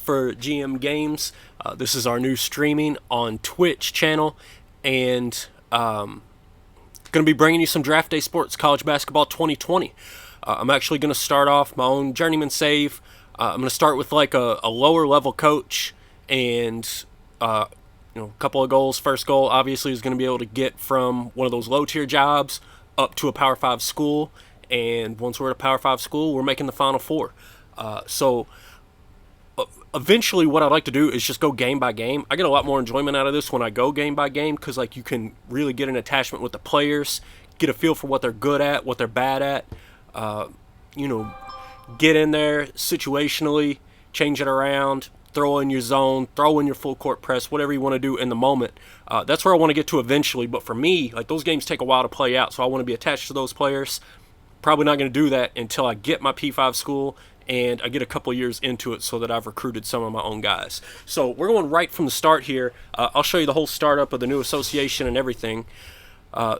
for GM Games. This is our new streaming on Twitch channel, and going to be bringing you some Draft Day Sports College Basketball 2020. I'm actually going to start off my own Journeyman save. I'm going to start with like a lower level coach, and a couple of goals. First goal obviously is going to be able to get from one of those low tier jobs up to a Power 5 school, and once we're at a Power 5 school, we're making the Final Four. So eventually what I'd like to do is just go game by game. I get a lot more enjoyment out of this when I go game by game, because like you can really get an attachment with the players, get a feel for what they're good at, what they're bad at, get in there situationally, change it around, throw in your zone, throw in your full court press, whatever you want to do in the moment. That's where I want to get to eventually, but for me, like, those games take a while to play out, so I want to be attached to those players. Probably not going to do that until I get my P5 school and I get a couple years into it so that I've recruited some of my own guys. So we're going right from the start here. I'll show you the whole startup of the new association and everything.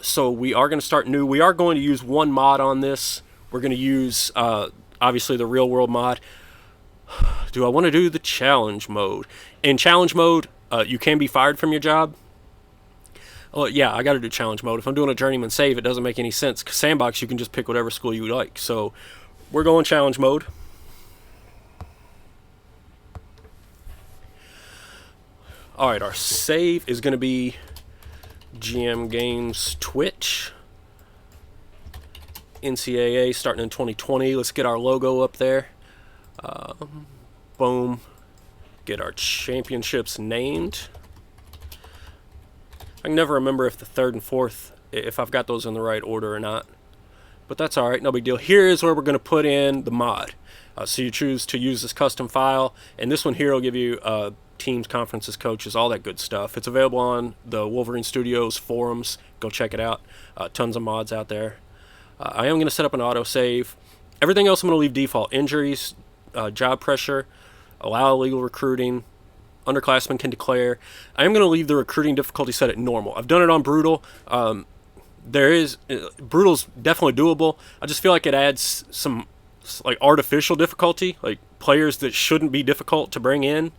So we are going to start new. We are going to use one mod on this. We're going to use, obviously, the real world mod. Do I want to do the challenge mode? In challenge mode, you can be fired from your job. Oh, yeah, I got to do challenge mode. If I'm doing a Journeyman save, it doesn't make any sense. 'Cause Sandbox, you can just pick whatever school you like. So we're going challenge mode. All right, our save is going to be GM Games Twitch. NCAA starting in 2020. Let's get our logo up there. Boom. Get our championships named. I can never remember if the third and fourth, if I've got those in the right order or not. But that's alright, no big deal. Here is where we're going to put in the mod. So you choose to use this custom file, and this one here will give you teams, conferences, coaches, all that good stuff. It's available on the Wolverine Studios forums. Go check it out. Tons of mods out there. I am going to set up an autosave. Everything else I'm going to leave default. Injuries, job pressure, allow illegal recruiting, underclassmen can declare. I am going to leave the recruiting difficulty set at normal. I've done it on brutal. Brutal's definitely doable. I just feel like it adds some like artificial difficulty, like players that shouldn't be difficult to bring in.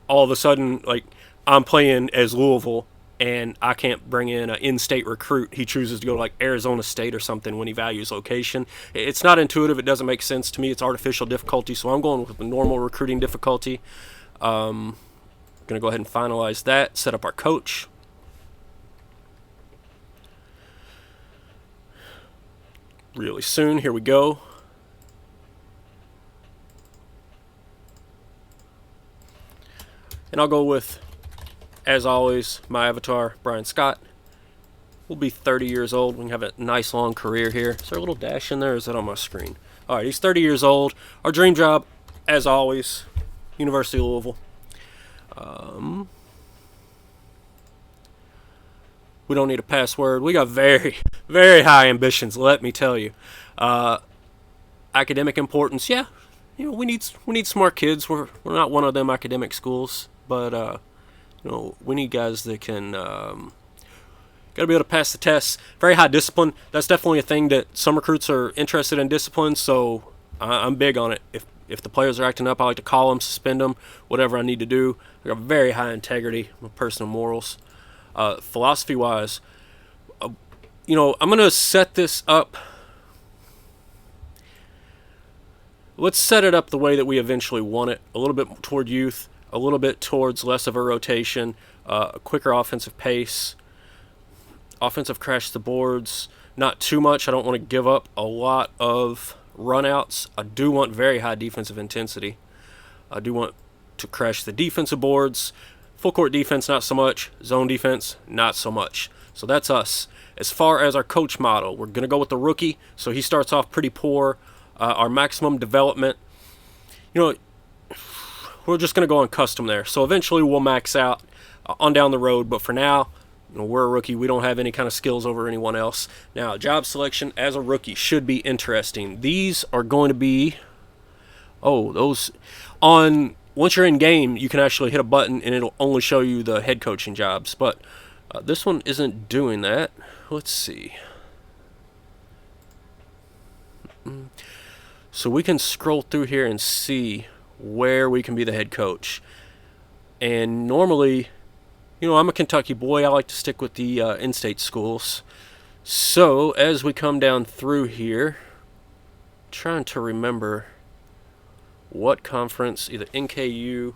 All of a sudden, like, I'm playing as Louisville and I can't bring in an in-state recruit. He chooses to go to like Arizona State or something when he values location. It's not intuitive. It doesn't make sense to me. It's artificial difficulty, so I'm going with the normal recruiting difficulty. Going to go ahead and finalize that, set up our coach. Really soon, here we go. And I'll go with, as always, my avatar, Brian Scott. We'll be 30 years old. We can have a nice long career here. Is there a little dash in there, or is that on my screen? All right, he's 30 years old. Our dream job, as always, University of Louisville. We don't need a password. We got very, very high ambitions, let me tell you. Academic importance, yeah. We need smart kids. We're not one of them academic schools, but we need guys that can got to be able to pass the tests. Very high discipline. That's definitely a thing that some recruits are interested in, discipline. So I'm big on it. If the players are acting up, I like to call them, suspend them, whatever I need to do. I got very high integrity, my personal morals. Philosophy-wise, I'm going to set this up. Let's set it up the way that we eventually want it. A little bit toward youth, a little bit towards less of a rotation, a quicker offensive pace, offensive crash the boards, not too much. I don't want to give up a lot of runouts. I do want very high defensive intensity. I do want to crash the defensive boards. Full court defense, not so much. Zone defense, not so much. So that's us. As far as our coach model, we're going to go with the rookie. So he starts off pretty poor. Our maximum development, we're just going to go on custom there. So eventually we'll max out on down the road. But for now, we're a rookie. We don't have any kind of skills over anyone else. Now, job selection as a rookie should be interesting. These are going to be, once you're in game, you can actually hit a button and it'll only show you the head coaching jobs. But this one isn't doing that. Let's see. So we can scroll through here and see where we can be the head coach. And normally, you know, I'm a Kentucky boy. I like to stick with the in-state schools. So as we come down through here, trying to remember what conference, either NKU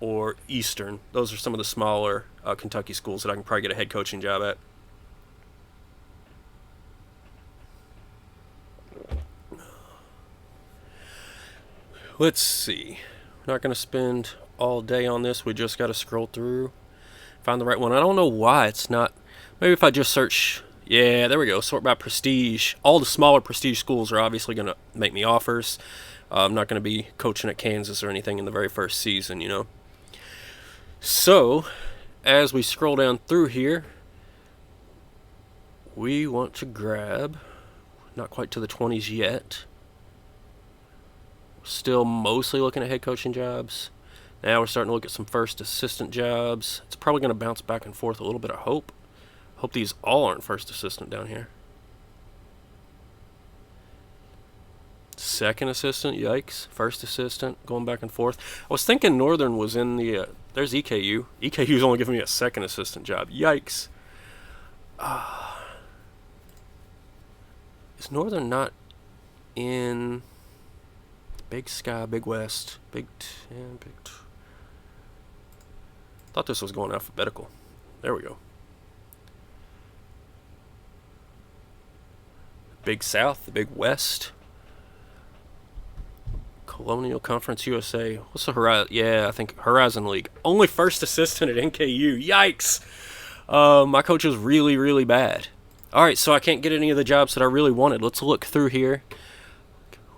or Eastern. Those are some of the smaller Kentucky schools that I can probably get a head coaching job at. Let's see. We're not going to spend all day on this. We just got to scroll through, find the right one. I don't know why it's not. Maybe if I just search. Yeah, there we go. Sort by prestige. All the smaller prestige schools are obviously going to make me offers. I'm not going to be coaching at Kansas or anything in the very first season, you know. So, as we scroll down through here, we want to grab, not quite to the 20s yet. Still mostly looking at head coaching jobs. Now we're starting to look at some first assistant jobs. It's probably going to bounce back and forth a little bit, I hope. Hope these all aren't first assistant down here. Second assistant, yikes. First assistant, going back and forth. I was thinking Northern was in the, there's EKU. EKU's only giving me a second assistant job. Yikes. Is Northern not in Big Sky, Big West, Big 10, Big 2? Thought this was going alphabetical. There we go. Big South, the Big West. Colonial Conference USA. What's the Horizon? Yeah, I think Horizon League. Only first assistant at NKU. Yikes. My coach is really, really bad. Alright, so I can't get any of the jobs that I really wanted. Let's look through here.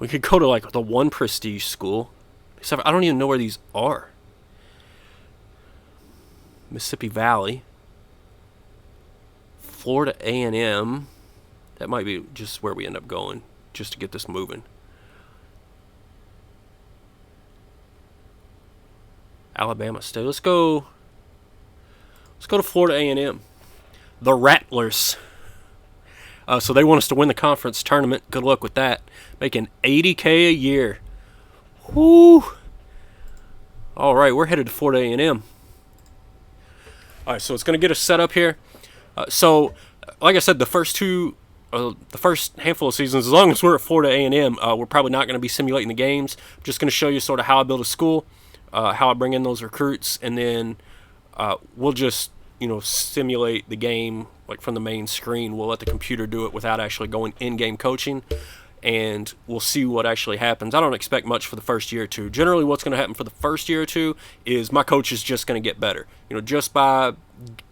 We could go to like the one prestige school. Except I don't even know where these are. Mississippi Valley. Florida A&M. That might be just where we end up going, just to get this moving. Alabama State. Let's go to Florida A&M. The Rattlers. So they want us to win the conference tournament. Good luck with that. Making $80K a year. Whoo! All right, we're headed to Florida A&M. All right, so it's going to get us set up here. So, like I said, the first handful of seasons, as long as we're at Florida A&M, we're probably not going to be simulating the games. I'm just going to show you sort of how I build a school, how I bring in those recruits, and then we'll just, simulate the game like from the main screen. We'll let the computer do it without actually going in-game coaching, and we'll see what actually happens. I don't expect much for the first year or two. Generally, what's going to happen for the first year or two is my coach is just going to get better. Just by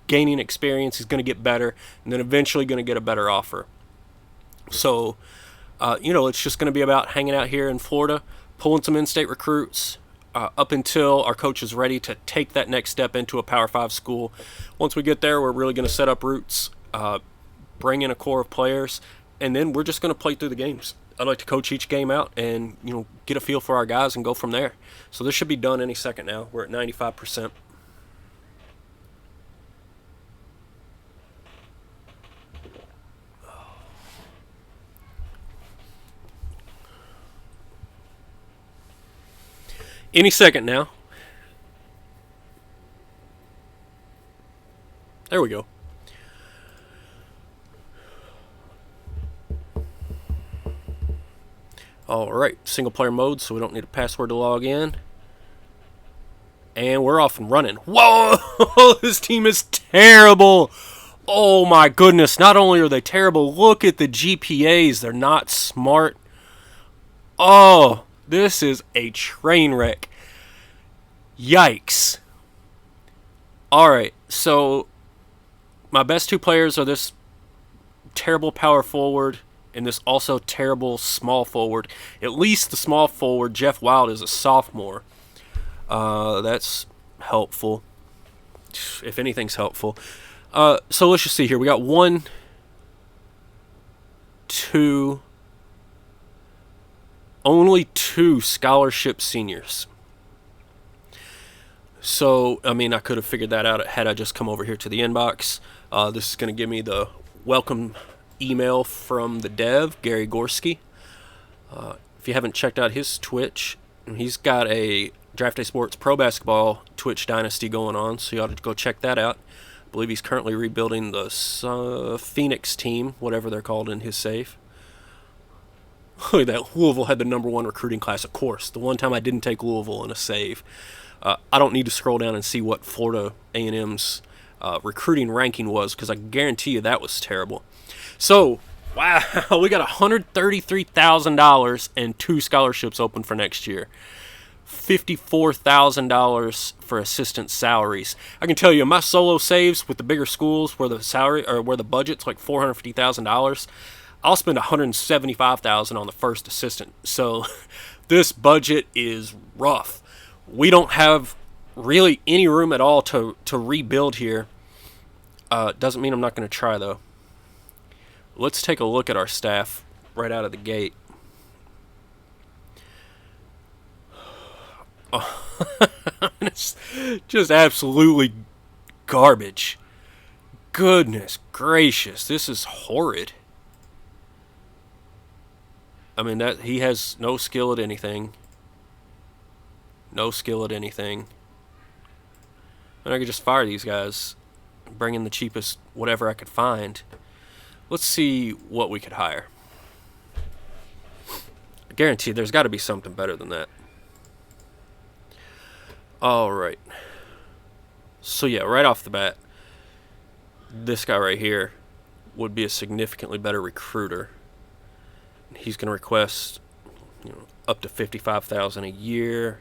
gaining experience, he's going to get better, and then eventually going to get a better offer. So, it's just going to be about hanging out here in Florida, pulling some in-state recruits, up until our coach is ready to take that next step into a Power 5 school. Once we get there, we're really going to set up roots, bring in a core of players, and then we're just going to play through the games. I'd like to coach each game out and, get a feel for our guys and go from there. So this should be done any second now. We're at 95%. Any second now. There we go. Alright, single player mode, so we don't need a password to log in. And we're off and running. Whoa! This team is terrible! Oh my goodness, not only are they terrible, look at the GPAs. They're not smart. Oh, this is a train wreck. Yikes. Alright, so my best two players are this terrible power forward and this also terrible small forward. At least the small forward, Jeff Wild, is a sophomore. That's helpful. If anything's helpful. So let's just see here. We got 1, 2... only 2 scholarship seniors. So, I could have figured that out had I just come over here to the inbox. This is going to give me the welcome email from the dev, Gary Gorski. If you haven't checked out his Twitch, He's got a Draft Day Sports Pro Basketball Twitch Dynasty going on, so you ought to go check that out. I believe he's currently rebuilding the Phoenix team, whatever they're called, in his save. Look at that. Louisville had the #1 recruiting class, of course. The one time I didn't take Louisville in a save. I don't need to scroll down and see what Florida A&M's recruiting ranking was, because I guarantee you that was terrible. So, wow, we got $133,000 and 2 scholarships open for next year. $54,000 for assistant salaries. I can tell you, my solo saves with the bigger schools where the salary or where the budget's like $450,000, I'll spend $175,000 on the first assistant. So this budget is rough. We don't have really any room at all to rebuild here. Doesn't mean I'm not going to try, though. Let's take a look at our staff right out of the gate. Oh, it's just absolutely garbage. Goodness gracious, this is horrid. I mean, that he has no skill at anything. No skill at anything. And I could just fire these guys, bring in the cheapest whatever I could find. Let's see what we could hire. I guarantee there's got to be something better than that. Alright. So yeah, right off the bat, this guy right here would be a significantly better recruiter. He's going to request, up to $55,000 a year.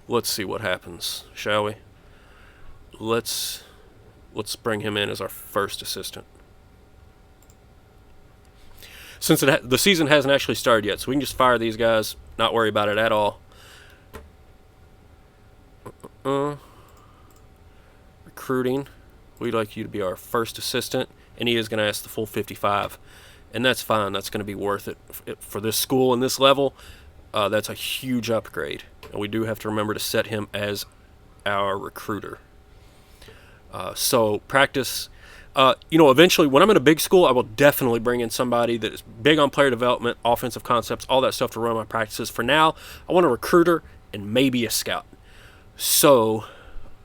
Let's see what happens, shall we? Let's bring him in as our first assistant. Since the season hasn't actually started yet, so we can just fire these guys, not worry about it at all. Recruiting. We'd like you to be our first assistant, and he is going to ask the full 55, and that's fine. That's going to be worth it for this school and this level. That's a huge upgrade, and we do have to remember to set him as our recruiter. So practice. Eventually, when I'm in a big school, I will definitely bring in somebody that is big on player development, offensive concepts, all that stuff to run my practices. For now, I want a recruiter and maybe a scout. So,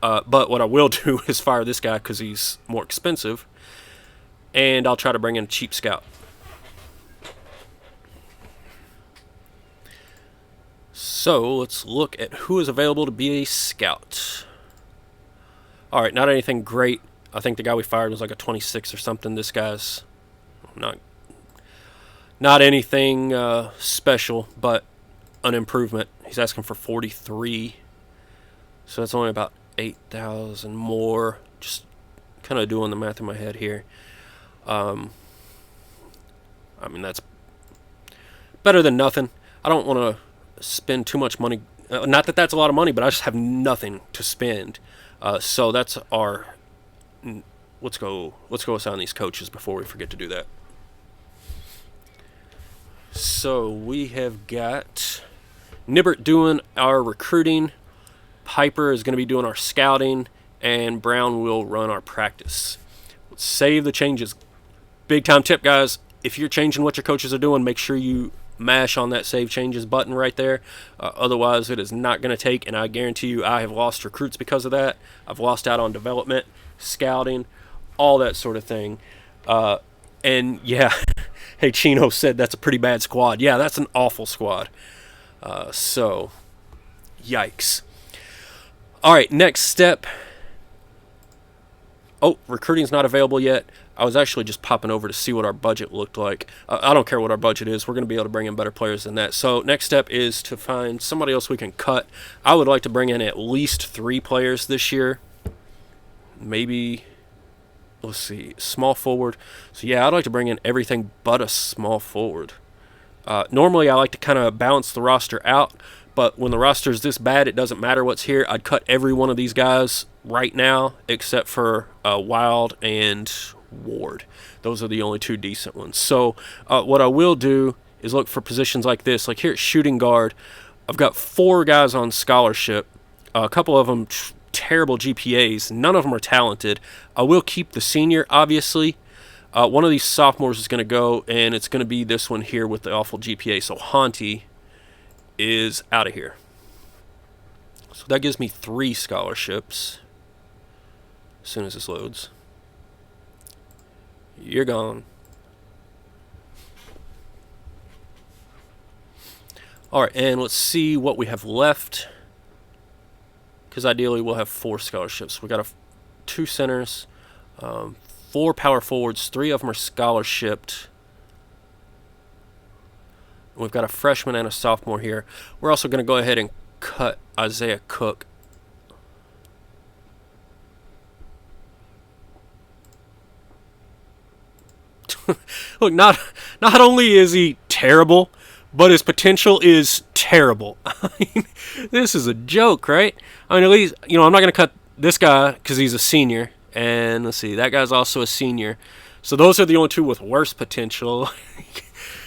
but what I will do is fire this guy because he's more expensive, and I'll try to bring in a cheap scout. So, let's look at who is available to be a scout. Alright, not anything great. I think the guy we fired was like a 26 or something. This guy's not anything special, but an improvement. He's asking for 43. So that's only about 8,000 more. Just kind of doing the math in my head here. I mean, that's better than nothing. I don't want to spend too much money. Not that that's a lot of money, but I just have nothing to spend. So that's our... Let's go assign these coaches before we forget to do that. So we have got Nibbert doing our recruiting, Piper is going to be doing our scouting, and Brown will run our practice. Let's save the changes. Big time tip, guys. If you're changing what your coaches are doing, make sure you mash on that save changes button right there. Otherwise, it is not going to take, and I guarantee you I have lost recruits because of that. I've lost out on development, scouting, all that sort of thing. And yeah, hey, Chino said that's a pretty bad squad. Yeah, that's an awful squad. So, yikes. All right, next step. Oh, recruiting's not available yet. I was actually just popping over to see what our budget looked like. I don't care what our budget is. We're going to be able to bring in better players than that. So next step is to find somebody else we can cut. I would like to bring in at least 3 players this year. Maybe, let's see, small forward. So yeah, I'd like to bring in everything but a small forward. Normally I like to kind of balance the roster out, but when the roster is this bad, it doesn't matter what's here. I'd cut every one of these guys right now except for Wild and Ward. Those are the only 2 decent ones. So what I will do is look for positions like this. Like here at shooting guard, I've got 4 guys on scholarship. A couple of them terrible GPAs. None of them are talented. I will keep the senior, obviously, One of these sophomores is going to go, and it's going to be this one here with the awful GPA. So Honty is out of here. So that gives me 3 scholarships. As soon as this loads. You're gone. Alright, and let's see what we have left. Because ideally we'll have 4 scholarships. We got 2 centers, 4 power forwards, 3 of them are scholarshiped. We've got a freshman and a sophomore here. We're also going to go ahead and cut Isaiah Cook. Look, not only is he terrible, but his potential is terrible. I mean, this is a joke, right? I mean, at least, I'm not going to cut this guy because he's a senior. And let's see, that guy's also a senior. So those are the only 2 with worse potential.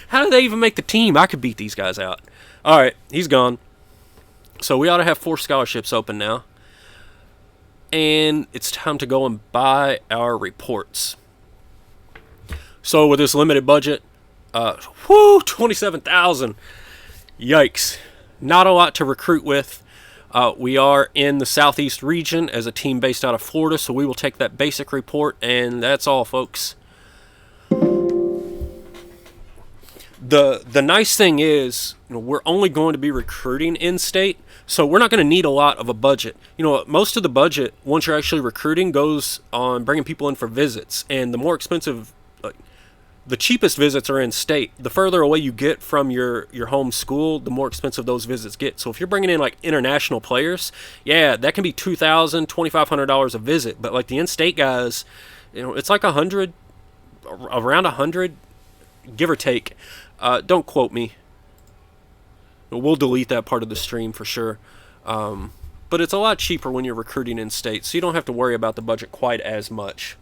How do they even make the team? I could beat these guys out. All right, he's gone. So we ought to have 4 scholarships open now. And it's time to go and buy our reports. So with this limited budget, $27,000. Yikes. Not a lot to recruit with. We are in the Southeast region as a team based out of Florida, so we will take that basic report, and that's all, folks. The nice thing is, we're only going to be recruiting in-state, so we're not going to need a lot of a budget. Most of the budget, once you're actually recruiting, goes on bringing people in for visits, and the more expensive, the cheapest visits are in-state. The further away you get from your home school, the more expensive those visits get. So if you're bringing in like international players, yeah, that can be $2,000, $2,500 a visit. But like the in-state guys, it's like around 100, give or take. Don't quote me. We'll delete that part of the stream for sure. But it's a lot cheaper when you're recruiting in-state, so you don't have to worry about the budget quite as much.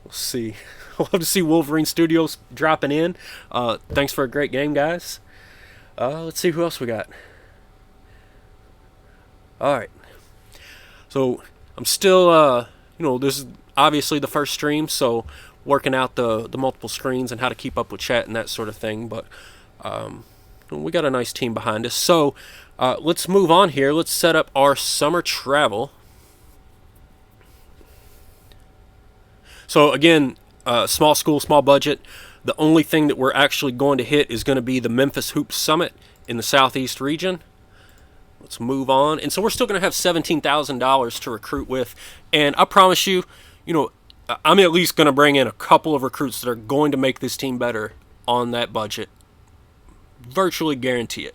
We'll see. We'll have to see Wolverine Studios dropping in. Thanks for a great game, guys. Let's see who else we got. Alright. So, I'm still, this is obviously the first stream, so working out the multiple screens and how to keep up with chat and that sort of thing. But we got a nice team behind us. So, let's move on here. Let's set up our summer travel. So again, small school, small budget. The only thing that we're actually going to hit is going to be the Memphis Hoops Summit in the Southeast region. Let's move on. And so we're still going to have $17,000 to recruit with. And I promise you, I'm at least going to bring in a couple of recruits that are going to make this team better on that budget. Virtually guarantee it.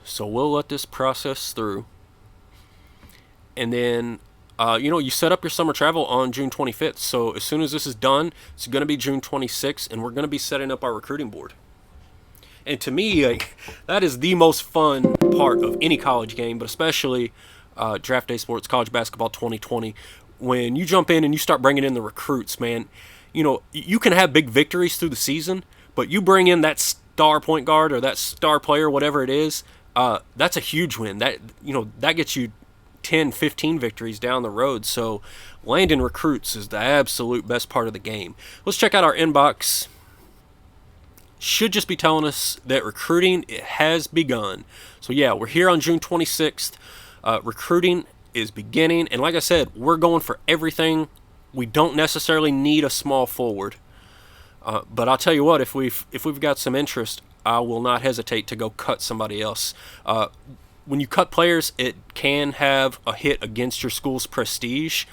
So we'll let this process through. And then you set up your summer travel on June 25th. So as soon as this is done, it's going to be June 26th, and we're going to be setting up our recruiting board. And to me, that is the most fun part of any college game, but especially Draft Day Sports College Basketball 2020. When you jump in and you start bringing in the recruits, man, you can have big victories through the season, but you bring in that star point guard or that star player, whatever it is, that's a huge win. That gets you 10, 15 victories down the road. So landing recruits is the absolute best part of the game. Let's check out our inbox. Should just be telling us that recruiting has begun. So yeah, we're here on June 26th. Recruiting is beginning, and like I said, we're going for everything. We don't necessarily need a small forward, but I'll tell you what, if we've got some interest, I will not hesitate to go cut somebody else. When you cut players, it can have a hit against your school's prestige.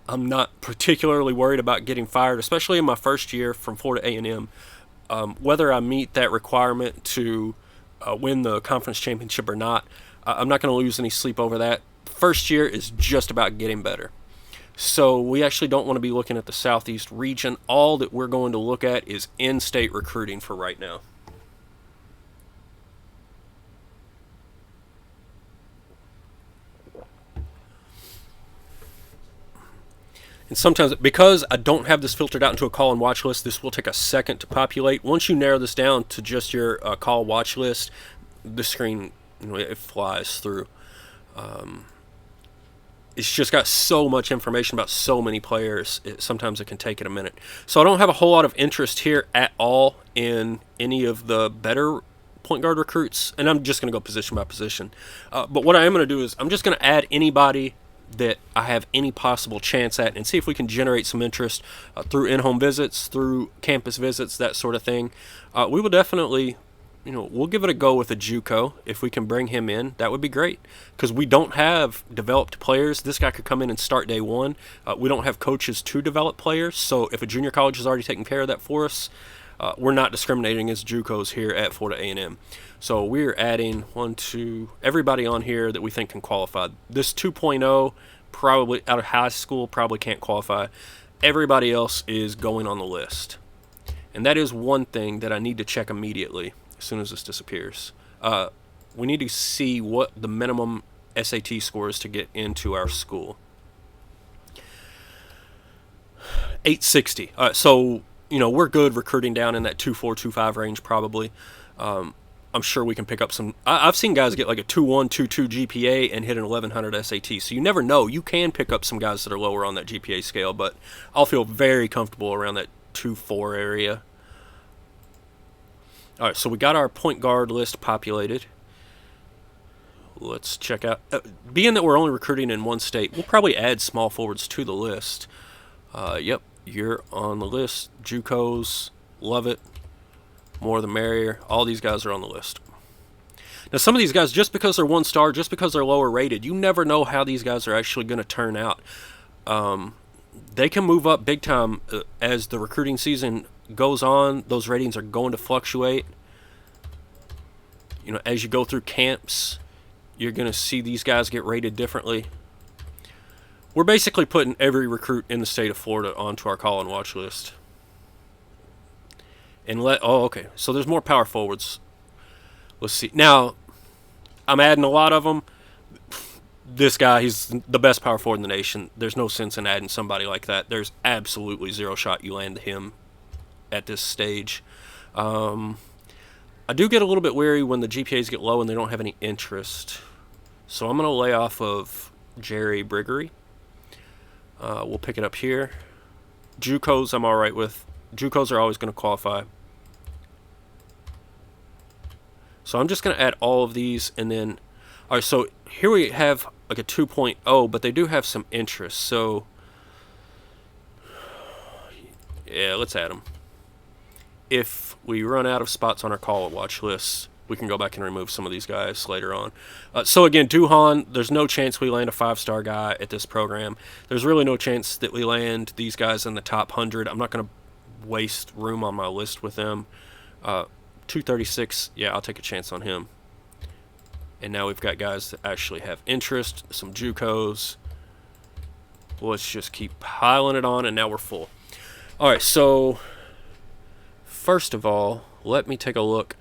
I'm not particularly worried about getting fired, especially in my first year from Florida A&M. Whether I meet that requirement to win the conference championship or not, I'm not going to lose any sleep over that. First year is just about getting better. So we actually don't want to be looking at the Southeast region. All that we're going to look at is in-state recruiting for right now. And sometimes, because I don't have this filtered out into a call and watch list, this will take a second to populate. Once you narrow this down to just your call watch list, the screen, it flies through. it's just got so much information about so many players. Sometimes it can take it a minute. So I don't have a whole lot of interest here at all in any of the better point guard recruits, and I'm just going to go position by position. But what I am going to do is I'm just going to add anybody that I have any possible chance at and see if we can generate some interest through in-home visits, through campus visits, that sort of thing. We will definitely, we'll give it a go with a JUCO. If we can bring him in, that would be great, because we don't have developed players. This guy could come in and start day one. We don't have coaches to develop players, so if a junior college is already taking care of that for us, we're not discriminating as JUCOs here at Florida A&M. So we're adding everybody on here that we think can qualify. This 2.0, probably out of high school, probably can't qualify. Everybody else is going on the list. And that is one thing that I need to check immediately as soon as this disappears. We need to see what the minimum SAT score is to get into our school. 860. So we're good recruiting down in that 2.4, 2.5 range probably. I'm sure we can pick up some. I've seen guys get like a 2.1, 2.2 GPA and hit an 1100 SAT. So you never know. You can pick up some guys that are lower on that GPA scale, but I'll feel very comfortable around that 2.4 area. All right, so we got our point guard list populated. Let's check out. Being that we're only recruiting in one state, we'll probably add small forwards to the list. Yep, you're on the list. JUCOs, love it. More the merrier. All these guys are on the list. Now, some of these guys, just because they're 1 star, just because they're lower rated, you never know how these guys are actually going to turn out. They can move up big time as the recruiting season goes on. Those ratings are going to fluctuate. As you go through camps, you're going to see these guys get rated differently. We're basically putting every recruit in the state of Florida onto our call and watch list. Okay. So there's more power forwards. Let's see. Now, I'm adding a lot of them. This guy, he's the best power forward in the nation. There's no sense in adding somebody like that. There's absolutely zero shot you land him at this stage. I do get a little bit wary when the GPAs get low and they don't have any interest. So I'm going to lay off of Jerry Briggery. We'll pick it up here. JUCOs I'm all right with. JUCOs are always going to qualify. So I'm just going to add all of these, and then, all right, so here we have like a 2.0, but they do have some interest. So, yeah, let's add them. If we run out of spots on our call and watch lists, we can go back and remove some of these guys later on. So again, Duhan, there's no chance we land a 5-star guy at this program. There's really no chance that we land these guys in the top 100. I'm not going to waste room on my list with them. 236, yeah, I'll take a chance on him. And now we've got guys that actually have interest, some JUCOs. Let's just keep piling it on, and now we're full. All right, so first of all, let me take a look,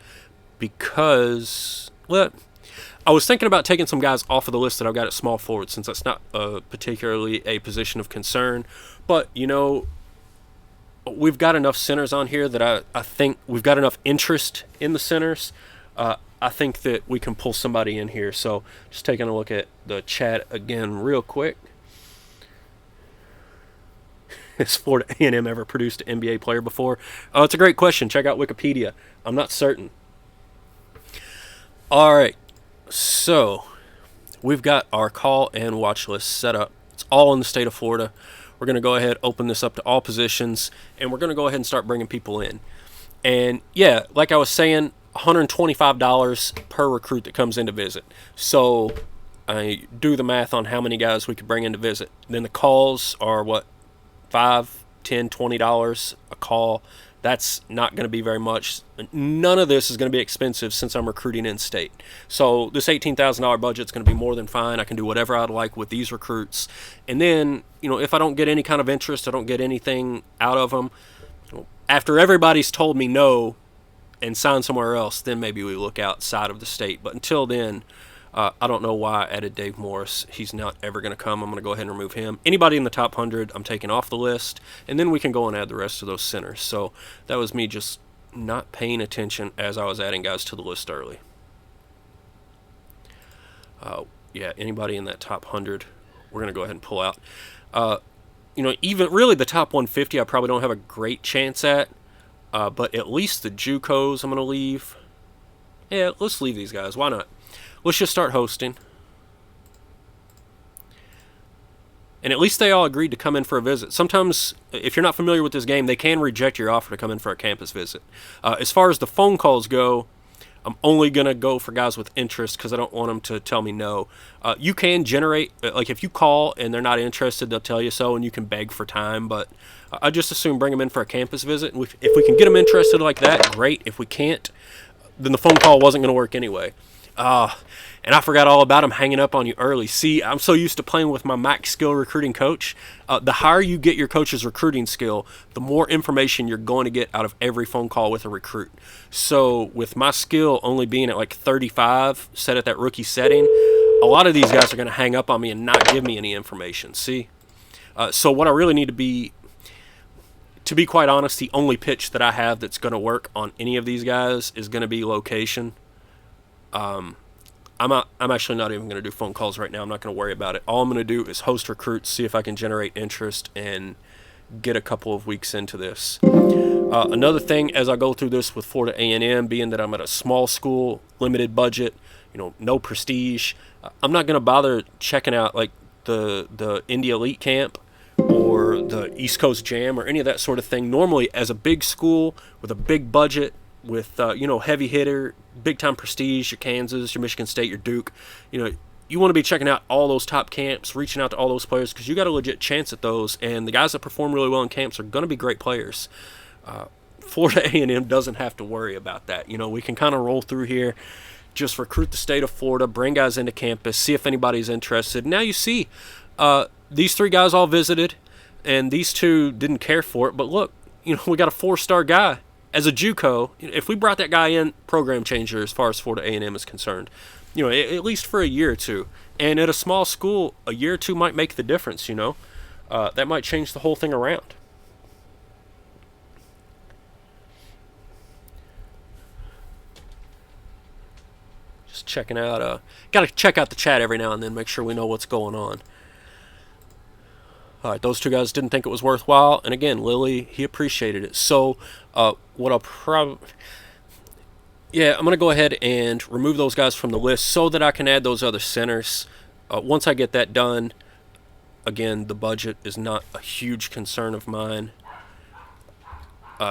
because I was thinking about taking some guys off of the list that I've got at small forward, since that's not particularly a position of concern. But, we've got enough centers on here that I think we've got enough interest in the centers. I think that we can pull somebody in here. So just taking a look at the chat again real quick. Has Florida A&M ever produced an NBA player before? Oh, it's a great question. Check out Wikipedia. I'm not certain. All right. So we've got our call and watch list set up. It's all in the state of Florida. We're going to go ahead, open this up to all positions, and we're going to go ahead and start bringing people in. And, yeah, like I was saying, $125 per recruit that comes in to visit. So I do the math on how many guys we could bring in to visit. Then the calls are, $5, $10, $20 a call. That's not going to be very much. None of this is going to be expensive since I'm recruiting in-state. So this $18,000 budget is going to be more than fine. I can do whatever I'd like with these recruits. And then, if I don't get any kind of interest, I don't get anything out of them, after everybody's told me no and signed somewhere else, then maybe we look outside of the state. But until then, I don't know why I added Dave Morris. He's not ever going to come. I'm going to go ahead and remove him. Anybody in the top 100, I'm taking off the list. And then we can go and add the rest of those centers. So that was me just not paying attention as I was adding guys to the list early. Yeah, anybody in that top 100, we're going to go ahead and pull out. Even really the top 150 I probably don't have a great chance at, but at least the JUCOs I'm going to leave. Yeah, let's leave these guys. Why not? Let's just start hosting. And at least they all agreed to come in for a visit. Sometimes, if you're not familiar with this game, they can reject your offer to come in for a campus visit. As far as the phone calls go, I'm only going to go for guys with interest because I don't want them to tell me no. You can generate, like if you call and they're not interested, they'll tell you so, and you can beg for time. But I just assume bring them in for a campus visit. And if we can get them interested like that, great. If we can't, then the phone call wasn't going to work anyway. And I forgot all about them hanging up on you early. See, I'm so used to playing with my max skill recruiting coach. The higher you get your coach's recruiting skill, the more information you're going to get out of every phone call with a recruit. So with my skill only being at like 35, set at that rookie setting, a lot of these guys are going to hang up on me and not give me any information. See? So what I really need to be quite honest, the only pitch that I have that's going to work on any of these guys is going to be location. I'm actually not even going to do phone calls right now. I'm not going to worry about it. All I'm going to do is host recruits, see if I can generate interest, and get a couple of weeks into this. Another thing, as I go through this with Florida A&M, being that I'm at a small school, limited budget, no prestige, I'm not going to bother checking out like the Indy Elite Camp or the East Coast Jam or any of that sort of thing. Normally, as a big school with a big budget, with heavy hitter, big time prestige, your Kansas, your Michigan State, your Duke, you want to be checking out all those top camps, reaching out to all those players because you got a legit chance at those, and the guys that perform really well in camps are going to be great players. Florida A&M doesn't have to worry about that. We can kind of roll through here, just recruit the state of Florida, bring guys into campus, see if anybody's interested. Now you see, these 3 guys all visited, and these 2 didn't care for it, but look, we got a 4-star guy. As a JUCO, if we brought that guy in, program changer as far as Florida A&M is concerned, at least for a year or 2. And at a small school, a year or 2 might make the difference, that might change the whole thing around. Just checking out, got to check out the chat every now and then, make sure we know what's going on. All right, those 2 guys didn't think it was worthwhile, and again, Lily, he appreciated it. So, what I'll I'm going to go ahead and remove those guys from the list so that I can add those other centers. Once I get that done, again, the budget is not a huge concern of mine.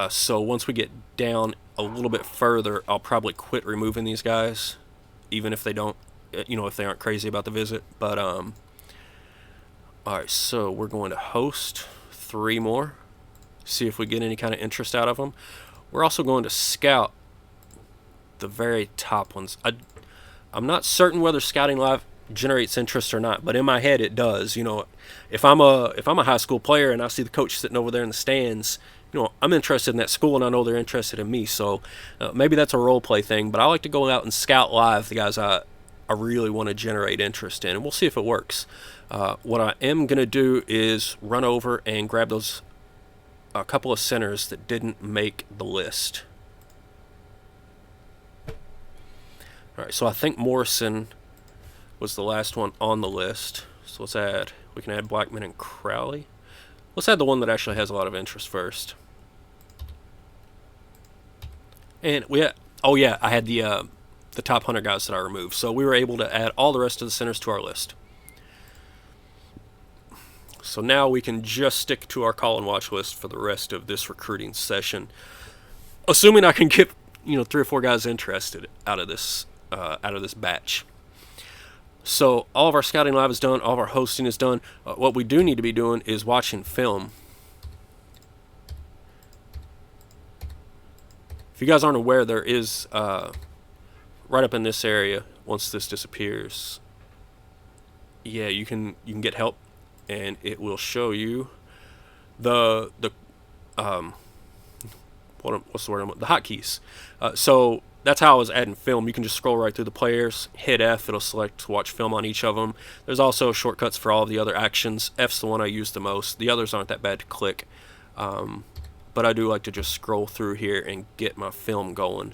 So once we get down a little bit further, I'll probably quit removing these guys, even if they don't, if they aren't crazy about the visit. But, all right, so we're going to host 3 more, see if we get any kind of interest out of them. We're also going to scout the very top ones. I'm not certain whether Scouting Live generates interest or not, but in my head it does. If I'm a high school player and I see the coach sitting over there in the stands, I'm interested in that school and I know they're interested in me. So maybe that's a role play thing, but I like to go out and scout live the guys I really want to generate interest in, and we'll see if it works. What I am going to do is run over and grab a couple of centers that didn't make the list. All right, so I think Morrison was the last one on the list. So we can add Blackman and Crowley. Let's add the one that actually has a lot of interest first. And I had the top 100 guys that I removed. So we were able to add all the rest of the centers to our list. So now we can just stick to our call and watch list for the rest of this recruiting session, assuming I can get 3 or 4 guys interested out of this batch. So all of our scouting live is done, all of our hosting is done. What we do need to be doing is watching film. If you guys aren't aware, there is right up in this area. Once this disappears, you can get help. And it will show you the what's the word? The hotkeys. So that's how I was adding film. You can just scroll right through the players, hit F, it'll select watch film on each of them. There's also shortcuts for all of the other actions. F's the one I use the most. The others aren't that bad to click, but I do like to just scroll through here and get my film going.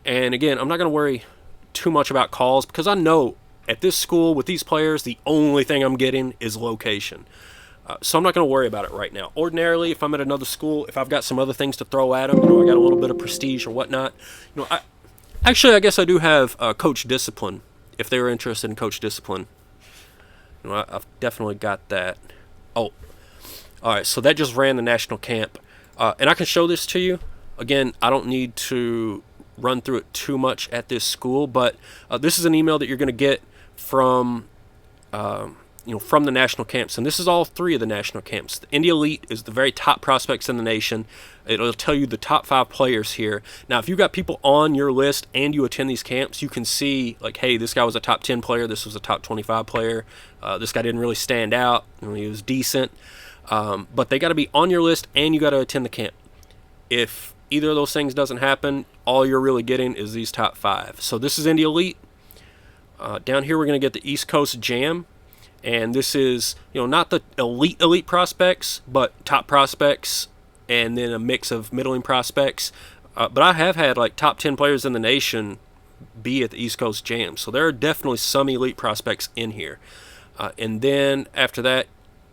And again, I'm not going to worry too much about calls because I know at this school with these players, the only thing I'm getting is location. So I'm not going to worry about it right now. Ordinarily, if I'm at another school, if I've got some other things to throw at them, I got a little bit of prestige or whatnot. I guess I do have coach discipline. If they were interested in coach discipline, I've definitely got that. Oh, all right. So that just ran the national camp, and I can show this to you. Again, I don't need to run through it too much at this school, but this is an email that you're going to get from from the national camps, and this is all 3 of the national camps. The Indy Elite is the very top prospects in the nation. It'll tell you the top 5 players here. Now, if you've got people on your list and you attend these camps, you can see, like, hey, this guy was a top 10 player, this was a top 25 player, this guy didn't really stand out, he was decent, but they got to be on your list and you got to attend the camp. If either of those things doesn't happen, all you're really getting is these top 5. So this is Indy Elite. Down here we're going to get the East Coast Jam. And this is, not the elite prospects, but top prospects, and then a mix of middling prospects. But I have had like top 10 players in the nation be at the East Coast Jam. So there are definitely some elite prospects in here. And then after that,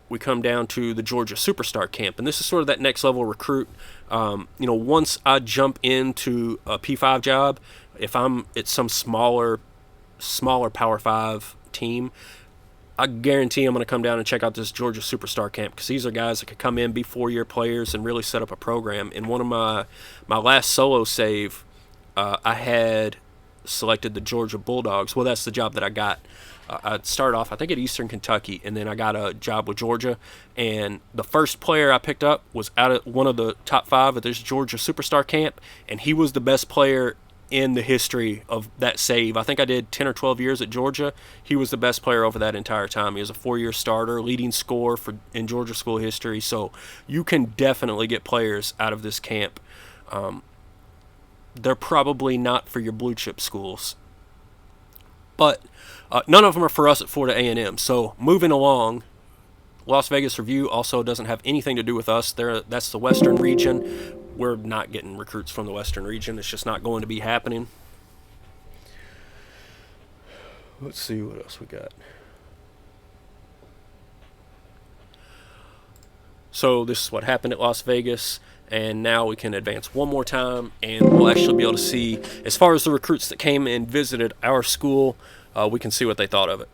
we come down to the Georgia Superstar Camp. And this is sort of that next level recruit. Once I jump into a P5 job, if I'm at some smaller Power 5 team, I guarantee I'm going to come down and check out this Georgia Superstar Camp, because these are guys that could come in, be 4-year players, and really set up a program. In one of my last solo save, I had selected the Georgia Bulldogs. Well, that's the job that I got. I started off, I think, at Eastern Kentucky, and then I got a job with Georgia. And the first player I picked up was out of one of the top 5 at this Georgia Superstar Camp, and he was the best player in the history of that save. I think I did 10 or 12 years at Georgia. He was the best player over that entire time. He was a 4-year starter, leading scorer in Georgia school history. So you can definitely get players out of this camp. They're probably not for your blue chip schools, but none of them are for us at Florida A&M. So moving along, Las Vegas Review also doesn't have anything to do with us. That's the Western region. We're not getting recruits from the Western region. It's just not going to be happening. Let's see what else we got. So this is what happened at Las Vegas, and now we can advance one more time, and we'll actually be able to see, as far as the recruits that came and visited our school, we can see what they thought of it.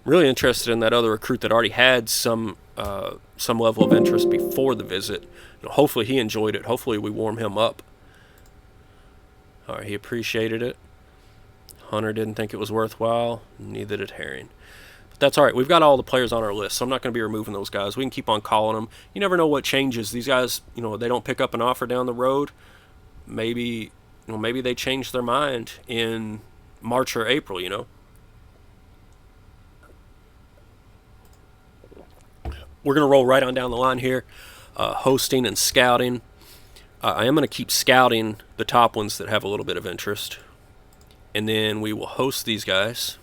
I'm really interested in that other recruit that already had some level of interest before the visit. Hopefully he enjoyed it. Hopefully we warm him up. All right, he appreciated it. Hunter didn't think it was worthwhile. Neither did Herring. But that's all right. We've got all the players on our list, so I'm not going to be removing those guys. We can keep on calling them. You never know what changes. These guys, they don't pick up an offer down the road. Maybe they change their mind in March or April, We're going to roll right on down the line here, hosting and scouting. I am going to keep scouting the top ones that have a little bit of interest. And then we will host these guys.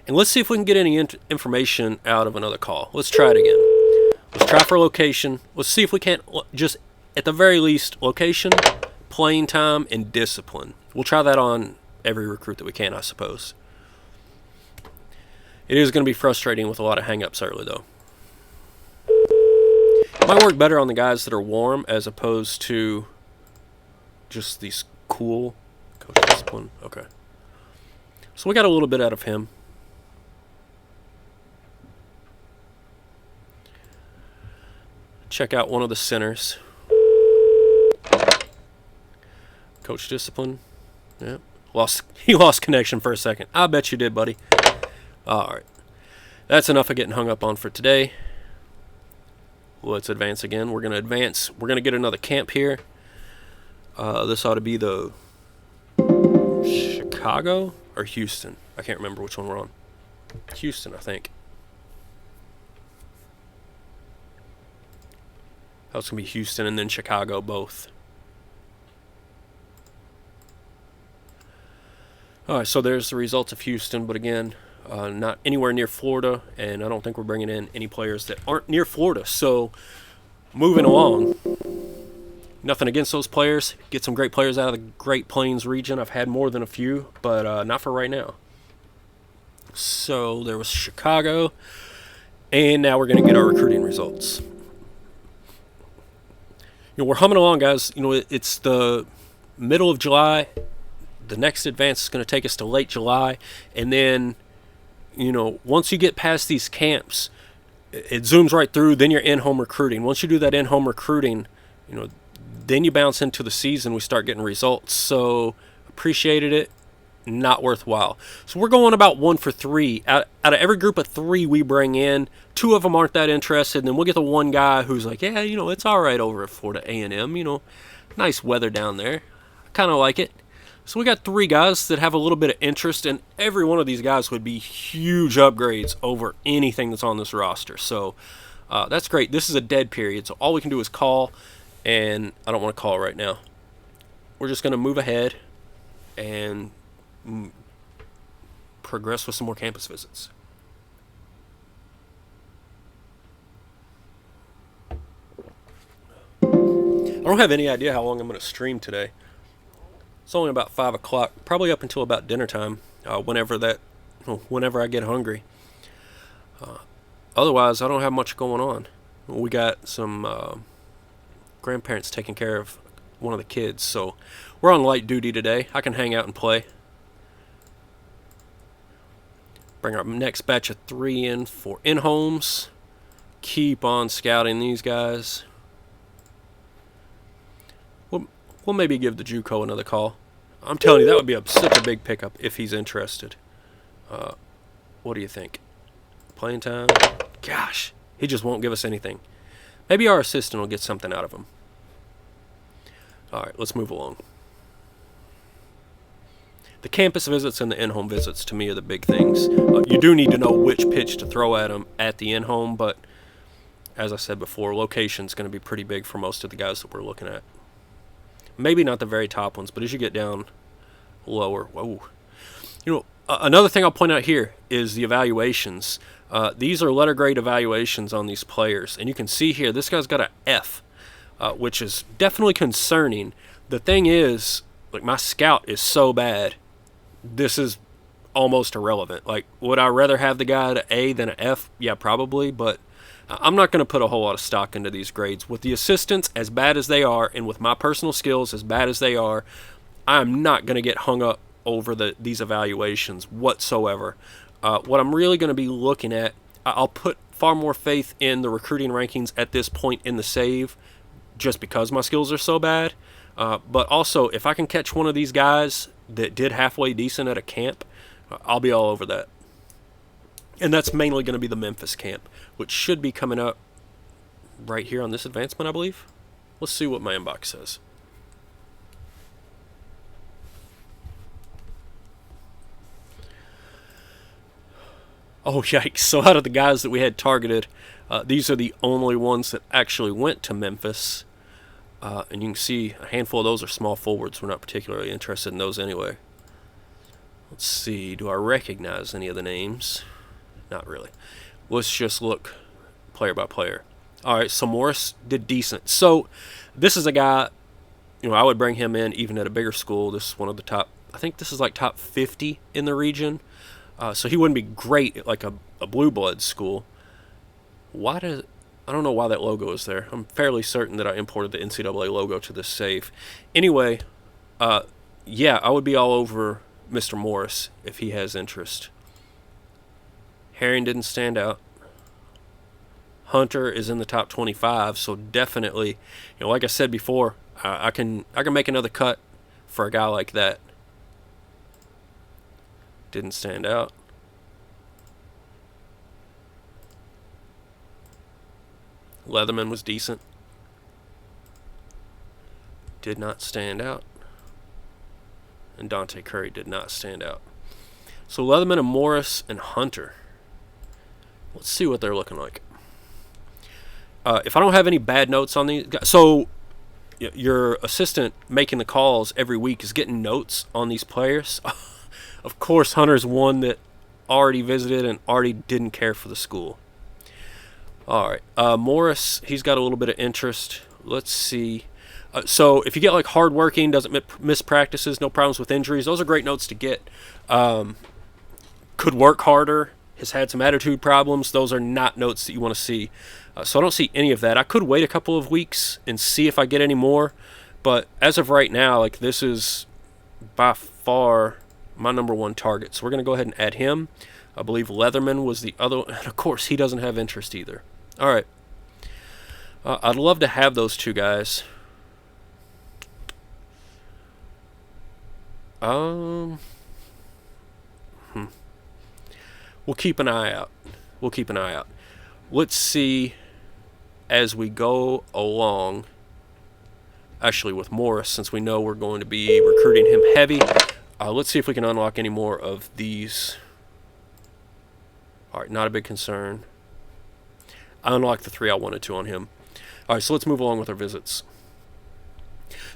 And let's see if we can get any information out of another call. Let's try it again. Let's try for location. Let's see if we can't just, at the very least, location, playing time, and discipline. We'll try that on every recruit that we can, I suppose. It is going to be frustrating with a lot of hang-ups early, though. It might work better on the guys that are warm as opposed to just these cool coach discipline. Okay. So we got a little bit out of him. Check out one of the centers. Coach discipline. Yeah. He lost connection for a second. I bet you did, buddy. Alright, that's enough of getting hung up on for today. Let's advance again. We're going to advance. We're going to get another camp here. This ought to be the Chicago or Houston. I can't remember which one we're on. Houston, I think. That was going to be Houston and then Chicago both. Alright, so there's the results of Houston, but again, not anywhere near Florida, and I don't think we're bringing in any players that aren't near Florida. So, moving along, Nothing against those players. Get some great players out of the Great Plains region. I've had more than a few, but not for right now. So there was Chicago, and now we're going to get our recruiting results. We're humming along, guys. It's the middle of July. The next advance is going to take us to late July, and then, once you get past these camps, it zooms right through. Then you're in-home recruiting. Once you do that in-home recruiting, then you bounce into the season. We start getting results. So appreciated it. Not worthwhile. So we're going about 1 for 3. Out of every group of 3 we bring in, 2 of them aren't that interested, and then we'll get the one guy who's like, yeah, it's all right over at Florida A&M. Nice weather down there. I kind of like it. So we got 3 guys that have a little bit of interest, and every one of these guys would be huge upgrades over anything that's on this roster. So that's great. This is a dead period, so all we can do is call, and I don't want to call right now. We're just going to move ahead and progress with some more campus visits. I don't have any idea how long I'm going to stream today. It's only about 5 o'clock, probably up until about dinner time, whenever I get hungry. Otherwise, I don't have much going on. We got some grandparents taking care of one of the kids, so we're on light duty today. I can hang out and play. Bring our next batch of 3 in for in-homes. Keep on scouting these guys. We'll maybe give the JUCO another call. I'm telling you, that would be such a big pickup if he's interested. What do you think? Playing time? Gosh, he just won't give us anything. Maybe our assistant will get something out of him. All right, let's move along. The campus visits and the in-home visits, to me, are the big things. You do need to know which pitch to throw at them at the in-home, but as I said before, location's going to be pretty big for most of the guys that we're looking at. Maybe not the very top ones, but as you get down lower, whoa. Another thing I'll point out here is the evaluations. These are letter grade evaluations on these players, and you can see here, this guy's got an F, which is definitely concerning. The thing is, like, my scout is so bad, this is almost irrelevant. Like, would I rather have the guy at an A than an F? Yeah, probably, but I'm not going to put a whole lot of stock into these grades. With the assistants as bad as they are, and with my personal skills as bad as they are, I'm not going to get hung up over these evaluations whatsoever. What I'm really going to be looking at, I'll put far more faith in the recruiting rankings at this point in the save, just because my skills are so bad. But also, if I can catch one of these guys that did halfway decent at a camp, I'll be all over that. And that's mainly going to be the Memphis camp, which should be coming up right here on this advancement, I believe. Let's see what my inbox says. Oh, yikes. So out of the guys that we had targeted, these are the only ones that actually went to Memphis. And you can see a handful of those are small forwards. We're not particularly interested in those anyway. Let's see. Do I recognize any of the names? Not really. Let's just look player by player. All right, so Morris did decent. So this is a guy, I would bring him in even at a bigger school. This is one of the top, I think this is like top 50 in the region. So he wouldn't be great at like a blue blood school. I don't know why that logo is there. I'm fairly certain that I imported the NCAA logo to this save. Anyway, yeah, I would be all over Mr. Morris if he has interest. Herring didn't stand out. Hunter is in the top 25, so definitely, like I said before, I can make another cut for a guy like that. Didn't stand out. Leatherman was decent. Did not stand out. And Dante Curry did not stand out. So Leatherman and Morris and Hunter. Let's see what they're looking like. If I don't have any bad notes on these guys, so your assistant making the calls every week is getting notes on these players. Of course, Hunter's one that already visited and already didn't care for the school. All right, Morris, he's got a little bit of interest. Let's see. So if you get like hardworking, doesn't miss practices, no problems with injuries, those are great notes to get. Could work harder, has had some attitude problems, those are not notes that you want to see. So I don't see any of that. I could wait a couple of weeks and see if I get any more, but as of right now, like, this is by far my number one target. So we're going to go ahead and add him. I believe Leatherman was the other one, and of course he doesn't have interest either. All right. I'd love to have those two guys. We'll keep an eye out. Let's see as we go along. Actually, with Morris, since we know we're going to be recruiting him heavy, let's see if we can unlock any more of these. All right, not a big concern. I unlocked the 3 I wanted to on him. All right, so let's move along with our visits.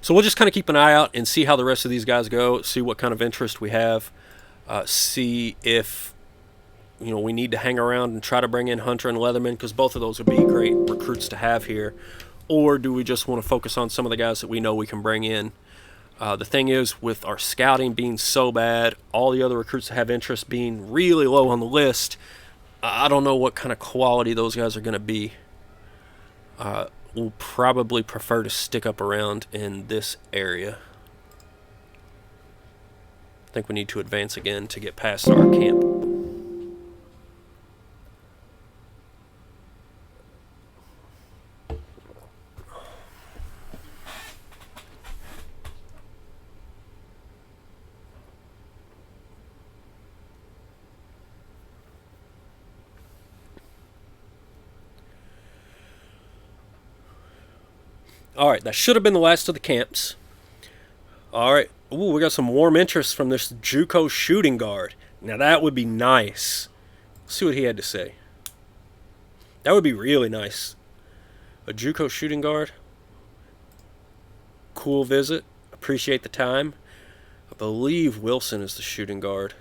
So we'll just kind of keep an eye out and see how the rest of these guys go, see what kind of interest we have, see if we need to hang around and try to bring in Hunter and Leatherman, because both of those would be great recruits to have here. Or do we just want to focus on some of the guys that we know we can bring in? The thing is, with our scouting being so bad, all the other recruits that have interest being really low on the list, I don't know what kind of quality those guys are going to be. We'll probably prefer to stick up around in this area. I think we need to advance again to get past our camp. Alright, that should have been the last of the camps. Alright, ooh, we got some warm interest from this JUCO shooting guard. Now that would be nice. Let's see what he had to say. That would be really nice. A JUCO shooting guard. Cool visit. Appreciate the time. I believe Wilson is the shooting guard.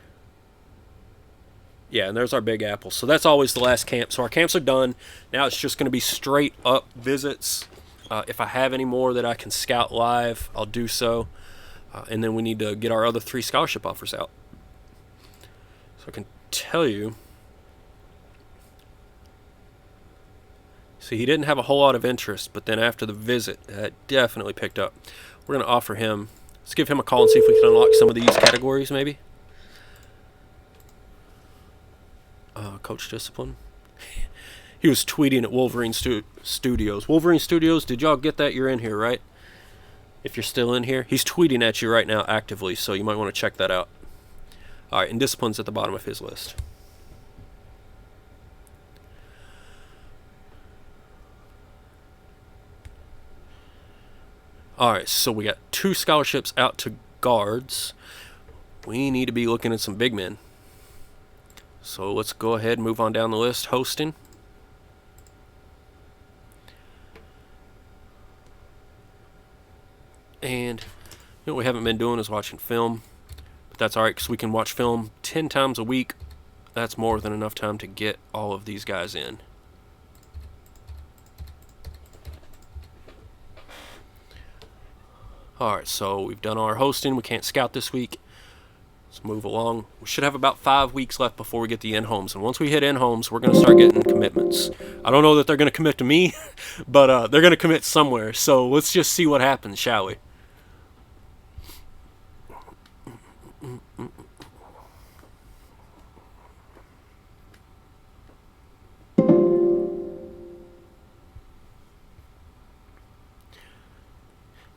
Yeah, and there's our Big Apple. So that's always the last camp. So our camps are done. Now it's just going to be straight up visits. If I have any more that I can scout live, I'll do so. And then we need to get our other 3 scholarship offers out. So I can tell you. See, he didn't have a whole lot of interest, but then after the visit, that definitely picked up. We're going to offer him. Let's give him a call and see if we can unlock some of these categories, maybe. Coach discipline. He was tweeting at Wolverine Studios. Wolverine Studios, did y'all get that? You're in here, right? If you're still in here. He's tweeting at you right now actively, so you might want to check that out. All right, and discipline's at the bottom of his list. All right, so we got 2 scholarships out to guards. We need to be looking at some big men. So let's go ahead and move on down the list. Hosting. And what we haven't been doing is watching film. But that's alright, because we can watch film 10 times a week. That's more than enough time to get all of these guys in. Alright, so we've done our hosting. We can't scout this week. Let's move along. We should have about 5 weeks left before we get the in-homes. And once we hit in-homes, we're going to start getting commitments. I don't know that they're going to commit to me, but they're going to commit somewhere. So let's just see what happens, shall we?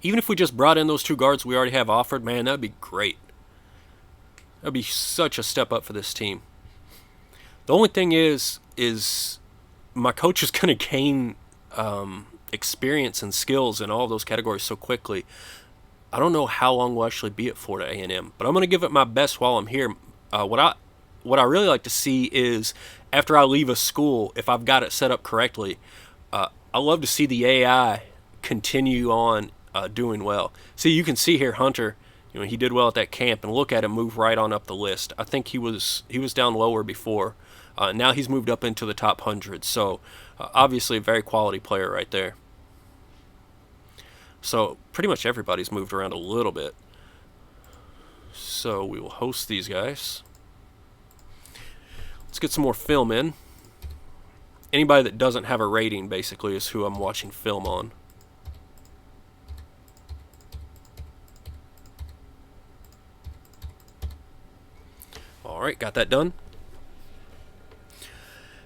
Even if we just brought in those 2 guards we already have offered, man, that would be great. That would be such a step up for this team. The only thing is my coach is going to gain experience and skills in all those categories so quickly. I don't know how long we'll actually be at Florida A&M, but I'm going to give it my best while I'm here. What I really like to see is, after I leave a school, if I've got it set up correctly, I love to see the AI continue on doing well. See, you can see here Hunter, he did well at that camp, and look at him move right on up the list. I think he was down lower before. Now he's moved up into the top 100. So obviously a very quality player right there. So pretty much everybody's moved around a little bit. So we will host these guys. Let's get some more film in. Anybody that doesn't have a rating basically is who I'm watching film on. Alright, got that done.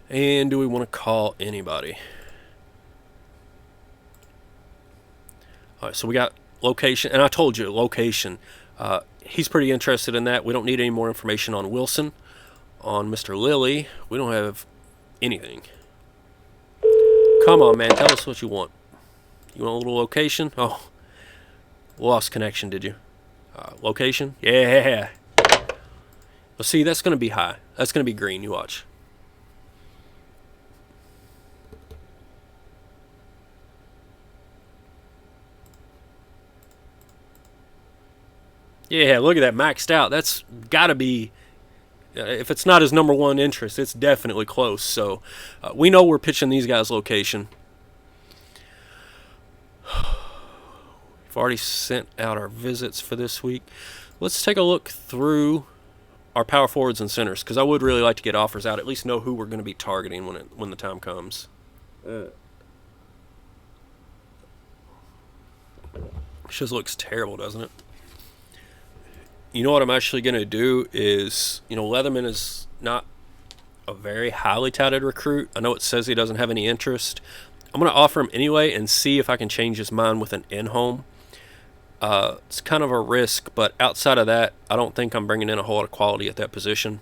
And do we want to call anybody? Alright, so we got location, and I told you, location. He's pretty interested in that. We don't need any more information on Wilson. On Mr. Lilly, we don't have anything. Come on, man, tell us what you want. You want a little location? Oh, lost connection, did you? Location? Yeah. Well, see, that's going to be high. That's going to be green, you watch. Yeah, look at that, maxed out. That's got to be, if it's not his number one interest, it's definitely close. So we know we're pitching these guys location. We've already sent out our visits for this week. Let's take a look through our power forwards and centers, because I would really like to get offers out, at least know who we're going to be targeting when the time comes. Just looks terrible, doesn't it? You know what I'm actually going to do is, Leatherman is not a very highly touted recruit. I know it says he doesn't have any interest. I'm going to offer him anyway and see if I can change his mind with an in-home. It's kind of a risk, but outside of that, I don't think I'm bringing in a whole lot of quality at that position.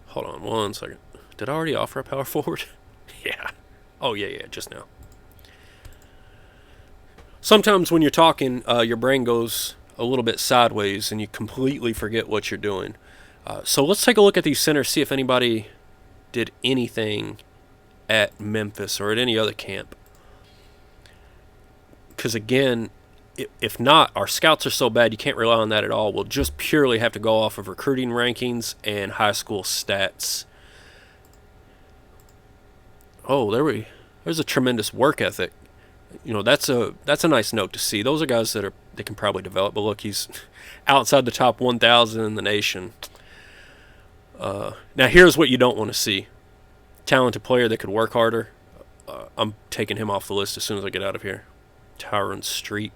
Hold on one second. Did I already offer a power forward? Yeah. Oh, yeah, just now. Sometimes when you're talking, your brain goes a little bit sideways and you completely forget what you're doing. So let's take a look at these centers, see if anybody did anything at Memphis or at any other camp. Because again, if not, our scouts are so bad you can't rely on that at all. We'll just purely have to go off of recruiting rankings and high school stats. Oh, there's a tremendous work ethic. That's a nice note to see. Those are guys that can probably develop. But look, he's outside the top 1,000 in the nation. Now here's what you don't want to see: talented player that could work harder. I'm taking him off the list as soon as I get out of here. Tyron Street,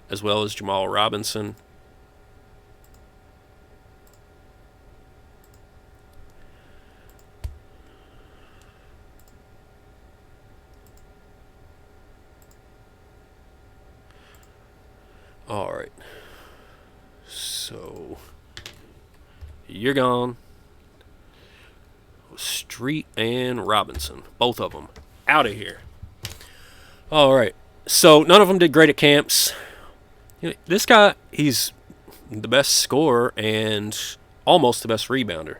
as well as Jamal Robinson. All right. So you're gone. Street and Robinson, both of them, out of here. All right. So none of them did great at camps. This guy, he's the best scorer and almost the best rebounder.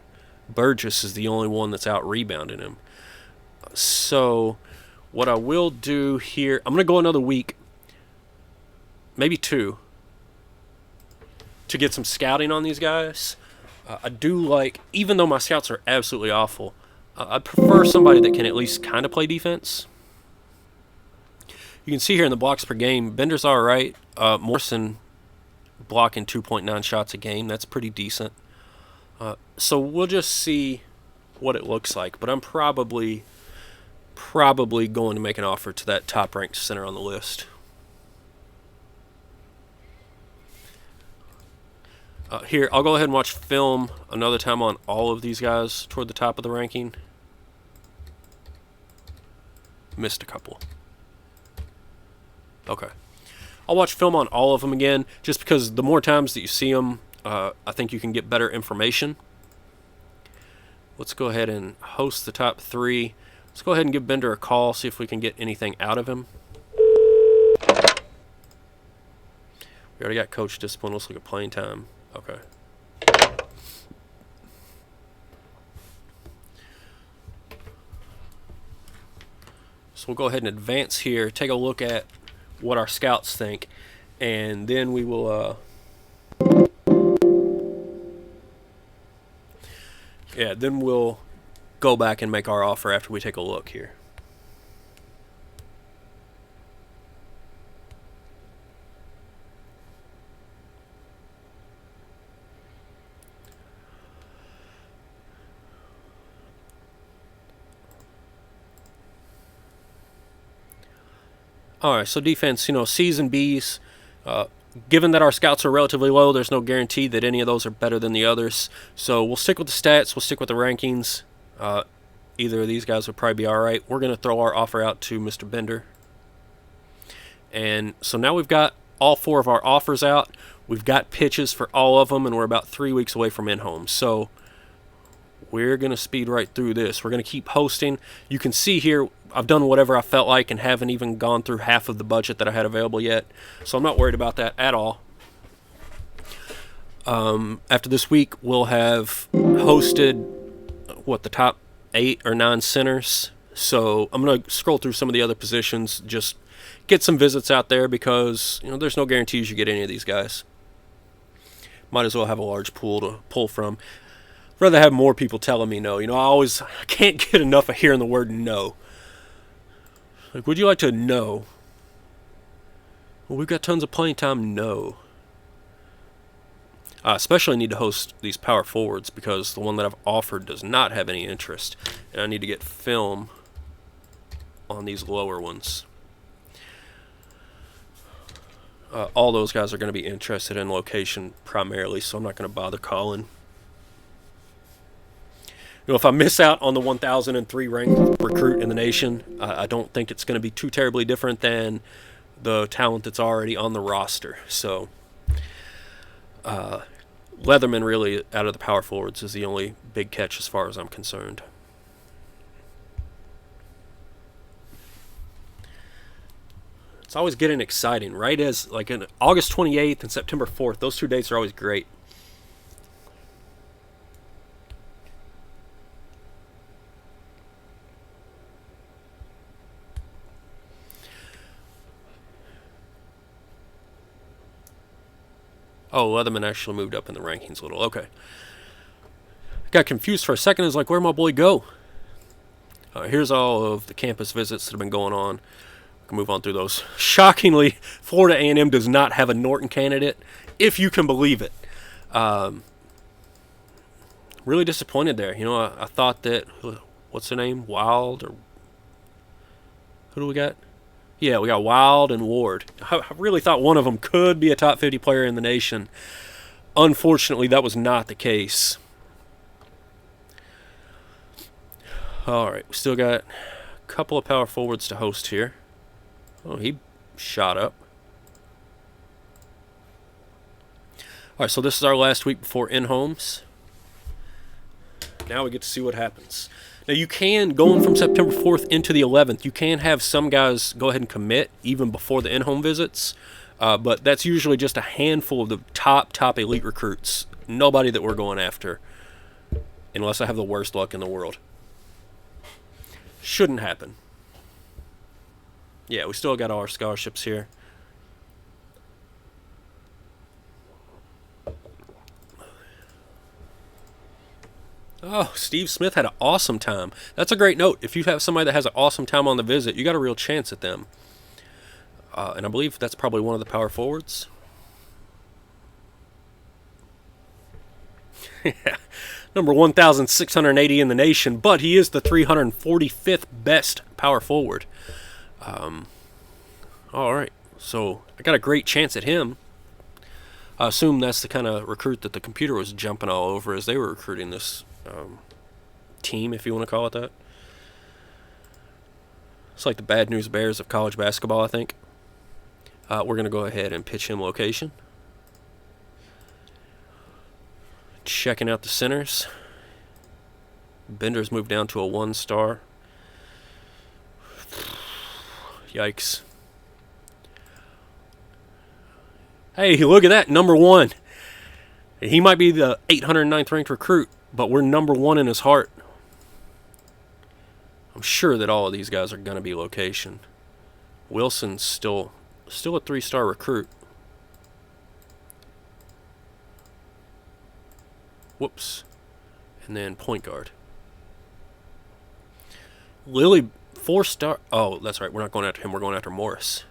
Burgess is the only one that's out rebounding him. So what I will do here, I'm going to go another week, maybe two, to get some scouting on these guys. I do like, even though my scouts are absolutely awful, I prefer somebody that can at least kind of play defense. You can see here in the blocks per game, Bender's all right. Morrison blocking 2.9 shots a game. That's pretty decent. So we'll just see what it looks like. But I'm probably going to make an offer to that top-ranked center on the list. Here, I'll go ahead and watch film another time on all of these guys toward the top of the ranking. Missed a couple. Okay. I'll watch film on all of them again, just because the more times that you see them, I think you can get better information. Let's go ahead and host the top three. Let's go ahead and give Bender a call, see if we can get anything out of him. We already got coach discipline. Let's look at playing time. Okay. So we'll go ahead and advance here, take a look at what our scouts think, and then we will then we'll go back and make our offer after we take a look here. All right, so defense, C's and B's. Given that our scouts are relatively low, there's no guarantee that any of those are better than the others. So we'll stick with the stats. We'll stick with the rankings. Either of these guys would probably be all right. We're going to throw our offer out to Mr. Bender. And so now we've got all 4 of our offers out. We've got pitches for all of them, and we're about 3 weeks away from in-home. So we're going to speed right through this. We're going to keep hosting. You can see here I've done whatever I felt like and haven't even gone through half of the budget that I had available yet. So I'm not worried about that at all. After this week, we'll have hosted, the top 8 or 9 centers. So I'm going to scroll through some of the other positions, just get some visits out there because, there's no guarantees you get any of these guys. Might as well have a large pool to pull from. I'd rather have more people telling me no. I can't get enough of hearing the word no. Like, would you like to know? Well, we've got tons of playing time. No. I especially need to host these power forwards because the one that I've offered does not have any interest. And I need to get film on these lower ones. All those guys are going to be interested in location primarily, so I'm not going to bother calling. If I miss out on the 1003 ranked recruit in the nation, I don't think it's going to be too terribly different than the talent that's already on the roster. So, Leatherman really, out of the power forwards, is the only big catch as far as I'm concerned. It's always getting exciting, right? As like in August 28th and September 4th, those 2 dates are always great. Oh, Leatherman actually moved up in the rankings a little. Okay. Got confused for a second. I was like, where'd my boy go? Here's all of the campus visits that have been going on. We can move on through those. Shockingly, Florida A&M does not have a Norton candidate, if you can believe it. Really disappointed there. I thought that, what's the name? Wild? Or who do we got? Yeah, we got Wild and Ward. I really thought one of them could be a top 50 player in the nation. Unfortunately, that was not the case. All right, we still got a couple of power forwards to host here. Oh, he shot up. All right, so this is our last week before in-homes. Now we get to see what happens. Now, you can, going from September 4th into the 11th, you can have some guys go ahead and commit even before the in-home visits, but that's usually just a handful of the top elite recruits. Nobody that we're going after, unless I have the worst luck in the world. Shouldn't happen. Yeah, we still got all our scholarships here. Oh, Steve Smith had an awesome time. That's a great note. If you have somebody that has an awesome time on the visit, you got a real chance at them. And I believe that's probably one of the power forwards. Number 1,680 in the nation, but he is the 345th best power forward. All right, so I got a great chance at him. I assume that's the kind of recruit that the computer was jumping all over as they were recruiting this team, if you want to call it that. It's like the Bad News Bears of college basketball, I think. We're going to go ahead and pitch him location. Checking out the centers. Bender's moved down to a 1-star. Yikes. Hey, look at that, number 1. He might be the 809th ranked recruit, but we're number 1 in his heart. I'm sure that all of these guys are going to be location. Wilson's still a 3-star recruit. Whoops. And then point guard. Lily, 4-star. Oh, that's right. We're not going after him. We're going after Morris.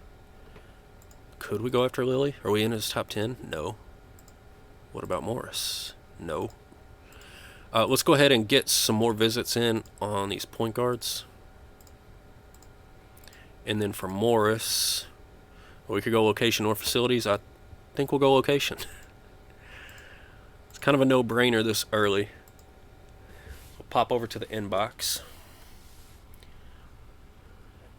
Could we go after Lily? Are we in his top 10? No. What about Morris? No. Let's go ahead and get some more visits in on these point guards. And then for Morris, we could go location or facilities. I think we'll go location. It's kind of a no-brainer this early. We'll pop over to the inbox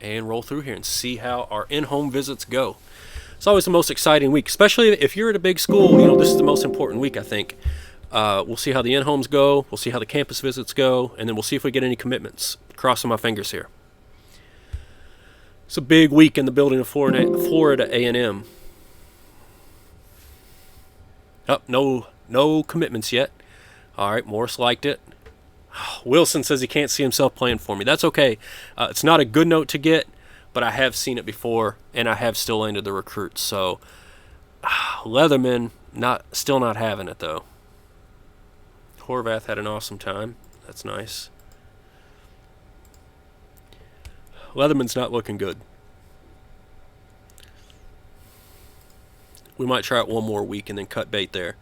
and roll through here and see how our in-home visits go. It's always the most exciting week, especially if you're at a big school. You know, this is the most important week, I think. We'll see how the in-homes go. We'll see how the campus visits go. And then we'll see if we get any commitments. Crossing my fingers here. It's a big week in the building of Florida A&M. Oh, no commitments yet. All right, Morris liked it. Wilson says he can't see himself playing for me. That's okay. It's not a good note to get, but I have seen it before, and I have still landed the recruits. So, Leatherman, still not having it, though. Horvath had an awesome time. That's nice. Leatherman's not looking good. We might try it one more week and then cut bait there.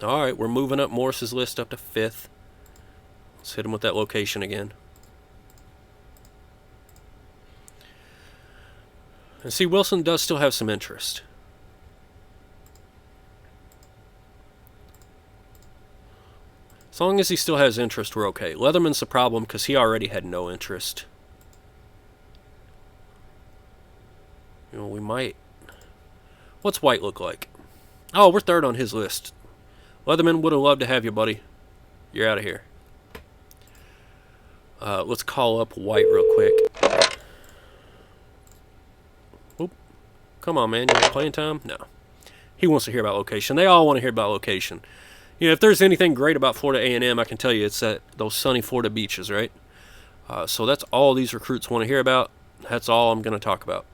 All right, we're moving up Morris's list up to 5th. Let's hit him with that location again. And see, Wilson does still have some interest. As long as he still has interest, we're okay. Leatherman's the problem because he already had no interest. You know, we might... What's White look like? Oh, we're 3rd on his list. Leatherman would have loved to have you, buddy. You're out of here. Let's call up White real quick. Oop. Come on, man. You want playing time? No. He wants to hear about location. They all want to hear about location. You know, if there's anything great about Florida A&M, I can tell you it's those sunny Florida beaches, right? So that's all these recruits want to hear about. That's all I'm going to talk about.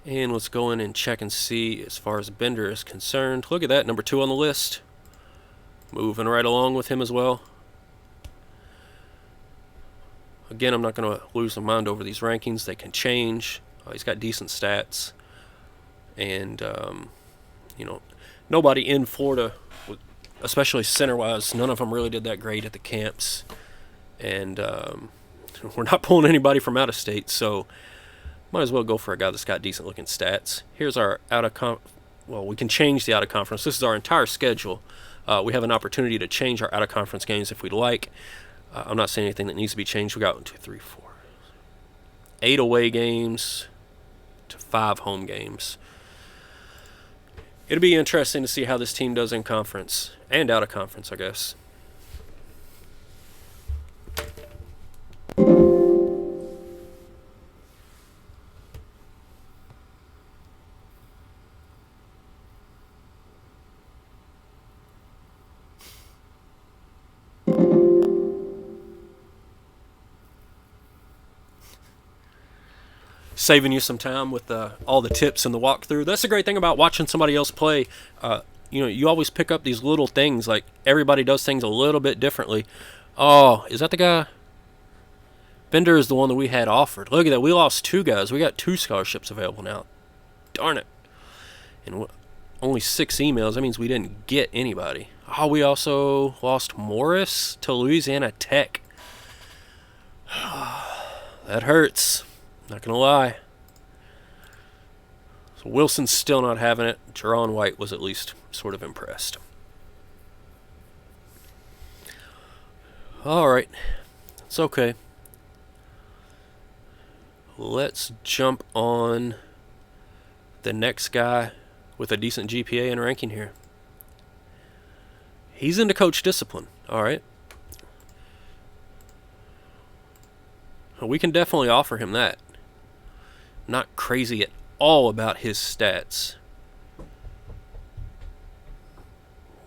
And let's go in and check and see as far as Bender is concerned. Look at that, number 2 on the list. Moving right along with him as well. Again, I'm not going to lose my mind over these rankings. They can change. He's got decent stats. And, you know, nobody in Florida, especially center-wise, none of them really did that great at the camps. And we're not pulling anybody from out of state, so might as well go for a guy that's got decent-looking stats. Here's our well, we can change the out-of-conference. This is our entire schedule. We have an opportunity to change our out-of-conference games if we'd like. I'm not saying anything that needs to be changed. We got 1, 2, 3, 4, 8 away games to 5 home games. It'll be interesting to see how this team does in conference and out of conference, I guess. Saving you some time with all the tips and the walkthrough. That's the great thing about watching somebody else play. You know, you always pick up these little things. Like, everybody does things a little bit differently. Oh, is that the guy? Bender is the one that we had offered. Look at that. We lost 2 guys. We got 2 scholarships available now. Darn it. And only 6 emails. That means we didn't get anybody. Oh, we also lost Morris to Louisiana Tech. That hurts. Not going to lie. So Wilson's still not having it. Jerron White was at least sort of impressed. All right. It's okay. Let's jump on the next guy with a decent GPA and ranking here. He's into coach discipline. All right. We can definitely offer him that. Not crazy at all about his stats.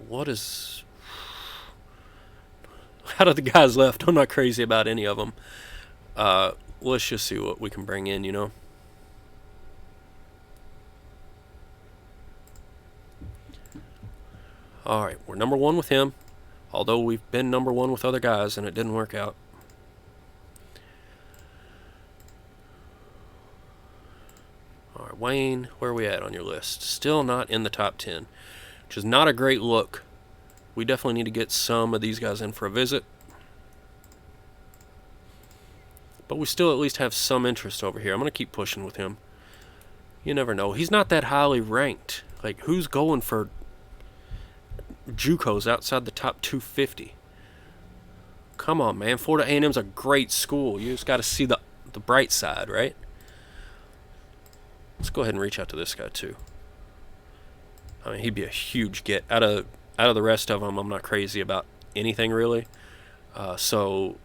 What is... Out of the guys left, I'm not crazy about any of them. Let's just see what we can bring in, you know. Alright, we're number 1 with him. Although we've been number one with other guys and it didn't work out. Alright, Wayne, where are we at on your list? Still not in the top 10, which is not a great look. We definitely need to get some of these guys in for a visit. But we still at least have some interest over here. I'm going to keep pushing with him. You never know. He's not that highly ranked. Like, who's going for JUCOs outside the top 250? Come on, man. Florida A&M's a great school. You just got to see the bright side, right? Let's go ahead and reach out to this guy, too. I mean, he'd be a huge get. Out of the rest of them, I'm not crazy about anything, really. So,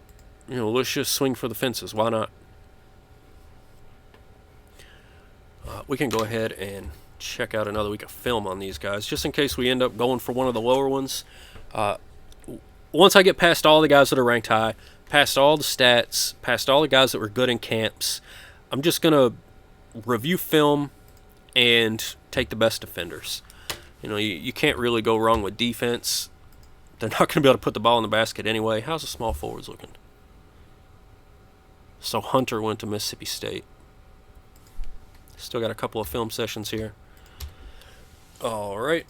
you know, let's just swing for the fences. Why not? We can go ahead and check out another week of film on these guys, just in case we end up going for one of the lower ones. Once I get past all the guys that are ranked high, past all the stats, past all the guys that were good in camps, I'm just going to review film and take the best defenders. You know, you can't really go wrong with defense. They're not going to be able to put the ball in the basket anyway. How's the small forwards looking? So Hunter went to Mississippi State. Still got a couple of film sessions here. All right.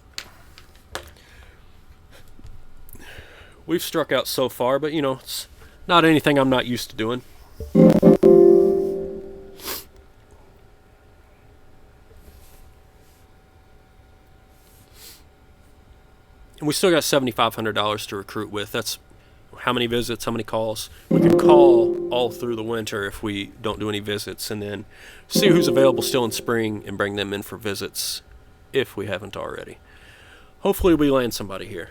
We've struck out so far, but, you know, it's not anything I'm not used to doing. And we still got $7,500 to recruit with. That's how many visits, how many calls. We could call all through the winter if we don't do any visits, and then see who's available still in spring and bring them in for visits if we haven't already. Hopefully we land somebody here.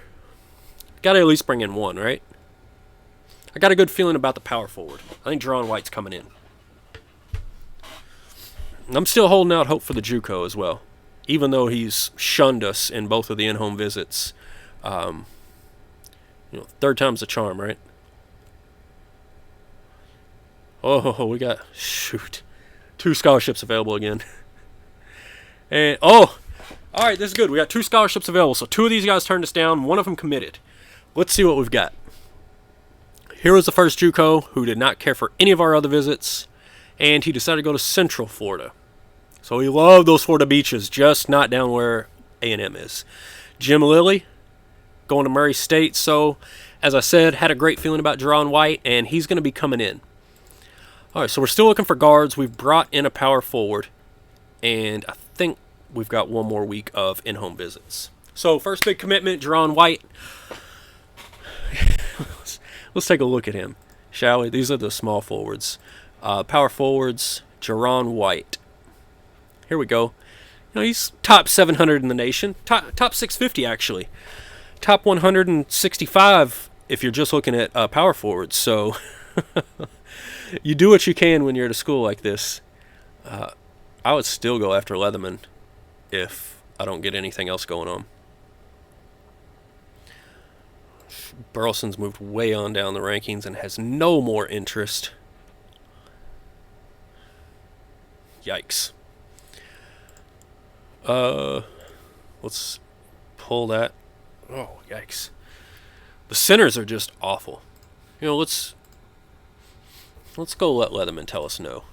Got to at least bring in one, right? I got a good feeling about the power forward. I think Jerron White's coming in. I'm still holding out hope for the JUCO as well, even though he's shunned us in both of the in-home visits. You know, third time's a charm, right? Oh, we got, shoot, 2 scholarships available again. And, oh, all right, this is good. We got 2 scholarships available, so 2 of these guys turned us down, 1 of them committed. Let's see what we've got. Here was the first JUCO who did not care for any of our other visits, and he decided to go to Central Florida. So he loved those Florida beaches, just not down where A&M is. Jim Lilly, going to Murray State. So, as I said, had a great feeling about Jerron White, and he's going to be coming in. All right, so we're still looking for guards. We've brought in a power forward, and I think we've got one more week of in-home visits. So, first big commitment, Jerron White. Let's take a look at him, shall we? These are the small forwards. Power forwards, Jerron White. Here we go. You know, he's top 700 in the nation. Top 650, actually. Top 165 if you're just looking at power forwards. So you do what you can when you're at a school like this. I would still go after Leatherman if I don't get anything else going on. Burleson's moved way on down the rankings and has no more interest. Yikes. Let's pull that. Oh, yikes. The centers are just awful. You know, let's go let Leatherman tell us no.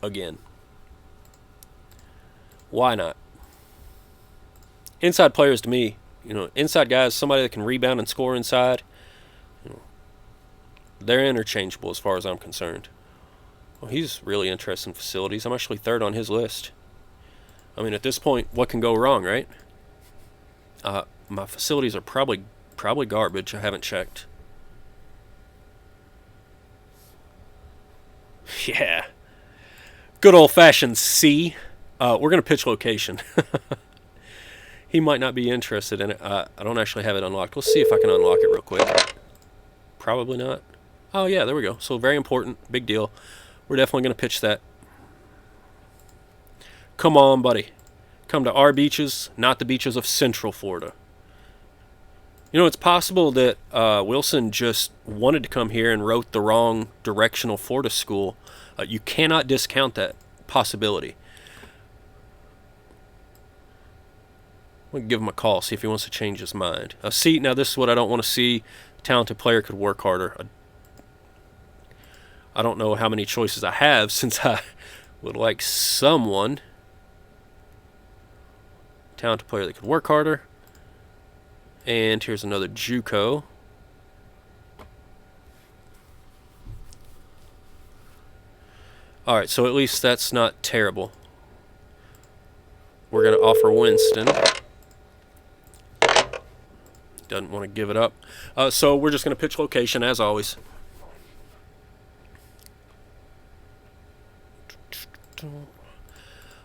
Again. Why not? Inside players, to me, you know, inside guys, somebody that can rebound and score inside, you know, they're interchangeable as far as I'm concerned. Well, he's really interested in facilities. I'm actually 3rd on his list. I mean, at this point, what can go wrong, right? My facilities are probably garbage. I haven't checked. Yeah. Good old-fashioned C. We're going to pitch location. He might not be interested in it. I don't actually have it unlocked. Let's see if I can unlock it real quick. Probably not. Oh, yeah, there we go. So very important. Big deal. We're definitely going to pitch that. Come on, buddy. Come to our beaches, not the beaches of Central Florida. You know, it's possible that Wilson just wanted to come here and wrote the wrong directional Florida school. You cannot discount that possibility. We'll give him a call, see if he wants to change his mind. See, now this is what I don't want to see. A talented player could work harder. I don't know how many choices I have, since I would like someone. Talented player that could work harder. And here's another JUCO. Alright, so at least that's not terrible. We're going to offer Winston. Doesn't want to give it up. So we're just going to pitch location, as always.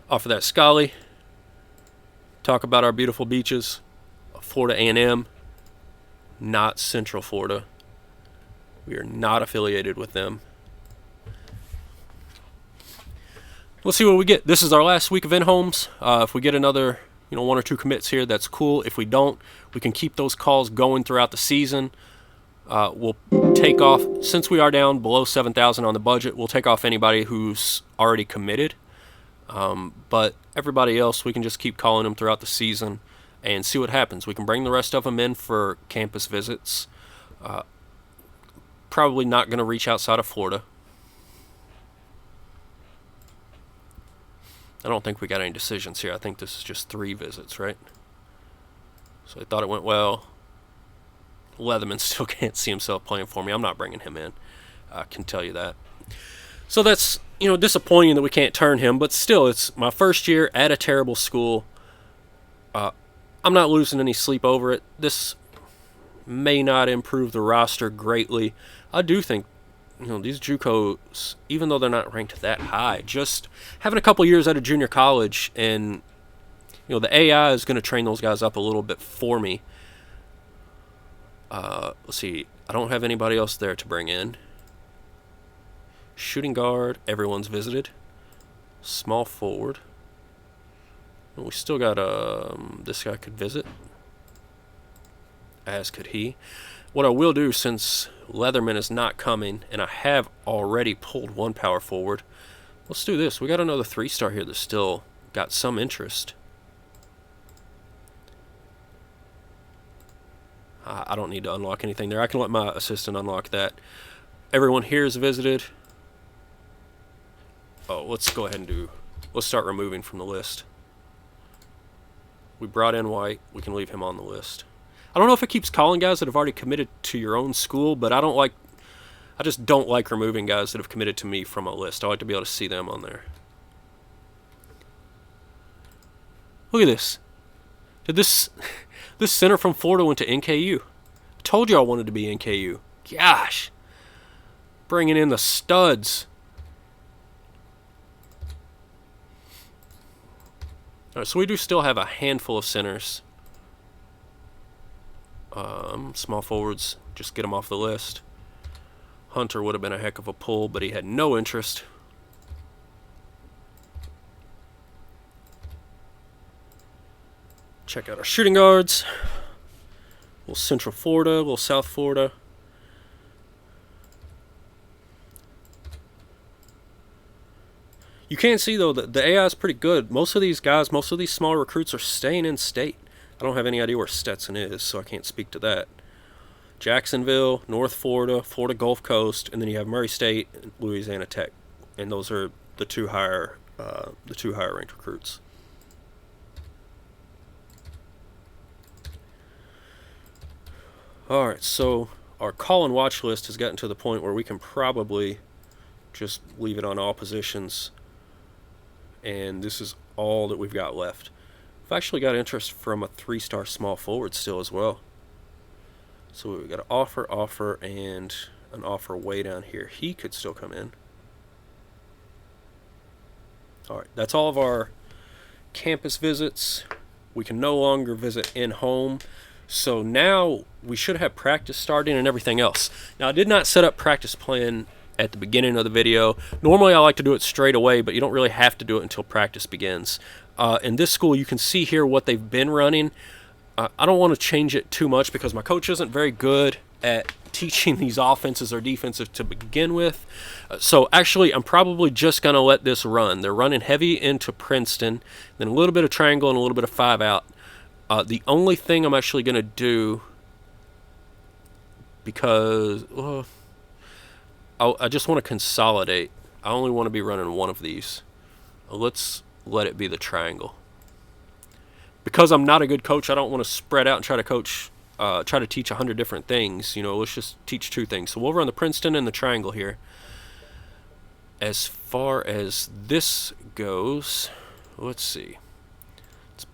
Offer that Scully. Talk about our beautiful beaches. Florida A&M. Not Central Florida. We are not affiliated with them. Let's see what we get. This is our last week of in-homes. If we get another, 1 or 2 commits here, that's cool. If we don't, we can keep those calls going throughout the season. We'll take off, since we are down below 7,000 on the budget, we'll take off anybody who's already committed. But everybody else, we can just keep calling them throughout the season and see what happens. We can bring the rest of them in for campus visits. Probably not going to reach outside of Florida. I don't think we got any decisions here. I think this is just 3 visits, right? So I thought it went well. Leatherman still can't see himself playing for me. I'm not bringing him in. I can tell you that. So that's, disappointing that we can't turn him, but still, it's my first year at a terrible school. I'm not losing any sleep over it. This may not improve the roster greatly. I do think, these JUCOs, even though they're not ranked that high, just having a couple years out of junior college, and the AI is going to train those guys up a little bit for me. Let's see. I don't have anybody else there to bring in. Shooting guard, everyone's visited. Small forward. And we still got this guy could visit, as could he. What I will do, since Leatherman is not coming, and I have already pulled 1 power forward, let's do this. We got another 3-star here that's still got some interest. I don't need to unlock anything there. I can let my assistant unlock that. Everyone here is visited. Oh, let's go ahead and let's start removing from the list. We brought in White. We can leave him on the list. I don't know if it keeps calling guys that have already committed to your own school, but I just don't like removing guys that have committed to me from a list. I like to be able to see them on there. Look at this. This center from Florida went to NKU. I told you I wanted to be NKU. Gosh. Bringing in the studs. All right, so we do still have a handful of centers. Small forwards, just get them off the list. Hunter would have been a heck of a pull, but he had no interest. Check out our shooting guards. A little Central Florida, a little South Florida. You can see, though, that the AI is pretty good. Most of these guys, most of these small recruits are staying in state. I don't have any idea where Stetson is, so I can't speak to that. Jacksonville, North Florida, Florida Gulf Coast, and then you have Murray State and Louisiana Tech. And those are the two higher ranked recruits. Alright, so our call and watch list has gotten to the point where we can probably just leave it on all positions. And this is all that we've got left. I've actually got interest from a 3-star small forward still as well. So we've got an offer, and an offer way down here. He could still come in. Alright, that's all of our campus visits. We can no longer visit in-home. So now we should have practice starting and everything else. Now I did not set up practice plan at the beginning of the video. Normally I like to do it straight away, but you don't really have to do it until practice begins. In this school, you can see here what they've been running. I don't want to change it too much because my coach isn't very good at teaching these offenses or defenses to begin with. So actually, I'm probably just going to let this run. They're running heavy into Princeton, then a little bit of triangle and a little bit of 5-out. The only thing I'm actually going to do, because I just want to consolidate. I only want to be running one of these. Let's let it be the triangle. Because I'm not a good coach, I don't want to spread out and try to teach 100 different things. Let's just teach 2 things. So we'll run the Princeton and the triangle here. As far as this goes, let's see.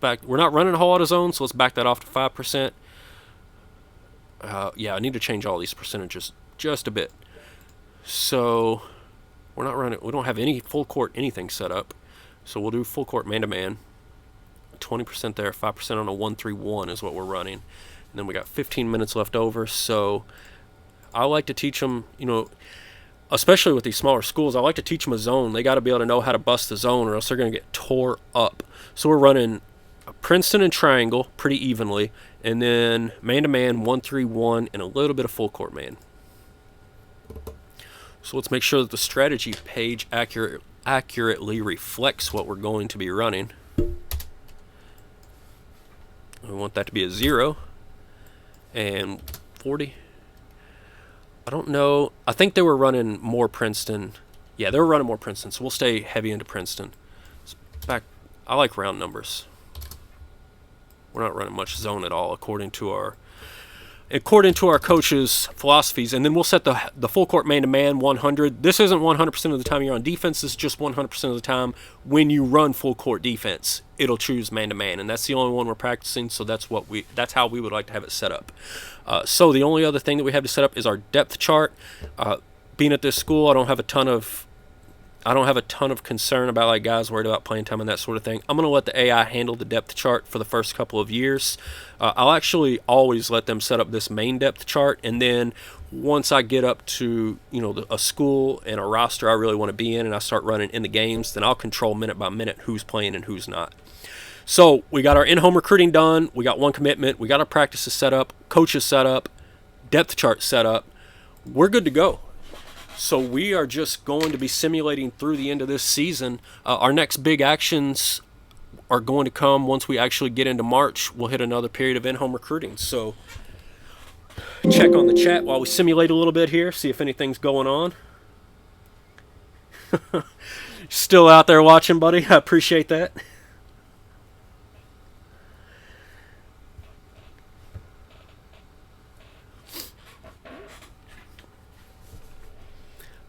We're not running a whole lot of zones, so let's back that off to 5%. Yeah, I need to change all these percentages just a bit. So we don't have any full court anything set up. So we'll do full court man-to-man. 20% there, 5% on a 1-3-1 is what we're running. And then we got 15 minutes left over. So I like to teach them, especially with these smaller schools, I like to teach them a zone. They got to be able to know how to bust the zone, or else they're going to get tore up. So we're running Princeton and triangle pretty evenly, and then man-to-man, 1-3-1, and a little bit of full court man. So let's make sure that the strategy page accurately reflects what we're going to be running. We want that to be a 0 and 40. I don't know. I think they were running more Princeton. Yeah, they were running more Princeton, so we'll stay heavy into Princeton. I like round numbers. We're not running much zone at all according to our coach's philosophies. And then we'll set the full court man-to-man 100. This isn't 100% of the time you're on defense. This is just 100% of the time when you run full court defense, it'll choose man-to-man. And that's the only one we're practicing, so that's how we would like to have it set up. So the only other thing that we have to set up is our depth chart. Being at this school, I don't have a ton of concern about like guys worried about playing time and that sort of thing. I'm going to let the AI handle the depth chart for the first couple of years. I'll actually always let them set up this main depth chart, and then once I get up to a school and a roster I really want to be in, and I start running in the games, then I'll control minute by minute who's playing and who's not. So we got our in-home recruiting done. We got one commitment. We got our practices set up, coaches set up, depth chart set up. We're good to go. So we are just going to be simulating through the end of this season. Our next big actions are going to come once we actually get into March. We'll hit another period of in-home recruiting. So check on the chat while we simulate a little bit here, see if anything's going on. Still out there watching, buddy. I appreciate that.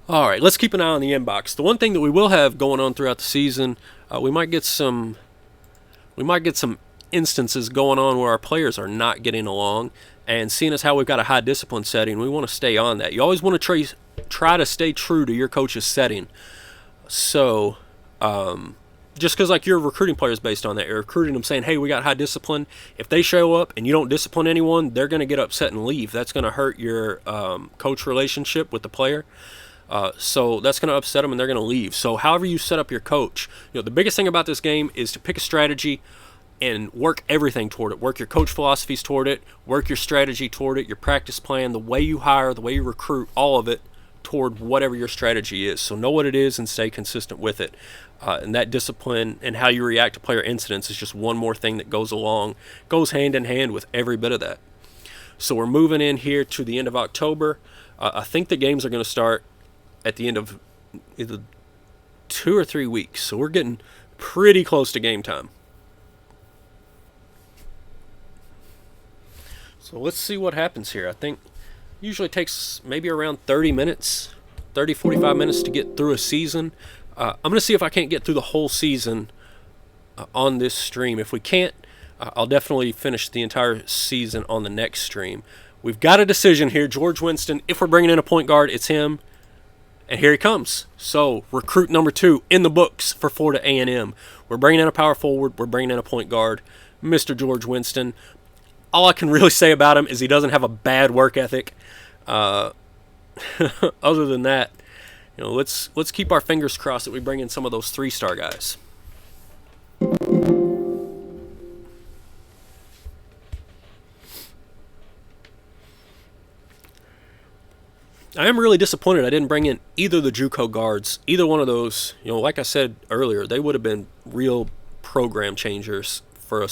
All right, let's keep an eye on the inbox. The one thing that we will have going on throughout the season, we might get some instances going on where our players are not getting along, and seeing as how we've got a high discipline setting, we want to stay on that. You always want to try to stay true to your coach's setting. So just because like you're recruiting players based on that, you're recruiting them saying, hey, we got high discipline. If they show up and you don't discipline anyone, they're going to get upset and leave. That's going to hurt your coach relationship with the player. So that's going to upset them and they're going to leave. So however you set up your coach, the biggest thing about this game is to pick a strategy and work everything toward it. Work your coach philosophies toward it, work your strategy toward it, your practice plan, the way you hire, the way you recruit, all of it toward whatever your strategy is. So know what it is and stay consistent with it. And that discipline and how you react to player incidents is just one more thing that goes hand in hand with every bit of that. So we're moving in here to the end of October. I think the games are going to start at the end of either 2 or 3 weeks. So we're getting pretty close to game time. So let's see what happens here. I think usually takes maybe around 45 minutes to get through a season. I'm going to see if I can't get through the whole season on this stream. If we can't, I'll definitely finish the entire season on the next stream. We've got a decision here. George Winston, if we're bringing in a point guard, it's him. And here he comes. So recruit number 2 in the books for Florida A&M. We're bringing in a power forward. We're bringing in a point guard, Mr. George Winston. All I can really say about him is he doesn't have a bad work ethic. Other than that, let's keep our fingers crossed that we bring in some of those 3-star guys. I am really disappointed I didn't bring in either the JUCO guards. Either one of those, like I said earlier, they would have been real program changers for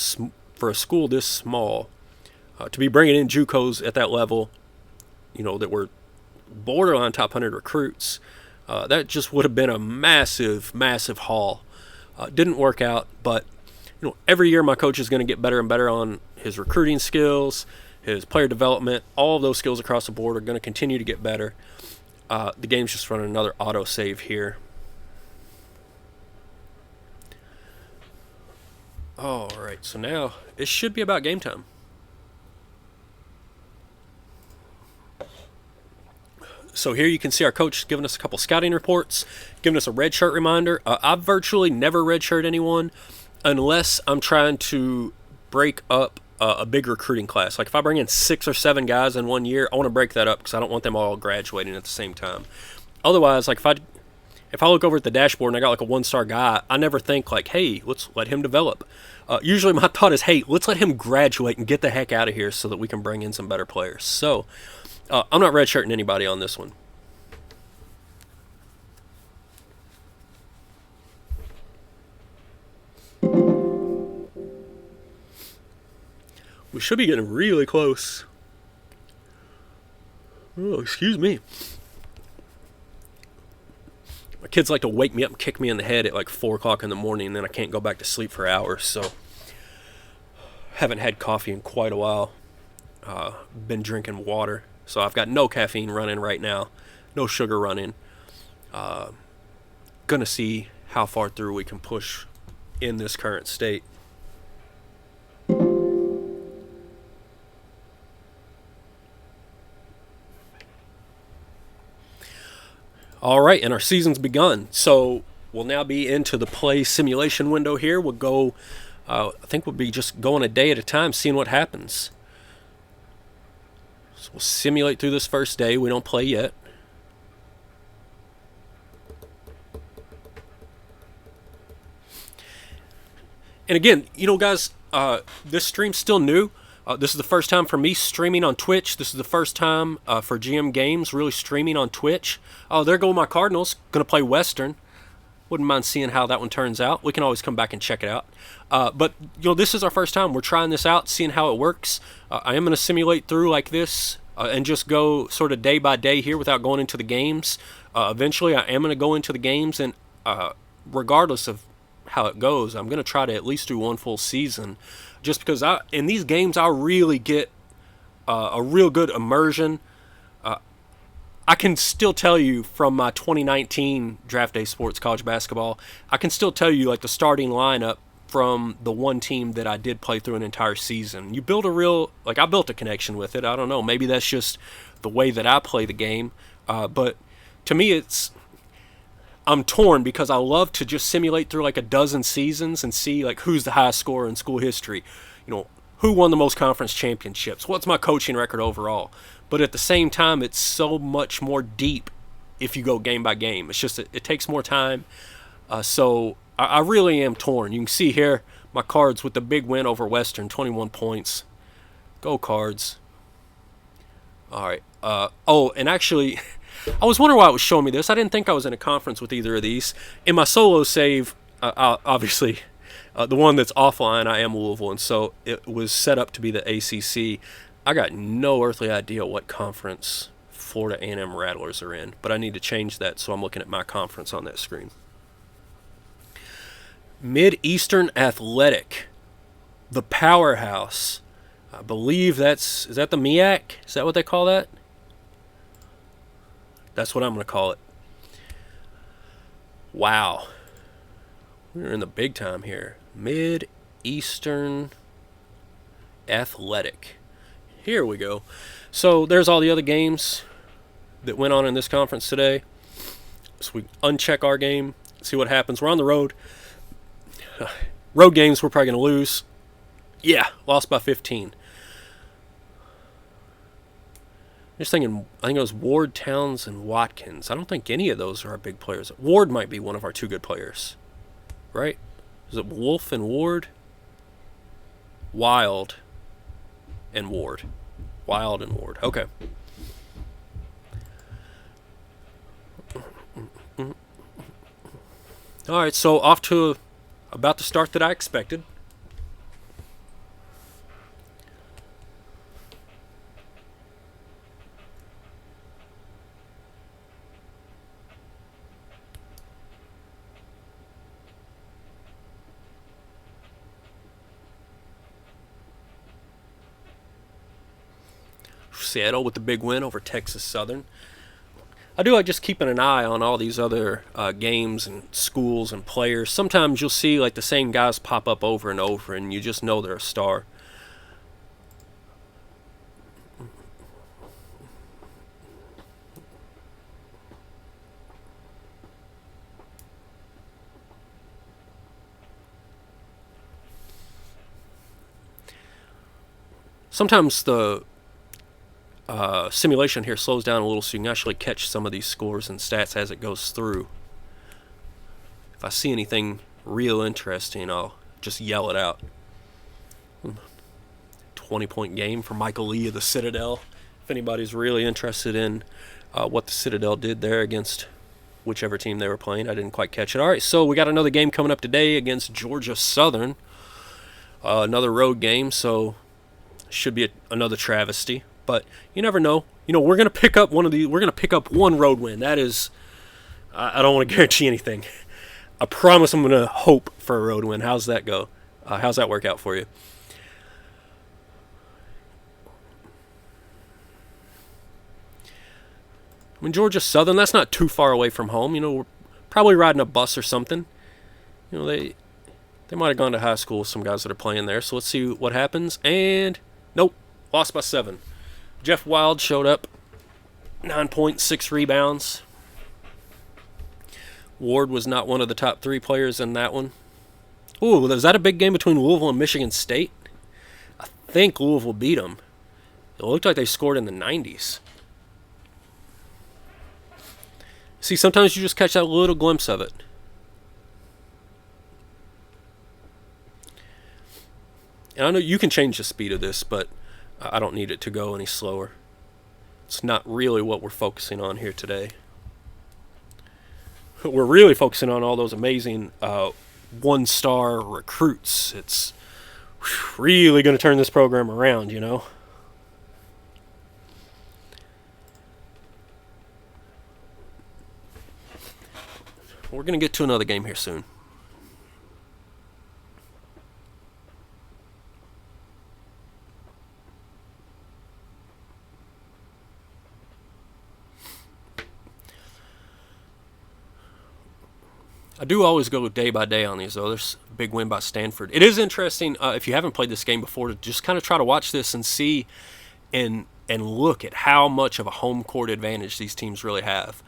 for a school this small to be bringing in JUCOs at that level, that were borderline top 100 recruits. That just would have been a massive, massive haul. Didn't work out, but every year my coach is going to get better and better on his recruiting skills, his player development. All of those skills across the board are going to continue to get better. The game's just running another auto save here. All right, so now it should be about game time. So here you can see our coach giving us a couple scouting reports, giving us a red shirt reminder. I've virtually never red shirt anyone unless I'm trying to break up a big recruiting class. Like if I bring in 6 or 7 guys in one year, I want to break that up because I don't want them all graduating at the same time. Otherwise, like if I look over at the dashboard and I got like a 1-star guy, I never think like, hey, let's let him develop. Usually my thought is, hey, let's let him graduate and get the heck out of here so that we can bring in some better players. So I'm not redshirting anybody on this one. We should be getting really close. Oh, excuse me. My kids like to wake me up and kick me in the head at like 4 o'clock in the morning, and then I can't go back to sleep for hours. So haven't had coffee in quite a while. Been drinking water. So I've got no caffeine running right now. No sugar running. Gonna see how far through we can push in this current state. All right, and our season's begun. So we'll now be into the play simulation window here. We'll go, I think we'll be just going a day at a time, seeing what happens. So we'll simulate through this first day. We don't play yet. And again, guys, this stream's still new. This is the first time for me streaming on Twitch. This is the first time for GM Games really streaming on Twitch. Oh, there go my Cardinals. Going to play Western. Wouldn't mind seeing how that one turns out. We can always come back and check it out. But, this is our first time. We're trying this out, seeing how it works. I am going to simulate through like this and just go sort of day by day here without going into the games. Eventually, I am going to go into the games, and regardless of how it goes, I'm going to try to at least do one full season. Just because in these games, I really get a real good immersion. I can still tell you from my 2019 Draft Day Sports College Basketball, I can still tell you like the starting lineup from the one team that I did play through an entire season. You build I built a connection with it. I don't know, maybe that's just the way that I play the game. But to me, I'm torn because I love to just simulate through like a dozen seasons and see like who's the highest scorer in school history. Who won the most conference championships? What's my coaching record overall? But at the same time, it's so much more deep if you go game by game. It's just it takes more time. So I really am torn. You can see here my Cards with the big win over Western, 21 points. Go Cards. All right. And actually, I was wondering why it was showing me this. I didn't think I was in a conference with either of these. In my solo save, obviously, the one that's offline, I am Louisville, and so it was set up to be the ACC. I got no earthly idea what conference Florida A&M Rattlers are in, but I need to change that, so I'm looking at my conference on that screen. Mid-Eastern Athletic, the powerhouse. I believe is that the MEAC? Is that what they call that? That's what I'm going to call it. Wow. We're in the big time here. Mid-Eastern Athletic. Here we go. So there's all the other games that went on in this conference today. So we uncheck our game, see what happens. We're on the road. Road games we're probably going to lose. Yeah, lost by 15. Just thinking, I think it was Ward, Towns, and Watkins. I don't think any of those are our big players. Ward might be one of our 2 good players. Right? Is it Wolf and Ward? Wild and Ward. Wild and Ward. Okay. All right, so off to about the start that I expected. Seattle with the big win over Texas Southern. I do like just keeping an eye on all these other games and schools and players. Sometimes you'll see like the same guys pop up over and over, and you just know they're a star. Sometimes the simulation here slows down a little so you can actually catch some of these scores and stats as it goes through. If I see anything real interesting, I'll just yell it out. 20-point game for Michael Lee of the Citadel. If anybody's really interested in what the Citadel did there against whichever team they were playing, I didn't quite catch it. All right, so we got another game coming up today against Georgia Southern. Another road game, so should be another travesty. But you never know. You know, we're going to pick up one of these. We're going to pick up one road win. That is, I don't want to guarantee anything. I promise I'm going to hope for a road win. How's that go? How's that work out for you? I mean, Georgia Southern, that's not too far away from home. You know, we're probably riding a bus or something. You know, they might have gone to high school with some guys that are playing there. So let's see what happens. And nope, lost by 7. Jeff Wild showed up, 9 points, 6 rebounds. Ward was not one of the top 3 players in that one. Ooh, was that a big game between Louisville and Michigan State? I think Louisville beat them. It looked like they scored in the 90s. See, sometimes you just catch that little glimpse of it. And I know you can change the speed of this, but I don't need it to go any slower. It's not really what we're focusing on here today. We're really focusing on all those amazing one-star recruits. It's really going to turn this program around, you know. We're going to get to another game here soon. I do always go day by day on these, though. There's a big win by Stanford. It is interesting, if you haven't played this game before, to just kind of try to watch this and see and look at how much of a home court advantage these teams really have.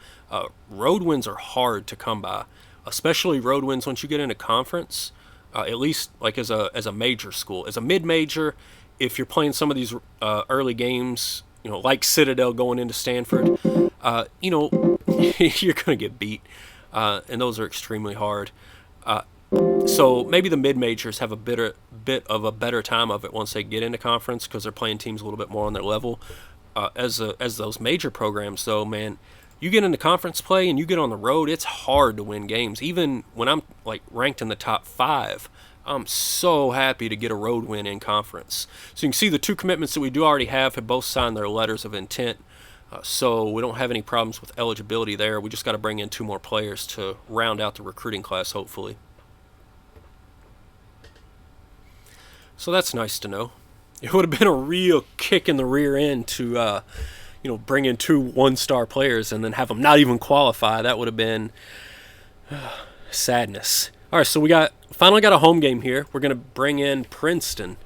Road wins are hard to come by, especially road wins once you get into conference, at least like as a major school. As a mid-major, if you're playing some of these early games, you know, like Citadel going into Stanford, you know, you're going to get beat. And those are extremely hard. So maybe the mid-majors have a bit of a better time of it once they get into conference because they're playing teams a little bit more on their level. As those major programs, though, man, you get into conference play and you get on the road, it's hard to win games. Even when I'm like ranked in the top 5, I'm so happy to get a road win in conference. So you can see the 2 commitments that we do already have both signed their letters of intent. So we don't have any problems with eligibility there. We just got to bring in 2 more players to round out the recruiting class, hopefully. So that's nice to know. It would have been a real kick in the rear end to, you know, bring in 2 one-star players and then have them not even qualify. That would have been sadness. All right, so we finally got a home game here. We're going to bring in Princeton.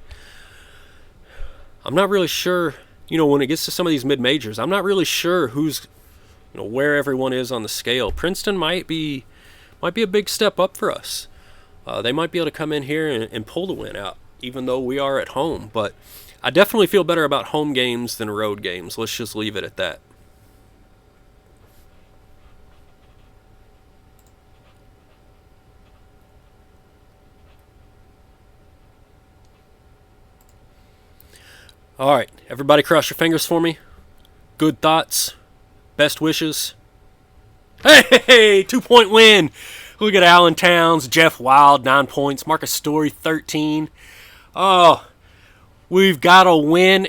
I'm not really sure. You know, when it gets to some of these mid-majors, I'm not really sure who's, you know, where everyone is on the scale. Princeton might be a big step up for us. They might be able to come in here and pull the win out, even though we are at home. But I definitely feel better about home games than road games. Let's just leave it at that. All right, everybody cross your fingers for me. Good thoughts. Best wishes. Hey, 2-point win. Look at Allen Towns, Jeff Wild, 9 points. Marcus Story, 13. Oh, we've got a win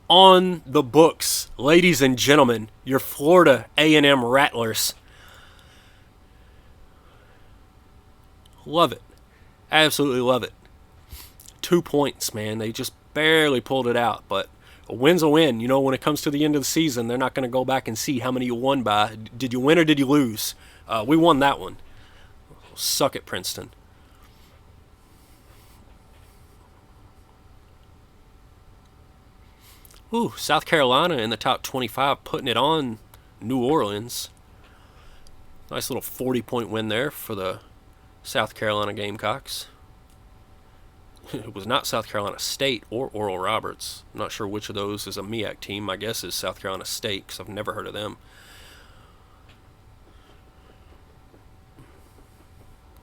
on the books. Ladies and gentlemen, your Florida A&M Rattlers. Love it. Absolutely love it. 2 points, man. They just barely pulled it out, but A win's a win. You know, when it comes to the end of the season, they're not going to go back and see how many you won by. Did you win or did you lose? We won that one. Suck it, Princeton. Ooh, South Carolina in the top 25, putting it on New Orleans. Nice little 40-point win there for the South Carolina Gamecocks. It was not South Carolina State or Oral Roberts. I'm not sure which of those is a MEAC team. My guess is South Carolina State, because I've never heard of them.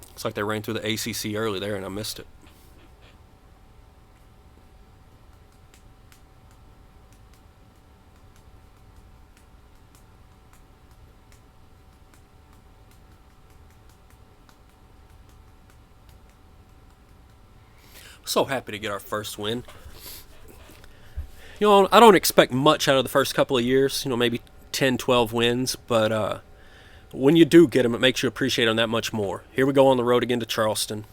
Looks like they ran through the ACC early there, and I missed it. So happy to get our first win. You know, I don't expect much out of the first couple of years, you know, maybe 10, 12 wins, but when you do get them, it makes you appreciate them that much more. Here we go on the road again to Charleston.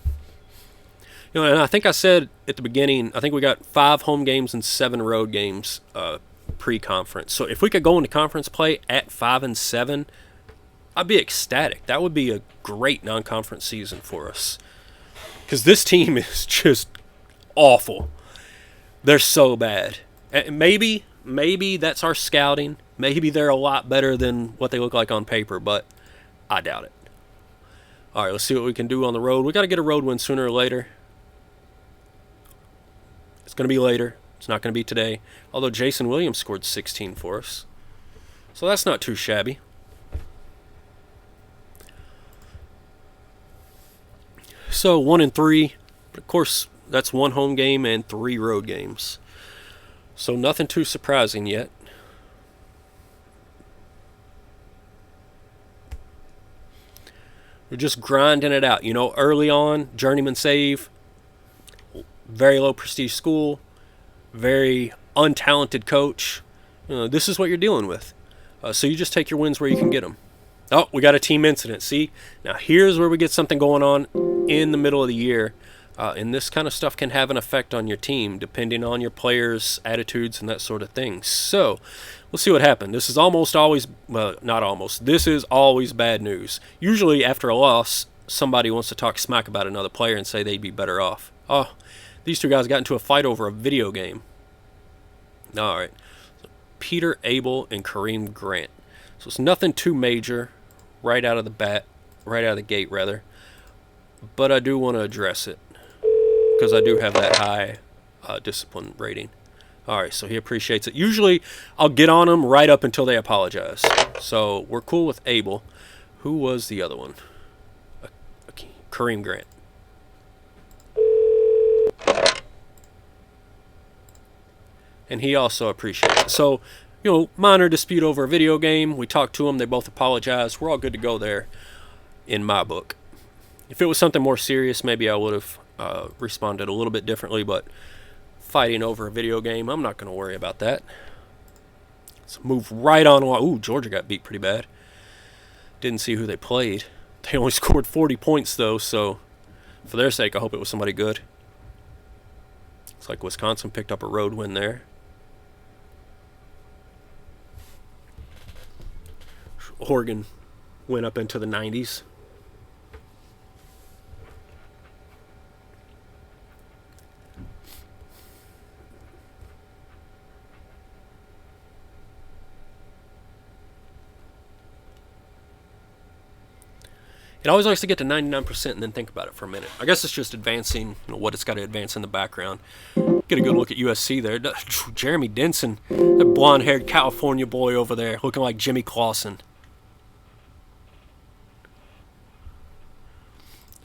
You know, and I think I said at the beginning, I think we got 5 home games and 7 road games pre-conference. So if we could go into conference play at 5-7, I'd be ecstatic. That would be a great non-conference season for us. Because this team is just awful. They're so bad. Maybe that's our scouting. Maybe they're a lot better than what they look like on paper, but I doubt it. All right, let's see what we can do on the road. We got to get a road win sooner or later. It's going to be later. It's not going to be today. Although Jason Williams scored 16 for us. So that's not too shabby. So 1-3. But of course, that's 1 home game and 3 road games. So nothing too surprising yet. We're just grinding it out. You know, early on, Journeyman save. Very low prestige school. Very untalented coach. You know, this is what you're dealing with. So you just take your wins where you can get them. Oh, we got a team incident. See? Now here's where we get something going on in the middle of the year. And this kind of stuff can have an effect on your team depending on your players' attitudes and that sort of thing. So, we'll see what happened. This is almost always, well, not almost, this is always bad news. Usually after a loss, somebody wants to talk smack about another player and say they'd be better off. Oh, these 2 guys got into a fight over a video game. All right. Peter Abel and Kareem Grant. So it's nothing too major right out of the gate, rather. But I do want to address it, because I do have that high discipline rating. All right, so he appreciates it. Usually, I'll get on them right up until they apologize. So we're cool with Abel. Who was the other one? Kareem Grant. And he also appreciates it. So, you know, minor dispute over a video game. We talked to them. They both apologized. We're all good to go there in my book. If it was something more serious, maybe I would have responded a little bit differently, but fighting over a video game, I'm not going to worry about that. Let's move right on. Ooh, Georgia got beat pretty bad. Didn't see who they played. They only scored 40 points, though, so for their sake, I hope it was somebody good. Looks like Wisconsin picked up a road win there. Oregon went up into the 90s. It always likes to get to 99% and then think about it for a minute. I guess it's just advancing, you know, what it's got to advance in the background. Get a good look at USC there. Jeremy Denson, that blonde-haired California boy over there, looking like Jimmy Clausen.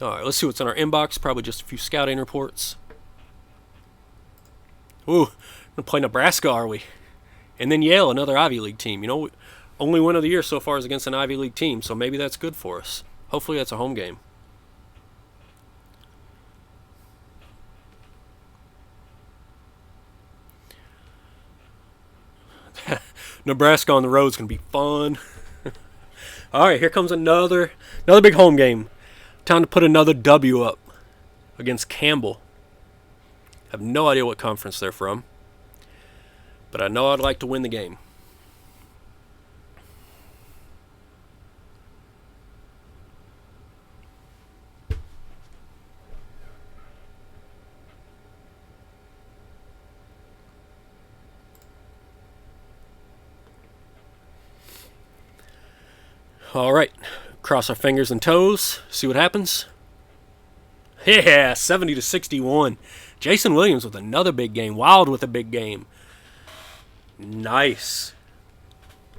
All right, let's see what's in our inbox. Probably just a few scouting reports. Ooh, we're going to play Nebraska, are we? And then Yale, another Ivy League team. You know, only win of the year so far is against an Ivy League team, so maybe that's good for us. Hopefully that's a home game. Nebraska on the road is going to be fun. All right, here comes another big home game. Time to put another W up against Campbell. I have no idea what conference they're from. but I know I'd like to win the game. All right, cross our fingers and toes, see what happens. Yeah, 70-61. Jason Williams with another big game. Wild with a big game. Nice.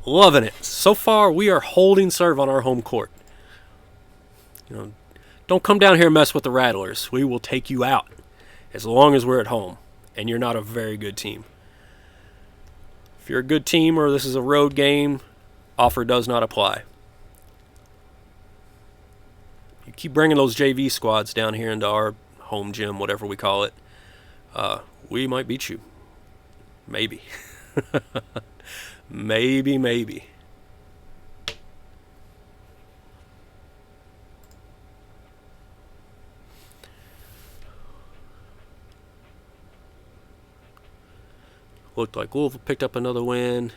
Loving it. So far, we are holding serve on our home court. Don't come down here and mess with the Rattlers. We will take you out as long as we're at home, and you're not a very good team. If you're a good team or this is a road game, offer does not apply. You keep bringing those JV squads down here into our home gym, whatever we call it, we might beat you. Maybe. Maybe. Looked like Louisville picked up another win.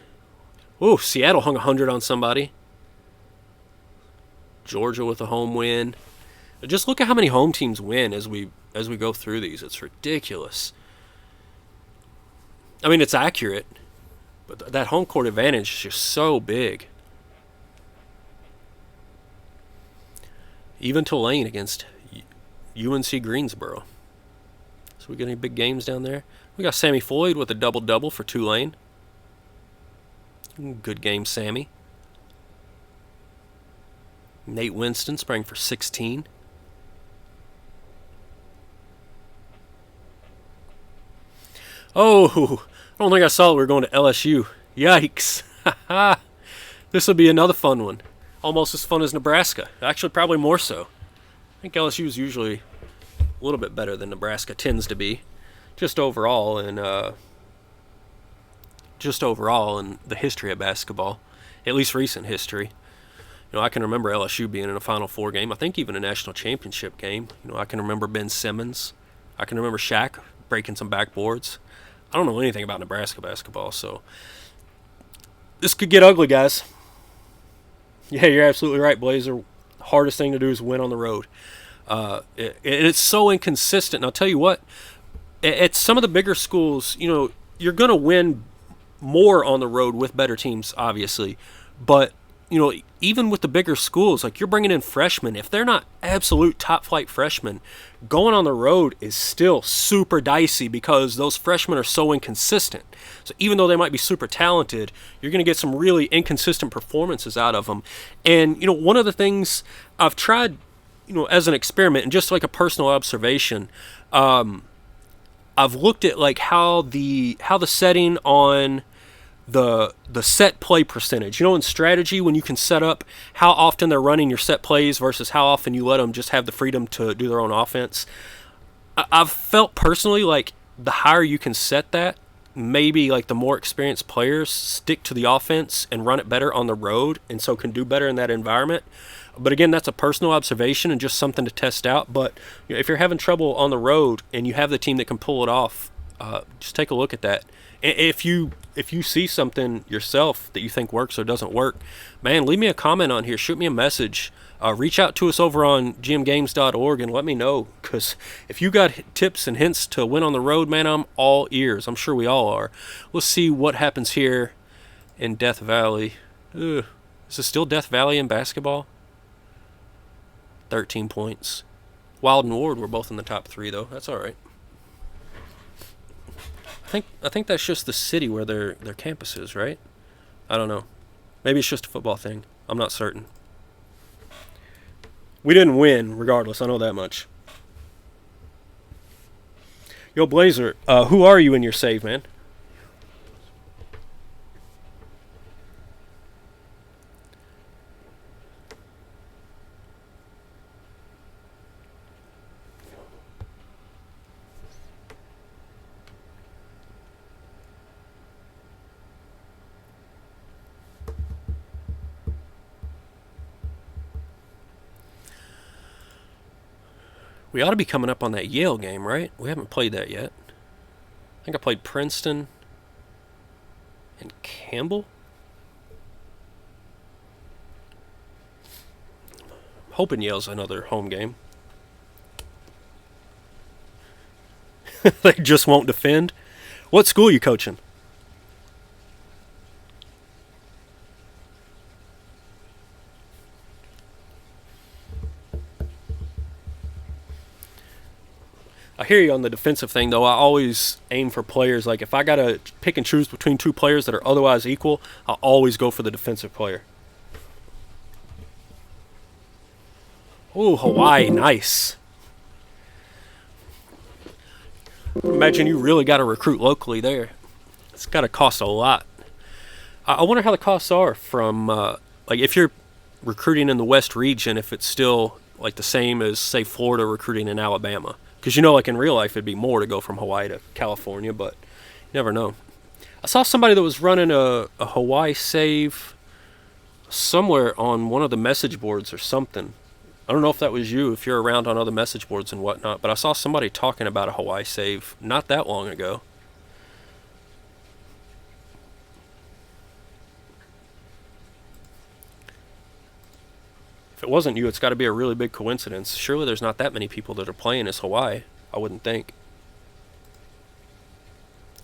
Oh, Seattle hung 100 on somebody. Georgia with a home win. Just look at how many home teams win as we go through these. It's ridiculous. I mean, it's accurate, but that home court advantage is just so big. Even Tulane against UNC Greensboro. So we got any big games down there? We got Sammy Floyd with a double-double for Tulane. Good game, Sammy. Nate Winston sprang for 16. Oh, I don't think I saw it. We were going to LSU. Yikes. This will be another fun one. Almost as fun as Nebraska. Actually, probably more so. I think LSU is usually a little bit better than Nebraska tends to be. Just overall in the history of basketball. At least recent history. I can remember LSU being in a Final Four game. I think even a national championship game. I can remember Ben Simmons. I can remember Shaq breaking some backboards. I don't know anything about Nebraska basketball, so this could get ugly, guys. Yeah, you're absolutely right, Blazer. Hardest thing to do is win on the road. It's so inconsistent. And I'll tell you what, at some of the bigger schools, you're going to win more on the road with better teams, obviously. But even with the bigger schools, like you're bringing in freshmen, if they're not absolute top flight freshmen, going on the road is still super dicey because those freshmen are so inconsistent. So even though they might be super talented, you're going to get some really inconsistent performances out of them. And, one of the things I've tried, as an experiment and just like a personal observation, I've looked at like how the setting on the set play percentage, in strategy, when you can set up how often they're running your set plays versus how often you let them just have the freedom to do their own offense. I've felt personally like the higher you can set that, maybe like the more experienced players stick to the offense and run it better on the road and so can do better in that environment. But again, that's a personal observation and just something to test out. But if you're having trouble on the road and you have the team that can pull it off, just take a look at that. If you see something yourself that you think works or doesn't work, man, leave me a comment on here. Shoot me a message. Reach out to us over on gmgames.org and let me know. Because if you got tips and hints to win on the road, man, I'm all ears. I'm sure we all are. Let's see what happens here in Death Valley. Ugh. Is it still Death Valley in basketball? 13 points. Wild and Ward were both in the top 3, though. That's all right. I think that's just the city where their campus is, right? I don't know. Maybe it's just a football thing. I'm not certain. We didn't win, regardless. I know that much. Yo, Blazer, who are you in your save, man? We ought to be coming up on that Yale game, right? We haven't played that yet. I think I played Princeton. And Campbell? Hoping Yale's another home game. They just won't defend. What school are you coaching? I hear you on the defensive thing, though. I always aim for players. Like, if I got to pick and choose between two players that are otherwise equal, I'll always go for the defensive player. Ooh, Hawaii, nice. Imagine you really got to recruit locally there. It's got to cost a lot. I wonder how the costs are from, like, if you're recruiting in the West region, if it's still, like, the same as, say, Florida recruiting in Alabama. Because, like, in real life, it'd be more to go from Hawaii to California, but you never know. I saw somebody that was running a Hawaii save somewhere on one of the message boards or something. I don't know if that was you, if you're around on other message boards and whatnot, but I saw somebody talking about a Hawaii save not that long ago. If it wasn't you, it's got to be a really big coincidence. Surely there's not that many people that are playing as Hawaii, I wouldn't think.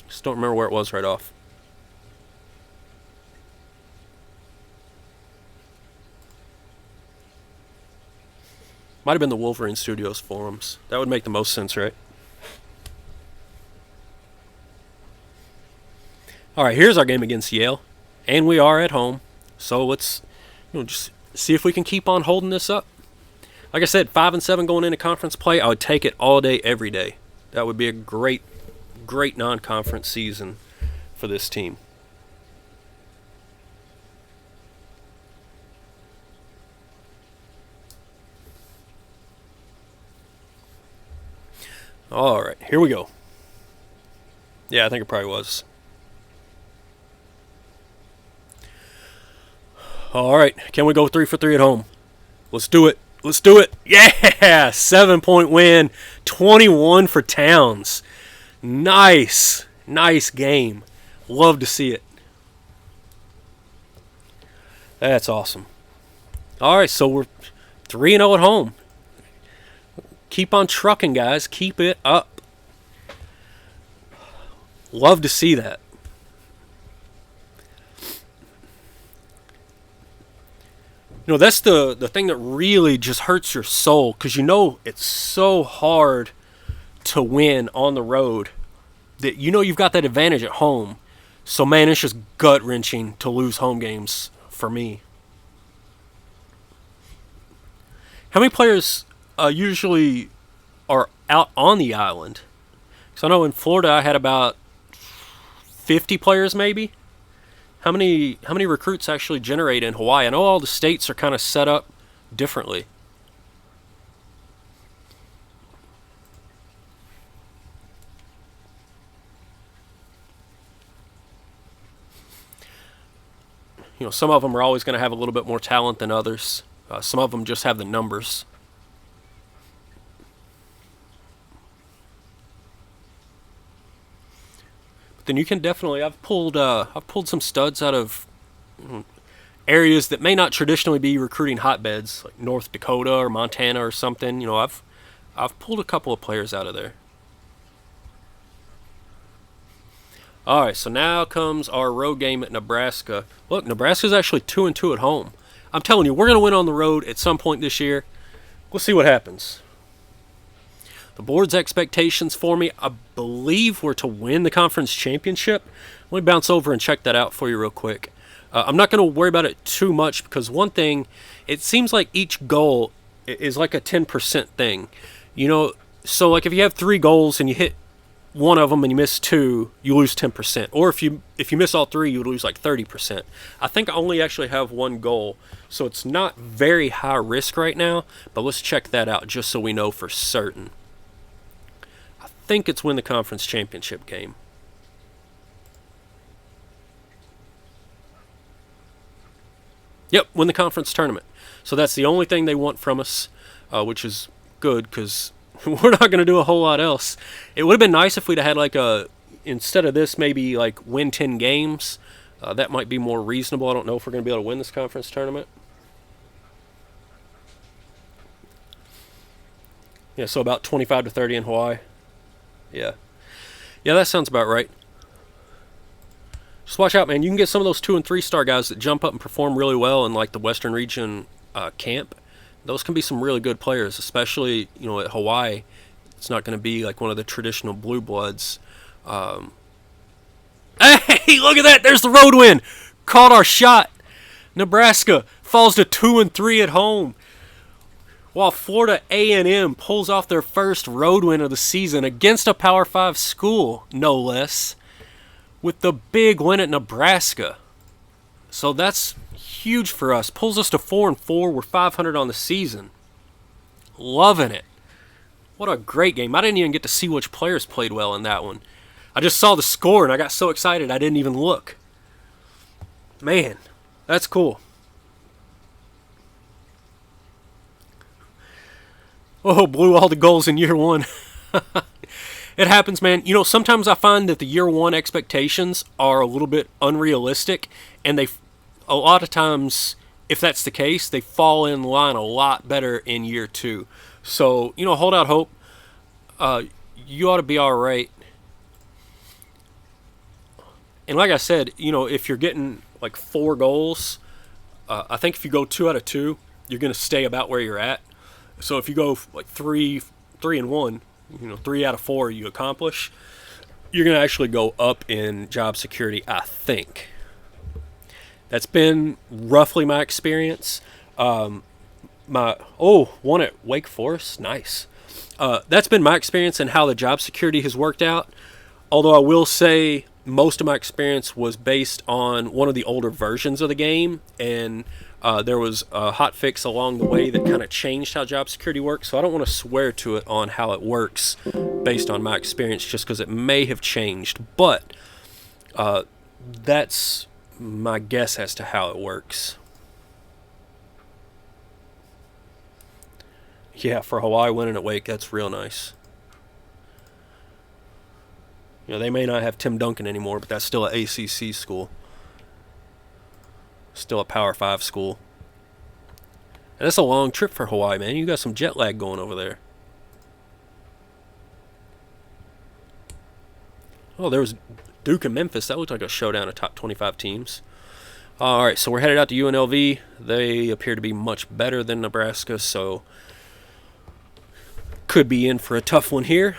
Just don't remember where it was right off. Might have been the Wolverine Studios forums. That would make the most sense, right? Alright, here's our game against Yale. And we are at home. So let's just see if we can keep on holding this up. Like I said, 5-7 going into conference play. I would take it all day, every day. That would be a great non-conference season for this team. All right, here we go. Yeah, I think it probably was. All right, can we go 3 for 3 at home? Let's do it. Let's do it. Yeah, 7-point win, 21 for Towns. Nice game. Love to see it. That's awesome. All right, so we're 3-0 at home. Keep on trucking, guys. Keep it up. Love to see that. That's the thing that really just hurts your soul, because it's so hard to win on the road that you've got that advantage at home. So, man, it's just gut-wrenching to lose home games for me. How many players usually are out on the island? Because I know in Florida I had about 50 players maybe. How many recruits actually generate in Hawaii? I know all the states are kind of set up differently. Some of them are always going to have a little bit more talent than others. Some of them just have the numbers. But then you can definitely. I've pulled some studs out of areas that may not traditionally be recruiting hotbeds, like North Dakota or Montana or something. I've pulled a couple of players out of there. All right, so now comes our road game at Nebraska. Look, Nebraska's actually 2-2 at home. I'm telling you, we're going to win on the road at some point this year. We'll see what happens. The board's expectations for me, I believe, were to win the conference championship. Let me bounce over and check that out for you real quick. I'm not going to worry about it too much because one thing, it seems like each goal is like a 10% thing. So like if you have 3 goals and you hit one of them and you miss 2, you lose 10%. Or if you miss all 3, you would lose like 30%. I think I only actually have 1 goal, so it's not very high risk right now, but let's check that out just so we know for certain. I think it's win the conference championship game. Yep, win the conference tournament. So that's the only thing they want from us, which is good because we're not going to do a whole lot else. It would have been nice if we'd have had instead of this, maybe like win 10 games. That might be more reasonable. I don't know if we're going to be able to win this conference tournament. Yeah, so about 25 to 30 in Hawaii. Yeah. Yeah, that sounds about right. Just watch out, man. You can get some of those 2 and 3 star guys that jump up and perform really well in like the Western Region camp. Those can be some really good players, especially at Hawaii. It's not going to be like one of the traditional blue bloods. Hey, look at that! There's the road win. Caught our shot. Nebraska falls to 2 and 3 at home, while Florida A&M pulls off their first road win of the season against a Power 5 school, no less, with the big win at Nebraska. So that's huge for us. Pulls us to 4 and 4. We're 500 on the season. Loving it. What a great game. I didn't even get to see which players played well in that one. I just saw the score and I got so excited I didn't even look. Man, that's cool. Oh, blew all the goals in year one. It happens, man. Sometimes I find that the year one expectations are a little bit unrealistic, and a lot of times, if that's the case, they fall in line a lot better in year two. So, hold out hope. You ought to be all right. And like I said, if you're getting like 4 goals, I think if you go 2 out of 2, you're going to stay about where you're at. So if you go like 3 and 1, 3 out of 4 you accomplish, you're going to actually go up in job security, I think. That's been roughly my experience. One at Wake Forest, nice. That's been my experience and how the job security has worked out. Although I will say most of my experience was based on one of the older versions of the game, and there was a hot fix along the way that kind of changed how job security works. So I don't want to swear to it on how it works based on my experience, just because it may have changed. But that's my guess as to how it works. Yeah, for Hawaii winning at Wake, that's real nice. They may not have Tim Duncan anymore, but that's still an ACC school. Still a Power 5 school. And that's a long trip for Hawaii, man. You got some jet lag going over there. Oh, there was Duke and Memphis. That looked like a showdown of top 25 teams. All right, so we're headed out to UNLV. They appear to be much better than Nebraska, so could be in for a tough one here.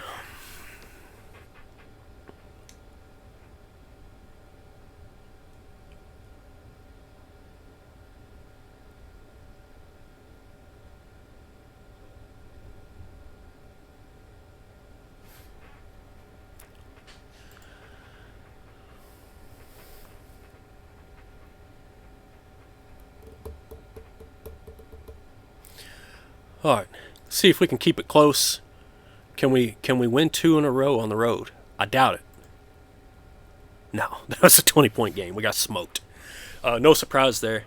All right, see if we can keep it close. Can we win 2 in a row on the road? I doubt it. No, that was a 20-point game. We got smoked. No surprise there.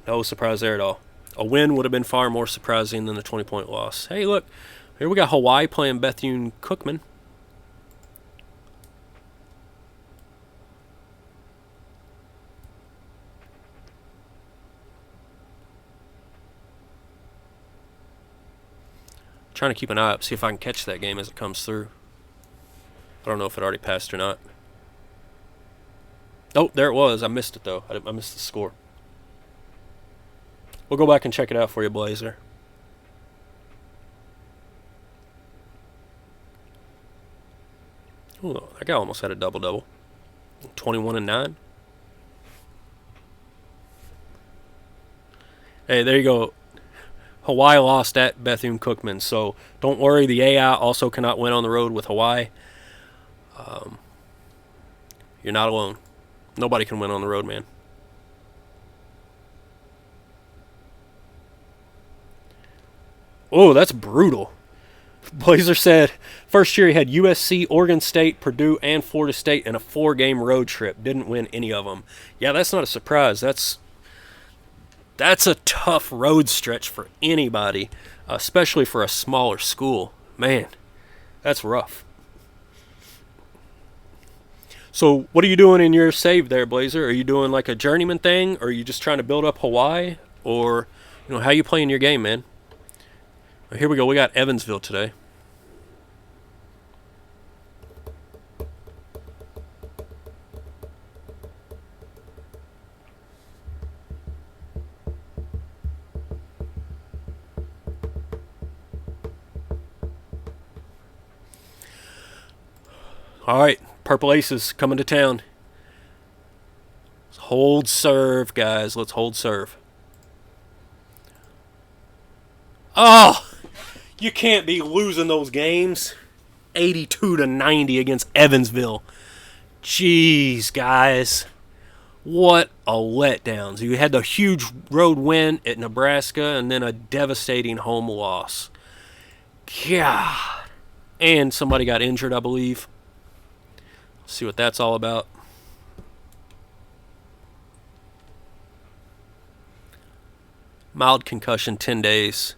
No surprise there at all. A win would have been far more surprising than the 20-point loss. Hey, look, here we got Hawaii playing Bethune-Cookman. Trying to keep an eye up, see if I can catch that game as it comes through. I don't know if it already passed or not. Oh, there it was. I missed it, though. I missed the score. We'll go back and check it out for you, Blazer. Oh, that guy almost had a double-double. 21 and 9. Hey, there you go. Hawaii lost at Bethune-Cookman, so don't worry. The AI also cannot win on the road with Hawaii. You're not alone. Nobody can win on the road, man. Oh, that's brutal. Blazer said first year he had USC, Oregon State, Purdue, and Florida State in a 4-game road trip. Didn't win any of them. Yeah, that's not a surprise. That's a tough road stretch for anybody, especially for a smaller school. Man, that's rough. So what are you doing in your save there, Blazer? Are you doing like a journeyman thing, or are you just trying to build up Hawaii, or how you playing your game, man? Here we go. We got Evansville today. All right, Purple Aces coming to town. Let's hold serve, guys. Let's hold serve. Oh, you can't be losing those games. 82-90 against Evansville. Jeez, guys. What a letdown. So you had the huge road win at Nebraska and then a devastating home loss. God. And somebody got injured, I believe. Let's see what that's all about. Mild concussion, 10 days.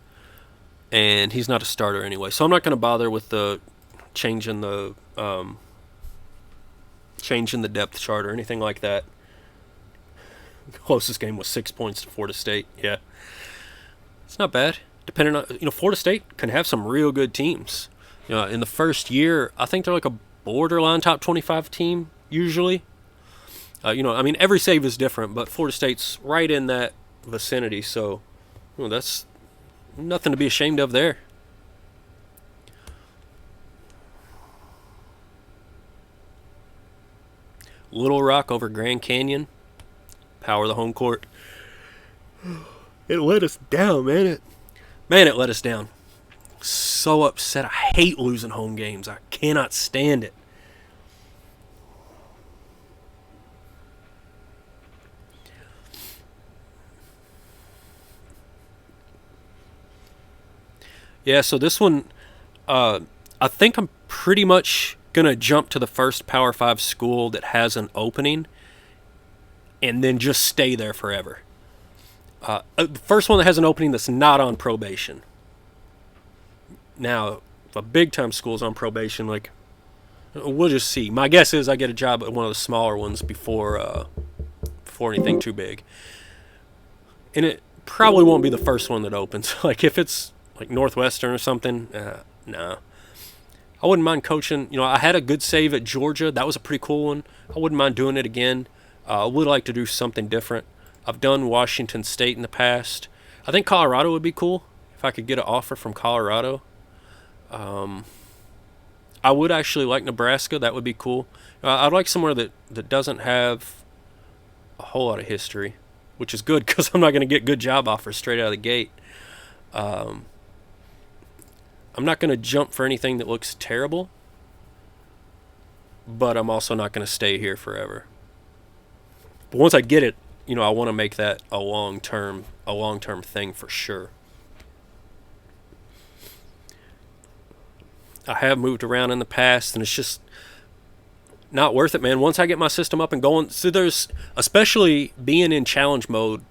And he's not a starter anyway. So I'm not going to bother with the changing the depth chart or anything like that. The closest game was 6 points to Florida State. Yeah. It's not bad. Depending on, Florida State can have some real good teams. In the first year, I think they're like a borderline top 25 team usually. Every save is different, but Florida State's right in that vicinity, so that's nothing to be ashamed of there. Little Rock over Grand Canyon. Power the home court. It let us down, man. It let us down. So upset. I hate losing home games. I cannot stand it. Yeah, so this one, I think I'm pretty much going to jump to the first Power 5 school that has an opening and then just stay there forever. The first one that has an opening that's not on probation. Now, if a big-time school's on probation, we'll just see. My guess is I get a job at one of the smaller ones before anything too big. And it probably won't be the first one that opens. If it's like Northwestern or something, no. I wouldn't mind coaching. I had a good save at Georgia. That was a pretty cool one. I wouldn't mind doing it again. I would like to do something different. I've done Washington State in the past. I think Colorado would be cool if I could get an offer from Colorado. I would actually like Nebraska. That would be cool. I'd like somewhere that doesn't have a whole lot of history, which is good because I'm not going to get good job offers straight out of the gate. I'm not going to jump for anything that looks terrible, but I'm also not going to stay here forever. But once I get it, I want to make that a long-term thing for sure. I have moved around in the past, and it's just not worth it, man. Once I get my system up and going, so there's, especially being in challenge mode,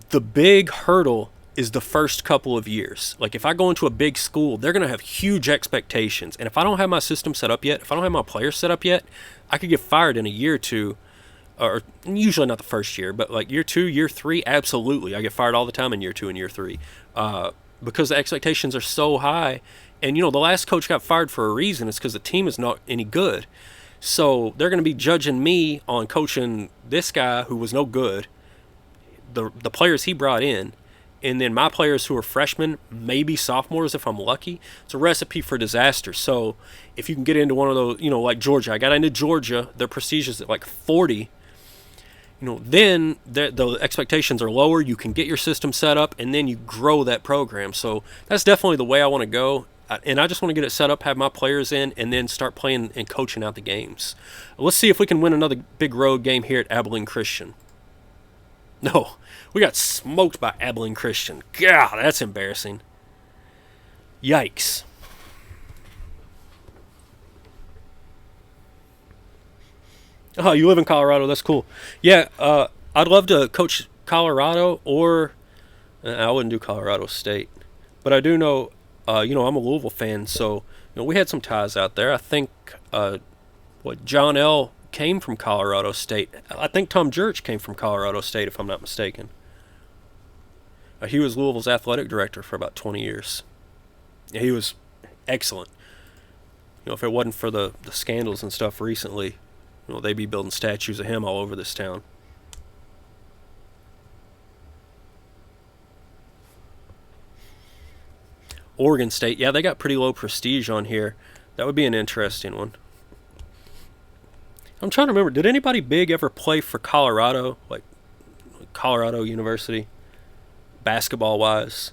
the big hurdle is the first couple of years. If I go into a big school, they're going to have huge expectations. And if I don't have my system set up yet, if I don't have my players set up yet, I could get fired in a year or two. Or usually not the first year, but year 2, year 3, absolutely. I get fired all the time in year 2 and year 3 because the expectations are so high. And, the last coach got fired for a reason. It's because the team is not any good. So they're going to be judging me on coaching this guy who was no good, the players he brought in, and then my players who are freshmen, maybe sophomores if I'm lucky. It's a recipe for disaster. So if you can get into one of those, like Georgia. I got into Georgia. Their prestige is at 40. Then the expectations are lower. You can get your system set up, and then you grow that program. So that's definitely the way I want to go. And I just want to get it set up, have my players in, and then start playing and coaching out the games. Let's see if we can win another big road game here at Abilene Christian. No, we got smoked by Abilene Christian. God, that's embarrassing. Yikes. Oh, you live in Colorado. That's cool. Yeah, I'd love to coach Colorado, or I wouldn't do Colorado State. But I do know, I'm a Louisville fan, so we had some ties out there. I think What, John L. came from Colorado State. I think Tom Jurich came from Colorado State, if I'm not mistaken. He was Louisville's athletic director for about 20 years. He was excellent. If it wasn't for the scandals and stuff recently, they'd be building statues of him all over this town. Oregon State, yeah, they got pretty low prestige on here. That would be an interesting one. I'm trying to remember, did anybody big ever play for Colorado? Like Colorado University? Basketball-wise?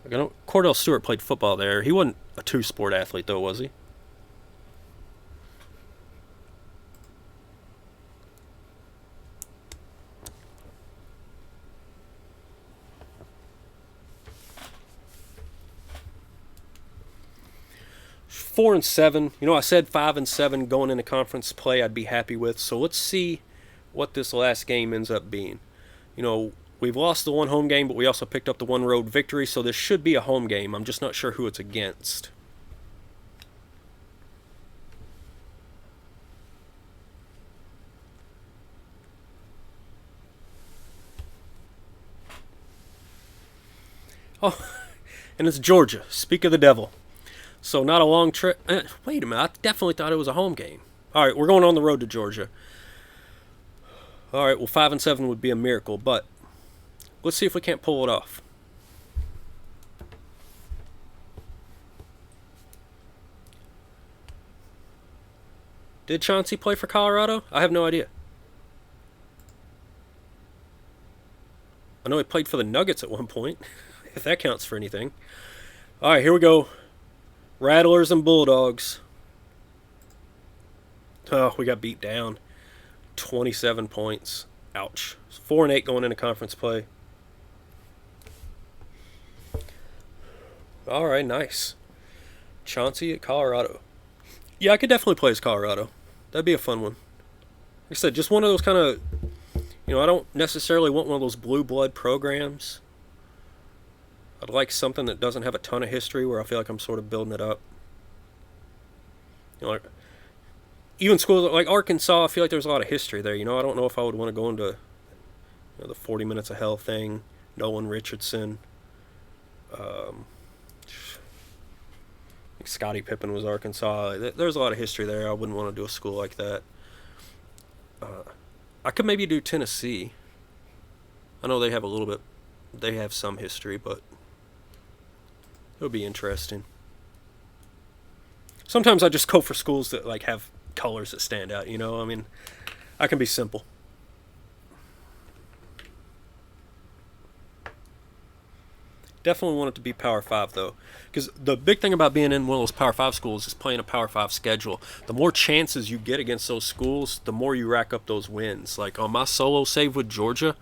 Like, I know Cordell Stewart played football there. He wasn't a two-sport athlete, though, was he? Four and 7. I said 5 and 7 going into conference play I'd be happy with. So let's see what this last game ends up being. We've lost the one home game, but we also picked up the one road victory, so this should be a home game. I'm just not sure who it's against. Oh, and it's Georgia. Speak of the devil. So not a long trip. Wait a minute. I definitely thought it was a home game. All right, we're going on the road to Georgia. All right, well, 5 and 7 would be a miracle, but let's see if we can't pull it off. Did Chauncey play for Colorado? I have no idea. I know he played for the Nuggets at one point, if that counts for anything. All right, here we go. Rattlers and Bulldogs. Oh, we got beat down. 27 points. Ouch. 4 and 8 going into conference play. All right, nice. Chauncey at Colorado. Yeah, I could definitely play as Colorado. That'd be a fun one. Like I said, just one of those kind of, I don't necessarily want one of those blue blood programs. I'd like something that doesn't have a ton of history where I feel like I'm sort of building it up. Like, even schools like Arkansas, I feel like there's a lot of history there. I don't know if I would want to go into the 40 Minutes of Hell thing, Nolan Richardson. Scottie Pippen was Arkansas. There's a lot of history there. I wouldn't want to do a school like that. I could maybe do Tennessee. I know they have a little bit. They have some history, but it would be interesting. Sometimes I just go for schools that have colors that stand out. I can be simple. Definitely want it to be Power 5, though. Because the big thing about being in one of those Power 5 schools is playing a Power 5 schedule. The more chances you get against those schools, the more you rack up those wins. Like on my solo save with Georgia,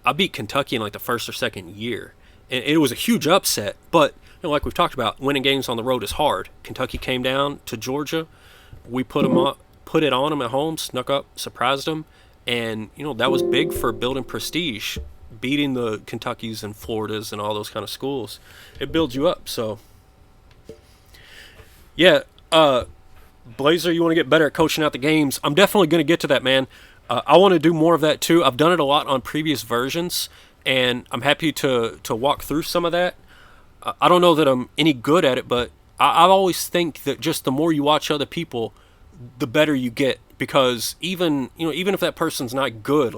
I beat Kentucky in the first or second year. And it was a huge upset, but like we've talked about, winning games on the road is hard. Kentucky came down to Georgia. We put it on them at home, snuck up, surprised them. And, that was big for building prestige. Beating the Kentuckys and Floridas and all those kind of schools, it builds you up. So, yeah, Blazer, you want to get better at coaching out the games. I'm definitely going to get to that, man. I want to do more of that too. I've done it a lot on previous versions, and I'm happy to walk through some of that. I don't know that I'm any good at it, but I always think that just the more you watch other people, the better you get. Because even if that person's not good,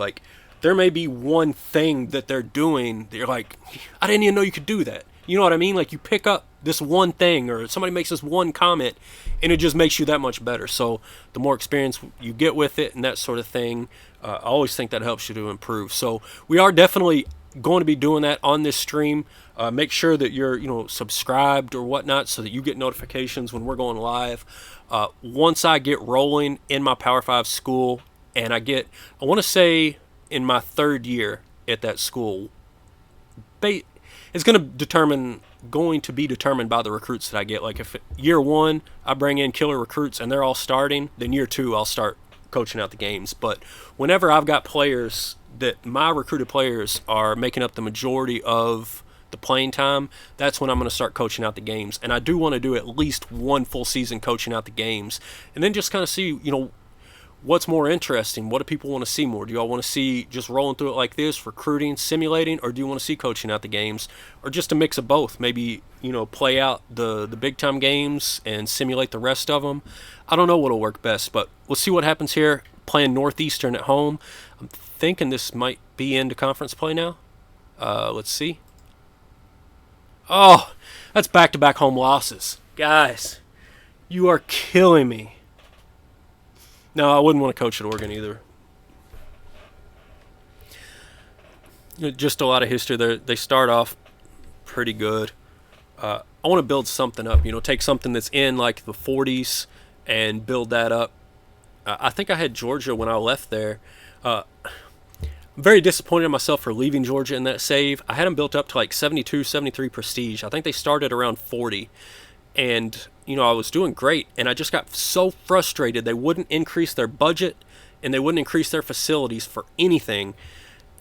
there may be one thing that they're doing that you're like, I didn't even know you could do that. You know what I mean? You pick up this one thing, or somebody makes this one comment, and it just makes you that much better. So the more experience you get with it and that sort of thing, I always think that helps you to improve. So we are definitely going to be doing that on this stream. Make sure that you're subscribed or whatnot so that you get notifications when we're going live. Once I get rolling in my Power 5 school, and I want to say in my 3rd year at that school, it's going to be determined by the recruits that I get. If year 1 I bring in killer recruits and they're all starting, then year 2 I'll start coaching out the games. But whenever I've got players that my recruited players are making up the majority of the playing time, that's when I'm going to start coaching out the games. And I do want to do at least one full season coaching out the games, and then just kind of see, what's more interesting. What do people want to see more? Do y'all want to see just rolling through it like this, recruiting, simulating, or do you want to see coaching out the games, or just a mix of both? Maybe, play out the big time games and simulate the rest of them. I don't know what'll work best, but we'll see what happens here. Playing Northeastern at home. I'm thinking this might be into conference play now. Let's see. Oh, that's back-to-back home losses. Guys, you are killing me. No, I wouldn't want to coach at Oregon either. Just a lot of history there. They start off pretty good. I want to build something up. Take something that's in like the 40s and build that up. I think I had Georgia when I left there. I'm very disappointed in myself for leaving Georgia in that save. I had them built up to like 72, 73 prestige. I think they started around 40. And, I was doing great. And I just got so frustrated. They wouldn't increase their budget and they wouldn't increase their facilities for anything.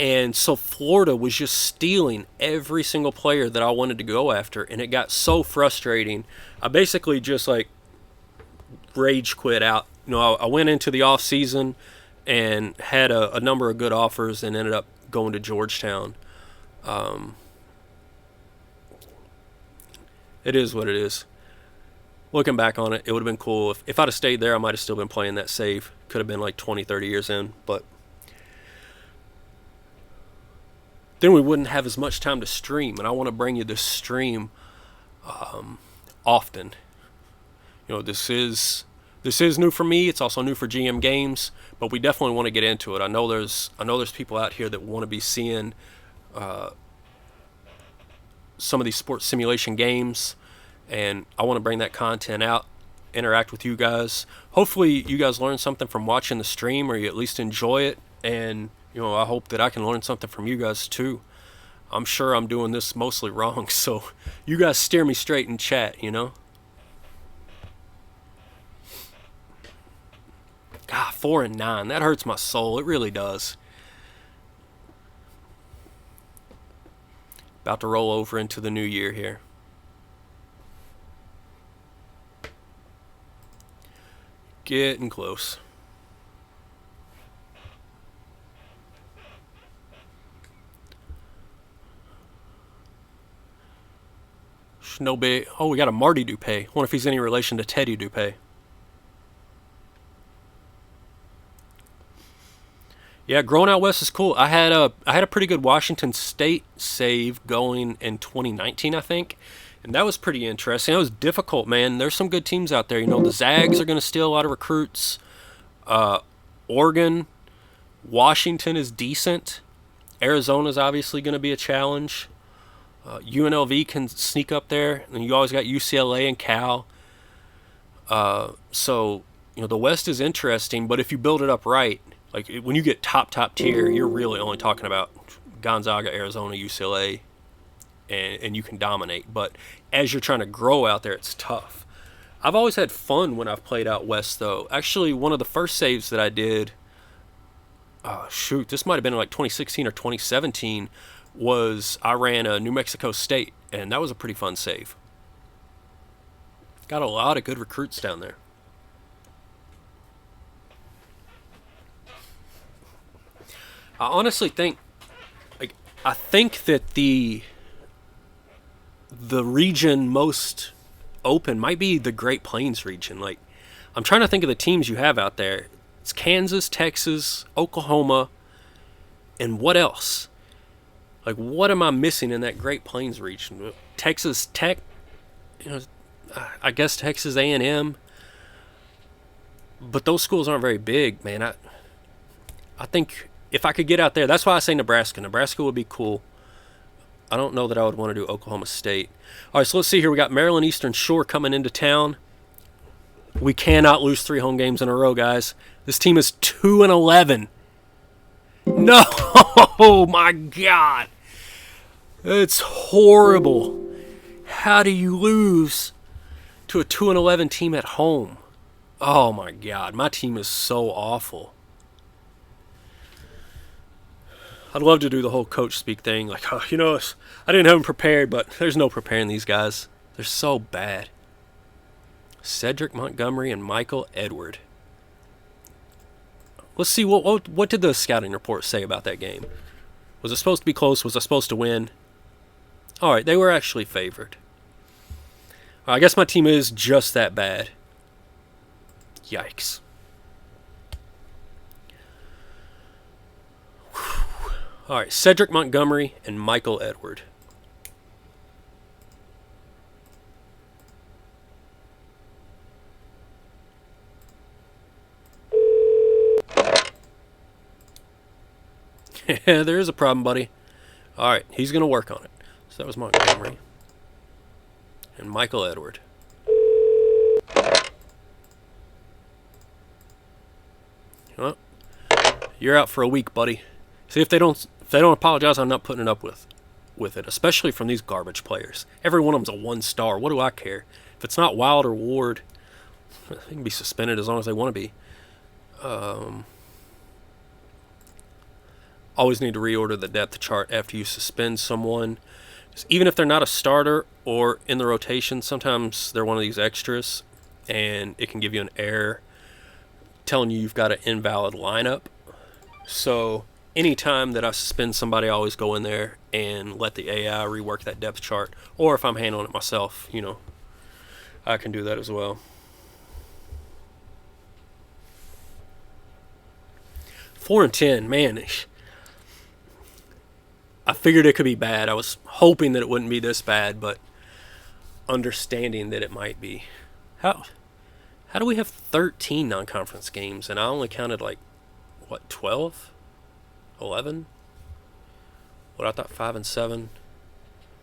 And so Florida was just stealing every single player that I wanted to go after. And it got so frustrating. I basically just rage quit out. I went into the off season and had a number of good offers and ended up going to Georgetown. It is what it is. Looking back on it, it would have been cool. If I'd have stayed there, I might have still been playing that save. Could have been like 20, 30 years in. But then we wouldn't have as much time to stream. And I want to bring you this stream often. This is new for me. It's also new for GM Games, but we definitely want to get into it. I know there's people out here that want to be seeing some of these sports simulation games, and I want to bring that content out, interact with you guys. Hopefully you guys learn something from watching the stream, or you at least enjoy it, and I hope that I can learn something from you guys too. I'm sure I'm doing this mostly wrong, so you guys steer me straight in chat, God, 4-9. That hurts my soul. It really does. About to roll over into the new year here. Getting close. Shinobi. Oh, we got a Marty Dupay. Wonder if he's any relation to Teddy Dupay. Yeah, growing out west is cool. I had a pretty good Washington State save going in 2019, I think, and that was pretty interesting. It was difficult, man. There's some good teams out there. The Zags are going to steal a lot of recruits. Oregon, Washington is decent. Arizona's obviously going to be a challenge. UNLV can sneak up there, and you always got UCLA and Cal. So the West is interesting, but if you build it up right. Like, when you get top tier, you're really only talking about Gonzaga, Arizona, UCLA, and you can dominate. But as you're trying to grow out there, it's tough. I've always had fun when I've played out west, though. Actually, one of the first saves that I did, this might have been in like 2016 or 2017, was I ran a New Mexico State, and that was a pretty fun save. Got a lot of good recruits down there. I honestly think, that the region most open might be the Great Plains region. I'm trying to think of the teams you have out there. It's Kansas, Texas, Oklahoma, and what else? What am I missing in that Great Plains region? Texas Tech, I guess Texas A&M. But those schools aren't very big, man. I think if I could get out there, that's why I say Nebraska. Nebraska would be cool. I don't know that I would want to do Oklahoma State. All right, so let's see here. We got Maryland Eastern Shore coming into town. We cannot lose 3 home games in a row, guys. This team is 2-11. No, my God. It's horrible. How do you lose to a 2-11 team at home? Oh, my God. My team is so awful. I'd love to do the whole coach speak thing. Like, oh, I didn't have them prepared, but there's no preparing these guys. They're so bad. Cedric Montgomery and Michael Edward. Let's see, what did the scouting report say about that game? Was it supposed to be close? Was I supposed to win? All right, they were actually favored. I guess my team is just that bad. Yikes. All right, Cedric Montgomery and Michael Edward. Yeah, there is a problem, buddy. All right, he's going to work on it. So that was Montgomery. And Michael Edward. Well, you're out for a week, buddy. See, if they don't apologize, I'm not putting it up with it, especially from these garbage players. Every one of them's a 1-star. What do I care? If it's not Wild or Ward, they can be suspended as long as they want to be. Always need to reorder the depth chart after you suspend someone. Even if they're not a starter or in the rotation, sometimes they're one of these extras, and it can give you an error telling you've got an invalid lineup. So anytime that I suspend somebody, I always go in there and let the AI rework that depth chart. Or if I'm handling it myself, I can do that as well. 4-10, man. I figured it could be bad. I was hoping that it wouldn't be this bad, but understanding that it might be. How do we have 13 non-conference games and I only counted 12? 11? What, I thought 5 and 7.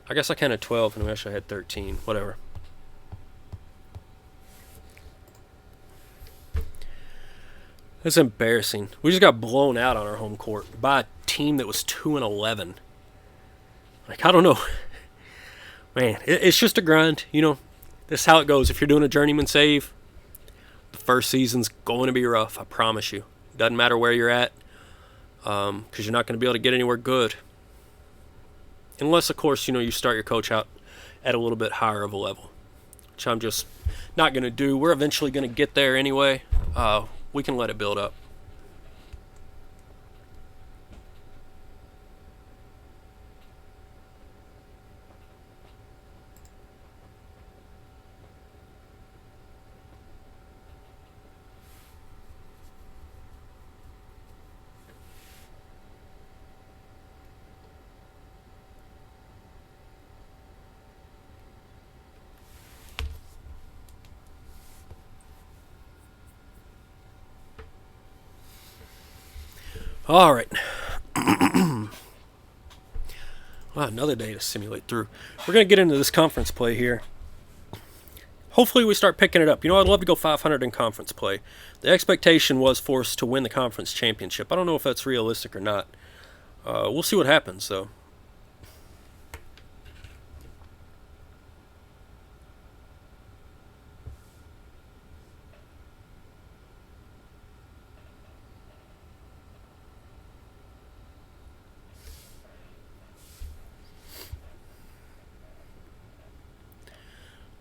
I guess I counted 12 and we actually had 13. Whatever. That's embarrassing. We just got blown out on our home court by a team that was 2-11. I don't know. Man, it's just a grind. This is how it goes. If you're doing a journeyman save, the first season's going to be rough. I promise you. Doesn't matter where you're at, because you're not going to be able to get anywhere good. Unless, of course, you start your coach out at a little bit higher of a level, which I'm just not going to do. We're eventually going to get there anyway. We can let it build up. All right. Wow, another day to simulate through. We're going to get into this conference play here. Hopefully we start picking it up. I'd love to go 500 in conference play. The expectation was for us to win the conference championship. I don't know if that's realistic or not. We'll see what happens, though.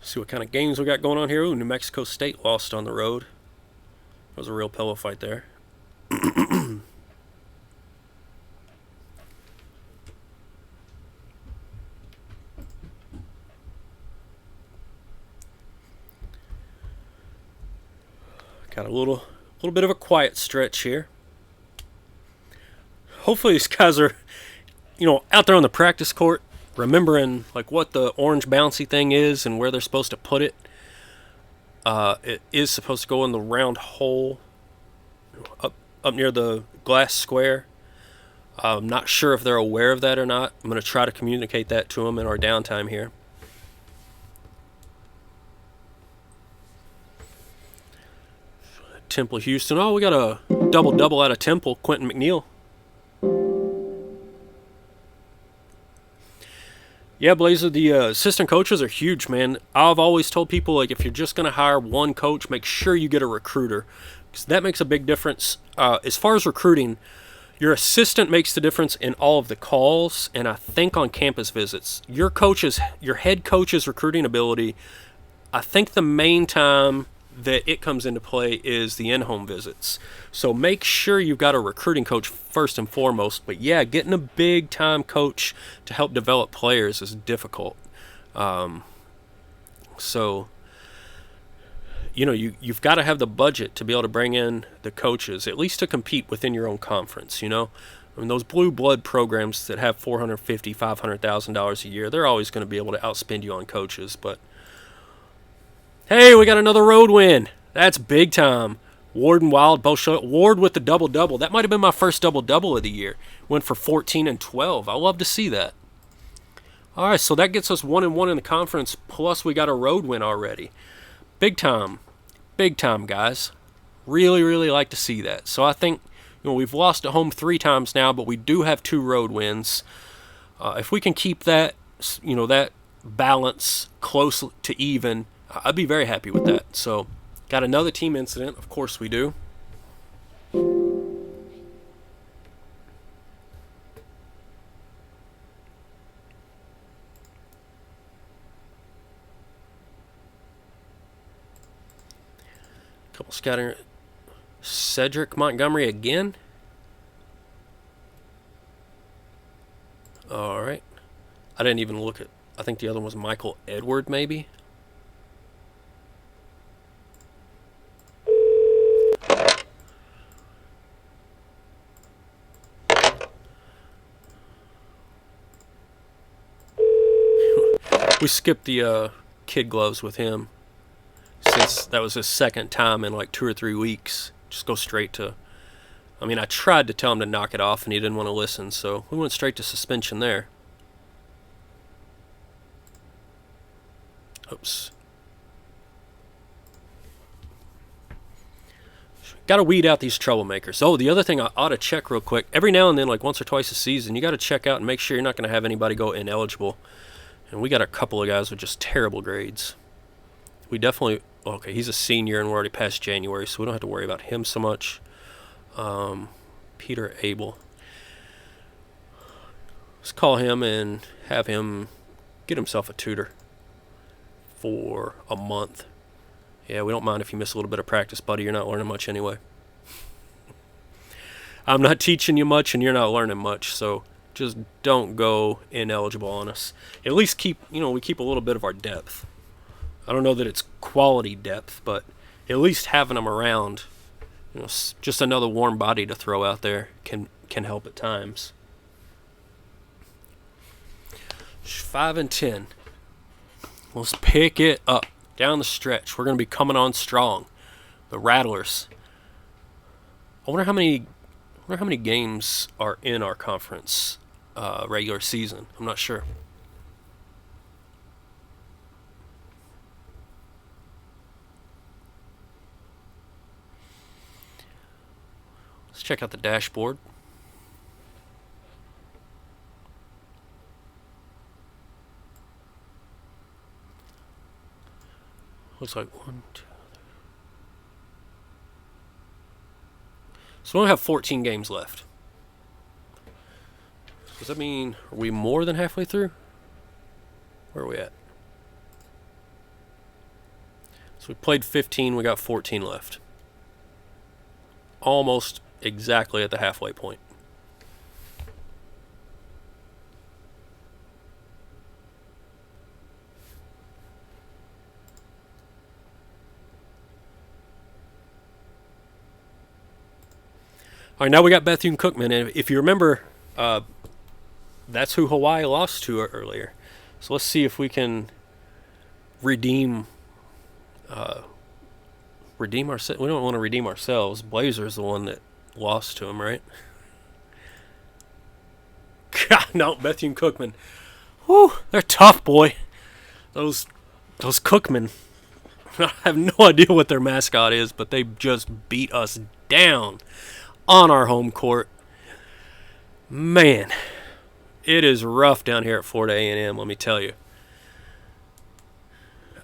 See what kind of games we got going on here. Ooh, New Mexico State lost on the road. That was a real pillow fight there. Got a little bit of a quiet stretch here. Hopefully these guys are, out there on the practice court, remembering what the orange bouncy thing is and where they're supposed to put it. It is supposed to go in the round hole up near the glass square. I'm not sure if they're aware of that or not. I'm going to try to communicate that to them in our downtime here. Temple Houston. Oh, we got a double-double out of Temple. Quentin McNeil. Yeah, Blazer, the assistant coaches are huge, man. I've always told people, if you're just going to hire one coach, make sure you get a recruiter, because that makes a big difference. As far as recruiting, Your assistant makes the difference in all of the calls, and I think on campus visits. Your head coach's recruiting ability, I think the main time that it comes into play is the in-home visits. So make sure you've got a recruiting coach first and foremost. But yeah, getting a big-time coach to help develop players is difficult. So, you've got to have the budget to be able to bring in the coaches, at least to compete within your own conference, I mean, those blue blood programs that have $450,000, $500,000 a year, they're always going to be able to outspend you on coaches. But, hey, we got another road win. That's big time. Ward and Wild both showed up. Ward with the double-double. That might have been my first double-double of the year. Went for 14 and 12. I love to see that. All right, so that gets us 1-1 in the conference, plus we got a road win already. Big time. Big time, guys. Really, really like to see that. So I think we've lost at home 3 times now, but we do have 2 road wins. If we can keep that, that balance close to even, I'd be very happy with that. So got another team incident. Of course we do. Couple scattering. Cedric Montgomery again. All right. I didn't even look at. I think the other one was Michael Edward, maybe. We skipped the kid gloves with him, since that was his second time in like 2 or 3 weeks. Just go straight to, I tried to tell him to knock it off and he didn't want to listen, so we went straight to suspension there. Oops. Got to weed out these troublemakers. Oh, the other thing I ought to check real quick, every now and then, like once or twice a season, you got to check out and make sure you're not going to have anybody go ineligible. And we got a couple of guys with just terrible grades. We definitely, okay, he's a senior and we're already past January, so we don't have to worry about him so much. Peter Abel. Let's call him and have him get himself a tutor for a month. Yeah, we don't mind if you miss a little bit of practice, buddy. You're not learning much anyway. I'm not teaching you much and you're not learning much, so just don't go ineligible on us. At least keep, we keep a little bit of our depth. I don't know that it's quality depth, but at least having them around, just another warm body to throw out there can help at times. 5 and 10. Let's pick it up down the stretch. We're going to be coming on strong. The Rattlers. I wonder how many games are in our conference regular season. I'm not sure. Let's check out the dashboard. Looks like 1, 2, 3. So we only have 14 games left. Does that mean, are we more than halfway through? Where are we at? So we played 15, we got 14 left. Almost exactly at the halfway point. All right, now we got Bethune-Cookman, and if you remember, that's who Hawaii lost to earlier. So let's see if we can redeem ourselves. We don't want to redeem ourselves. Blazer's the one that lost to him, right? God, no, Bethune-Cookman. Whew, they're tough, boy. Those Cookmen. I have no idea what their mascot is, but they just beat us down on our home court. Man, it is rough down here at Florida A&M, let me tell you.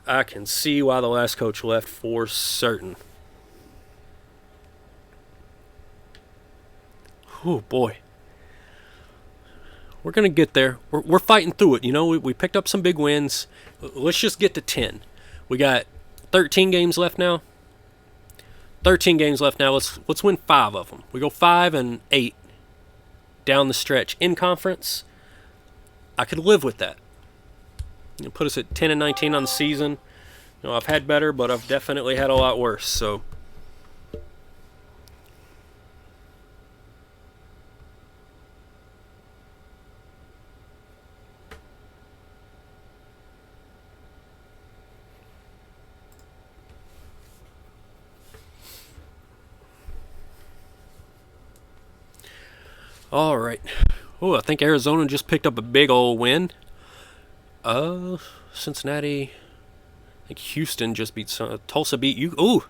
I can see why the last coach left for certain. Oh boy, we're gonna get there. We're fighting through it. You know, we picked up some big wins. Let's just get to 10. We got 13 games left now. 13 games left now. Let's win 5 of them. We go 5-8 down the stretch in conference. I could live with that. You know, put us at 10-19 on the season. You know, I've had better, but I've definitely had a lot worse. So. All right. Oh, I think Arizona just picked up a big old win. Cincinnati. I think Houston just beat Tulsa. Beat you. Ooh,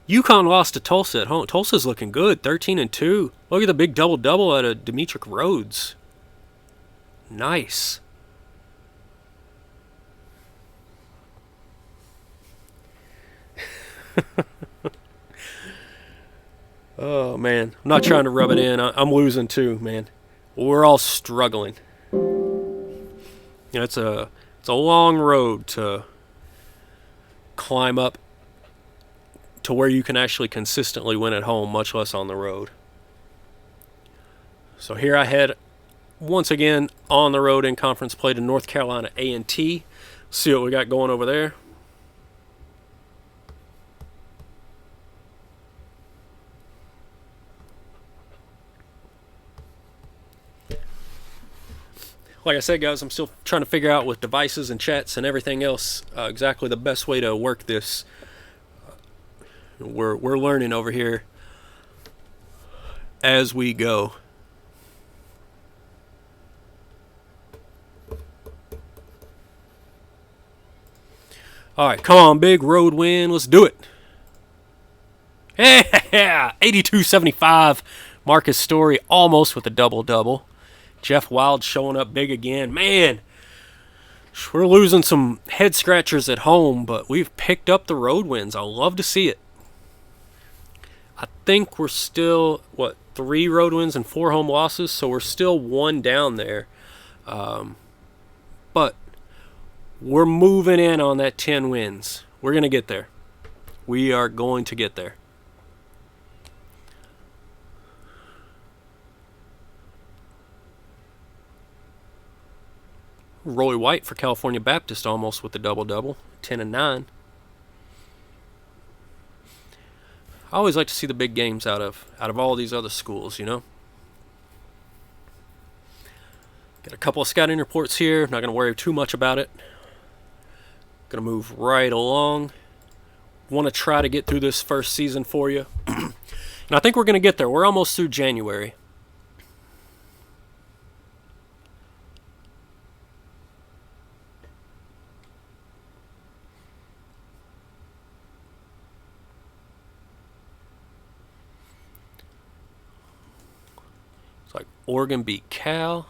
UConn lost to Tulsa at home. Tulsa's looking good, 13-2. Look at the big double out of Demetric Rhodes. Nice. Oh man, I'm not trying to rub it in. I'm losing too, man. We're all struggling. You know, it's a long road to climb up to where you can actually consistently win at home, much less on the road. So here I head once again on the road in conference play to North Carolina A&T. See what we got going over there. Like I said, guys, I'm still trying to figure out with devices and chats and everything else exactly the best way to work this. We're learning over here as we go. All right, come on, big road win. Let's do it. Yeah, 82-75. Marcus Story almost with a double-double. Jeff Wild showing up big again. Man, we're losing some head scratchers at home, but we've picked up the road wins. I love to see it. I think we're still, 3 road wins and 4 home losses, so we're still 1 down there. But we're moving in on that 10 wins. We're going to get there. We are going to get there. Roy White for California Baptist almost with the double-double, 10-9. I always like to see the big games out of all these other schools, you know. Got a couple of scouting reports here. Not going to worry too much about it. Going to move right along. Want to try to get through this first season for you. And I think we're going to get there. We're almost through January. Like Oregon beat Cal.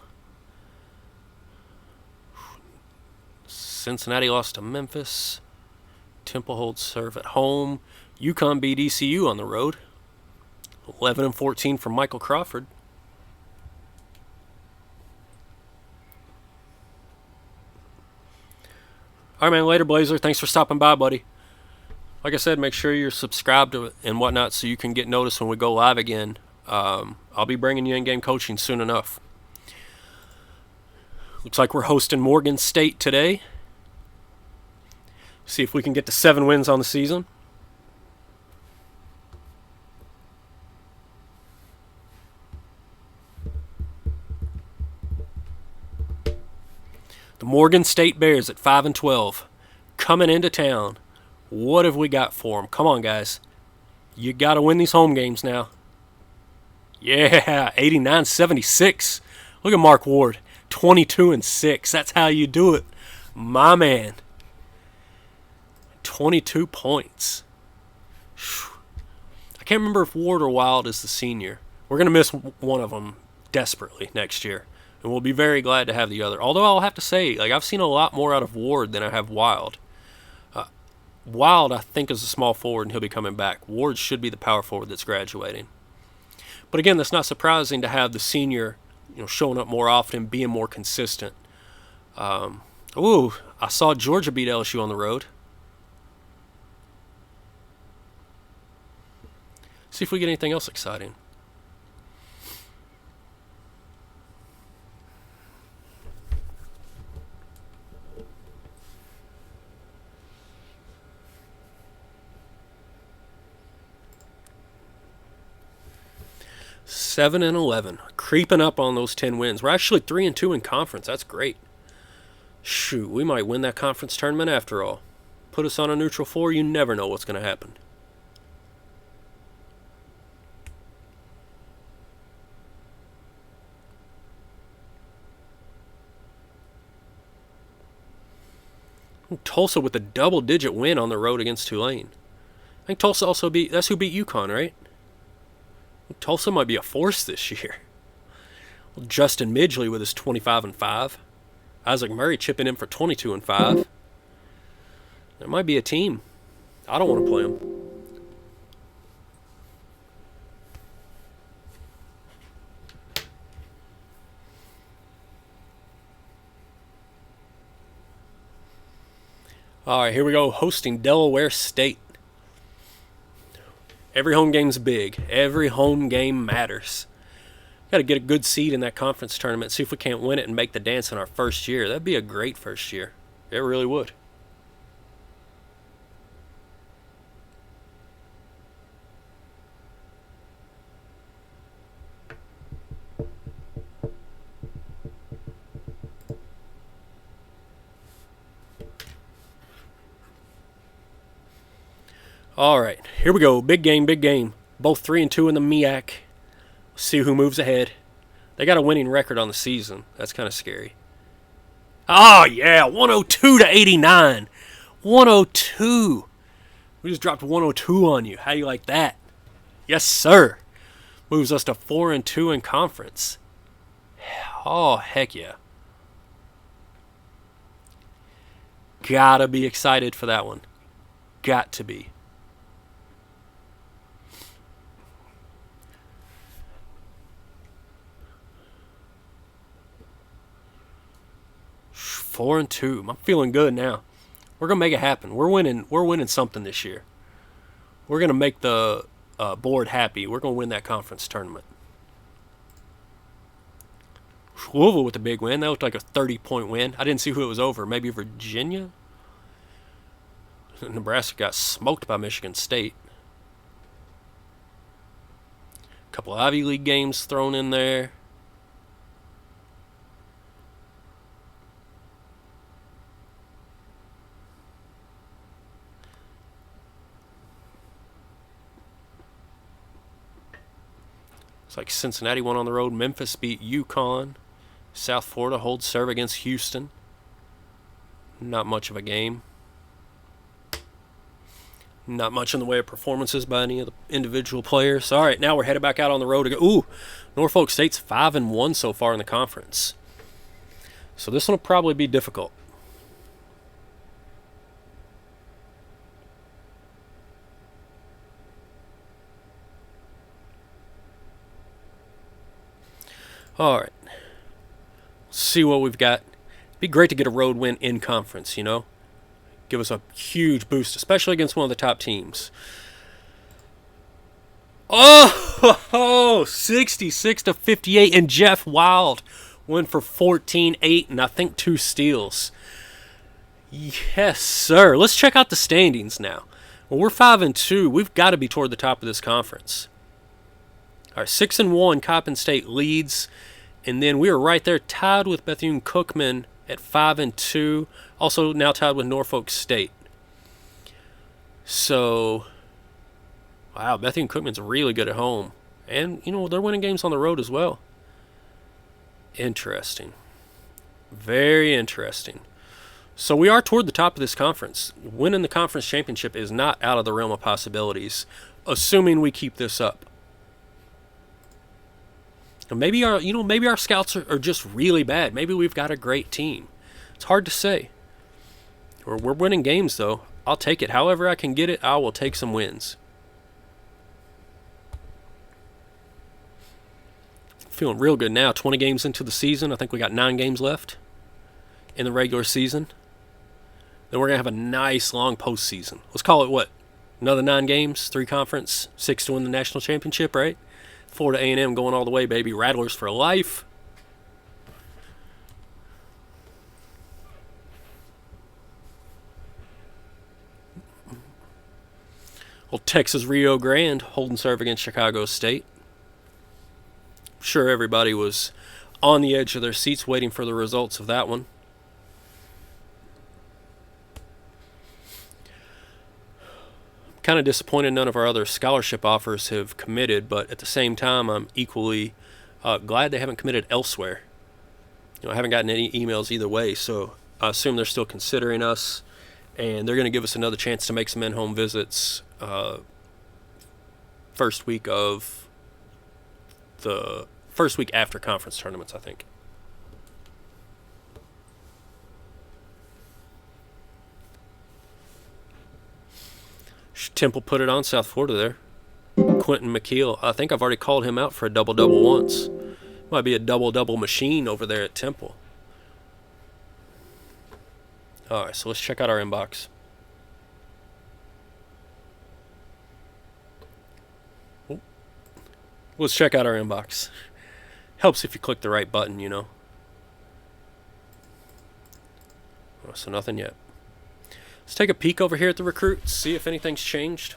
Cincinnati lost to Memphis. Temple holds serve at home. UConn beat ECU on the road. 11-14 from Michael Crawford. All right, man. Later, Blazer. Thanks for stopping by, buddy. Like I said, make sure you're subscribed to it and whatnot so you can get notice when we go live again. I'll be bringing you in-game coaching soon enough. Looks like we're hosting Morgan State today. See if we can get to 7 wins on the season. The Morgan State Bears at 5-12, coming into town. What have we got for them? Come on, guys. You got to win these home games now. Yeah, 89-76. Look at Mark Ward, 22-6. That's how you do it, my man. 22 points. I can't remember if Ward or Wild is the senior. We're going to miss one of them desperately next year, and we'll be very glad to have the other. Although I'll have to say, I've seen a lot more out of Ward than I have Wild. Wild, I think, is a small forward, and he'll be coming back. Ward should be the power forward that's graduating. But again, that's not surprising to have the senior, showing up more often, being more consistent. Ooh, I saw Georgia beat LSU on the road. See if we get anything else exciting. Seven and 11, creeping up on those 10 wins. We're actually 3-2 in conference. That's great. Shoot, we might win that conference tournament after all. Put us on a neutral floor, you never know what's going to happen. Tulsa with a double-digit win on the road against Tulane. I think Tulsa also that's who beat UConn, right? Tulsa might be a force this year. Well, Justin Midgley with his 25-5. Isaac Murray chipping in for 22-5. It might be a team. I don't want to play them. All right, here we go. Hosting Delaware State. Every home game's big. Every home game matters. Got to get a good seed in that conference tournament, see if we can't win it and make the dance in our first year. That'd be a great first year. It really would. All right, here we go. Big game, big game. Both 3-2 in the MEAC. See who moves ahead. They got a winning record on the season. That's kind of scary. Oh, yeah, 102-89. 102. We just dropped 102 on you. How you like that? Yes, sir. Moves us to 4-2 in conference. Oh, heck yeah. Gotta be excited for that one. Got to be. Four and 2. I'm feeling good now. We're gonna make it happen. We're winning something this year. We're gonna make the board happy. We're gonna win that conference tournament. Louisville with a big win. That looked like a 30-point win. I didn't see who it was over. Maybe Virginia? Nebraska got smoked by Michigan State. A couple Ivy League games thrown in there. It's like Cincinnati won on the road. Memphis beat UConn. South Florida holds serve against Houston. Not much of a game. Not much in the way of performances by any of the individual players. All right, now we're headed back out on the road to go. Ooh, Norfolk State's 5-1 so far in the conference. So this one will probably be difficult. All right. See what we've got. It'd be great to get a road win in conference, Give us a huge boost, especially against one of the top teams. Oh, 66-58, and Jeff Wild went for 14-8 and I think 2 steals. Yes, sir. Let's check out the standings now. Well, we're 5-2. We've got to be toward the top of this conference. All right, 6-1, Coppin State leads. And then we are right there tied with Bethune-Cookman at 5-2. Also now tied with Norfolk State. So, wow, Bethune-Cookman's really good at home. And, they're winning games on the road as well. Interesting. Very interesting. So we are toward the top of this conference. Winning the conference championship is not out of the realm of possibilities, assuming we keep this up. Maybe our scouts are just really bad. Maybe we've got a great team. It's hard to say. We're winning games, though. I'll take it. However I can get it, I will take some wins. Feeling real good now. 20 games into the season. I think we got 9 games left in the regular season. Then we're going to have a nice long postseason. Let's call it what? Another 9 games, 3 conference, 6 to win the national championship, right? Florida A&M going all the way, baby. Rattlers for life. Well, Texas Rio Grande holding serve against Chicago State. Sure, everybody was on the edge of their seats waiting for the results of that one. Kind of disappointed none of our other scholarship offers have committed, but at the same time, I'm equally glad they haven't committed elsewhere. I haven't gotten any emails either way, so I assume they're still considering us, and they're going to give us another chance to make some in-home visits first week after conference tournaments, I think. Temple put it on South Florida there. Quentin McKeel. I think I've already called him out for a double-double once. Might be a double-double machine over there at Temple. Alright, so let's check out our inbox. Let's check out our inbox. Helps if you click the right button, you know. Oh, so nothing yet. Let's take a peek over here at the recruits, see if anything's changed.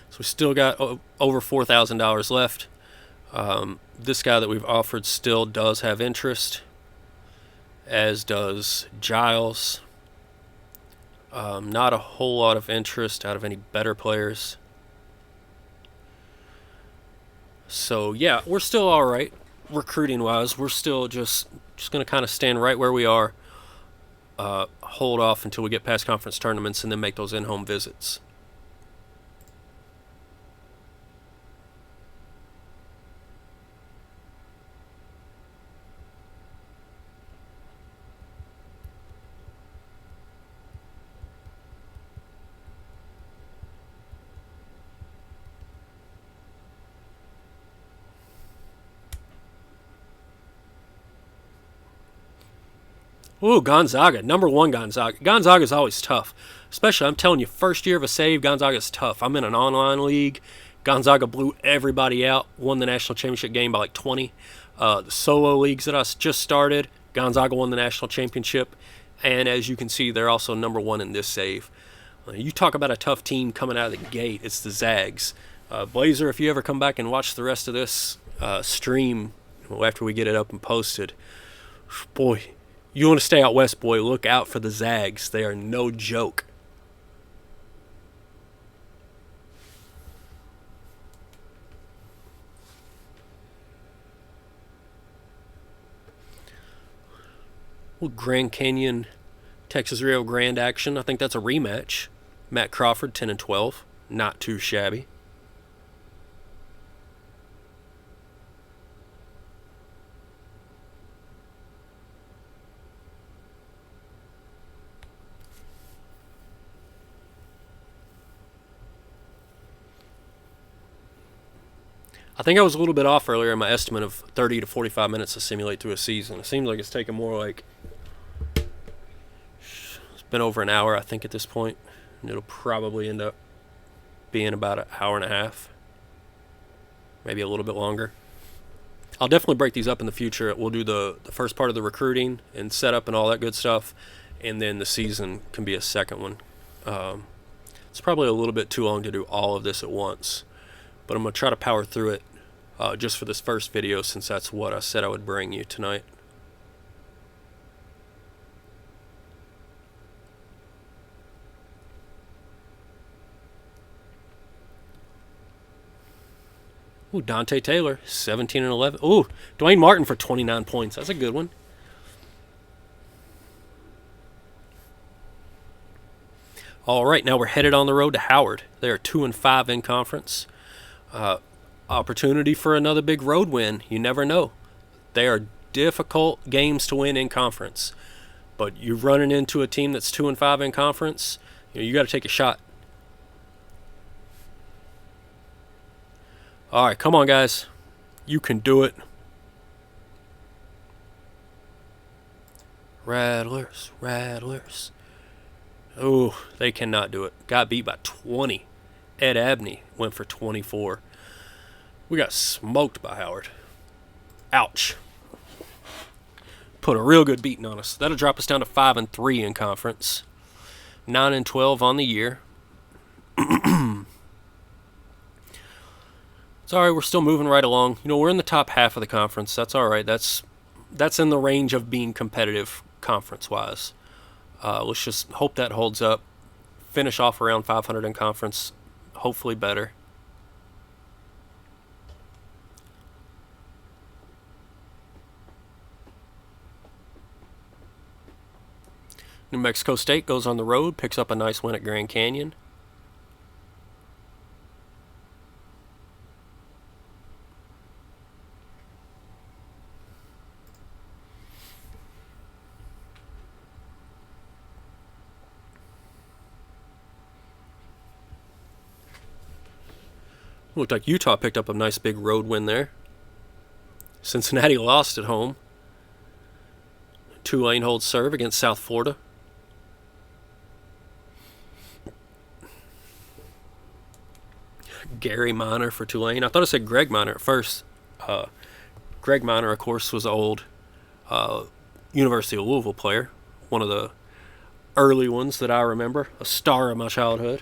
So we still got over $4,000 left. This guy that we've offered still does have interest, as does Giles. Not a whole lot of interest out of any better players. So yeah, we're still all right recruiting wise. We're still just going to kind of stand right where we are. Hold off until we get past conference tournaments and then make those in-home visits. Ooh, Gonzaga. Number 1 Gonzaga. Gonzaga's always tough. Especially, I'm telling you, first year of a save, Gonzaga's tough. I'm in an online league. Gonzaga blew everybody out. Won the national championship game by like 20. The solo leagues that I just started, Gonzaga won the national championship. And as you can see, they're also number 1 in this save. You talk about a tough team coming out of the gate. It's the Zags. Blazer, if you ever come back and watch the rest of this stream after we get it up and posted, boy, you want to stay out west, boy, look out for the Zags. They are no joke. Well, Grand Canyon, Texas Rio Grande action. I think that's a rematch. Matt Crawford, 10-12. Not too shabby. I think I was a little bit off earlier in my estimate of 30 to 45 minutes to simulate through a season. It seems like it's taken more like... It's been over an hour, I think, at this point. And it'll probably end up being about an hour and a half. Maybe a little bit longer. I'll definitely break these up in the future. We'll do the first part of the recruiting and setup and all that good stuff. And then the season can be a second one. It's probably a little bit too long to do all of this at once. But I'm going to try to power through it just for this first video, since that's what I said I would bring you tonight. Ooh, Dante Taylor, 17-11. Ooh, Dwayne Martin for 29 points. That's a good one. All right, now we're headed on the road to Howard. They are 2-5 in conference. Opportunity for another big road win. You never know. They are difficult games to win in conference. But you're running into a team that's 2-5 in conference, you got to take a shot. All right, come on, guys. You can do it. Rattlers, Rattlers. Oh, they cannot do it. Got beat by 20. Ed Abney went for 24. We got smoked by Howard. Ouch. Put a real good beating on us. That'll drop us down to 5-3 in conference. 9-12 on the year. It's all right. We're still moving right along. You know, we're in the top half of the conference. That's all right. That's in the range of being competitive conference-wise. Let's just hope that holds up. Finish off around 500 in conference. Hopefully better. New Mexico State goes on the road, picks up a nice win at Grand Canyon. Looked like Utah picked up a nice big road win there. Cincinnati lost at home. Tulane holds serve against South Florida. Gary Minor for Tulane. I thought it said Greg Minor at first. Greg Minor, of course, was an old University of Louisville player. One of the early ones that I remember. A star of my childhood.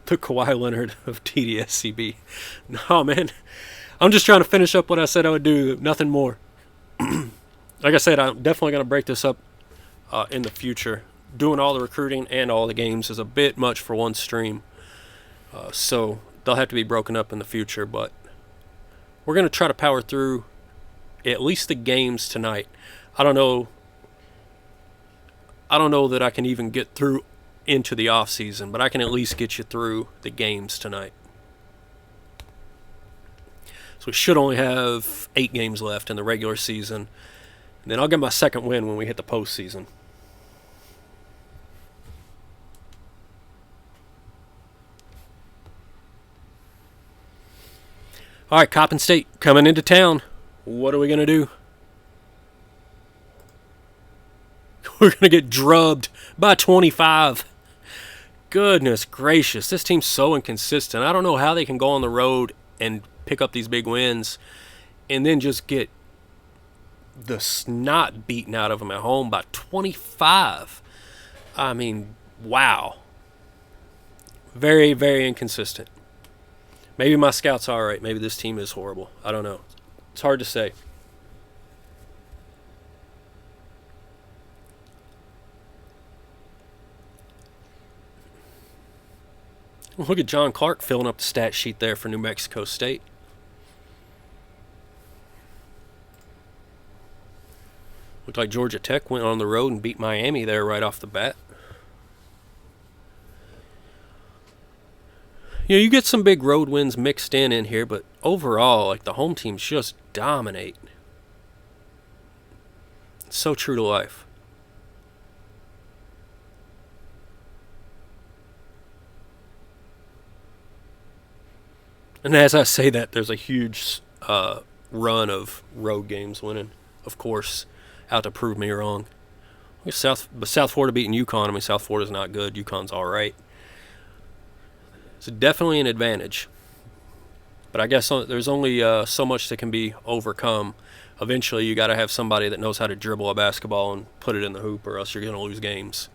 The Kawhi Leonard of DDSCB. No, man. I'm just trying to finish up what I said I would do. Nothing more. Like I said, I'm definitely going to break this up in the future. Doing all the recruiting and all the games is a bit much for one stream. So they'll have to be broken up in the future. But we're going to try to power through at least the games tonight. I don't know that I can even get through into the off season, but I can at least get you through the games tonight. So we should only have 8 games left in the regular season, and then I'll get my second win when we hit the postseason. All right, Coppin State coming into town. What are we gonna do? We're gonna get drubbed by 25. Goodness gracious, this team's so inconsistent. I don't know how they can go on the road and pick up these big wins and then just get the snot beaten out of them at home by 25. I mean, wow. Very, very inconsistent. Maybe my scouts are all right. Maybe this team is horrible. I don't know. It's hard to say. Look at John Clark filling up the stat sheet there for New Mexico State. Looked like Georgia Tech went on the road and beat Miami there right off the bat. You know, you get some big road wins mixed in here, but overall, like, the home teams just dominate. It's so true to life. And as I say that, there's a huge run of road games winning. Of course, out to prove me wrong. South Florida beating UConn. I mean, South Florida's not good. UConn's all right. It's definitely an advantage. But I guess there's only so much that can be overcome. Eventually, you got to have somebody that knows how to dribble a basketball and put it in the hoop, or else you're going to lose games.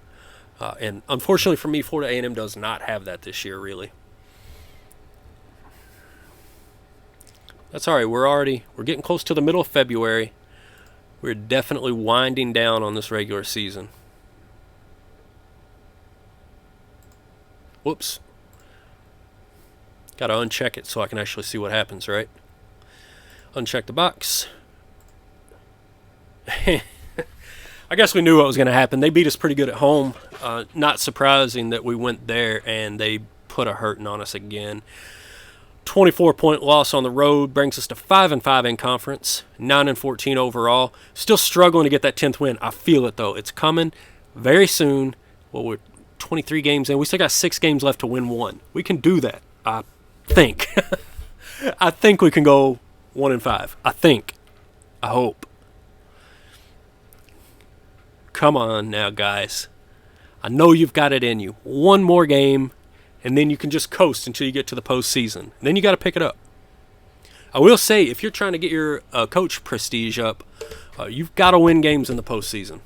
And unfortunately for me, Florida A&M does not have that this year, really. That's all right. We're getting close to the middle of February. We're definitely winding down on this regular season. Whoops. Got to uncheck it so I can actually see what happens, right? Uncheck the box. I guess we knew what was going to happen. They beat us pretty good at home. Not surprising that we went there and they put a hurting on us again. 24-point loss on the road brings us to 5-5 in conference, 9-14 overall. Still struggling to get that 10th win. I feel it, though. It's coming. very soon. Well, we're 23 games in. We still got 6 games left to win 1. We can do that, I think. I think we can go 1-5. I think. I hope. Come on now, guys. I know you've got it in you. 1 more game, and then you can just coast until you get to the postseason. Then you got to pick it up. I will say, if you're trying to get your coach prestige up, you've got to win games in the postseason.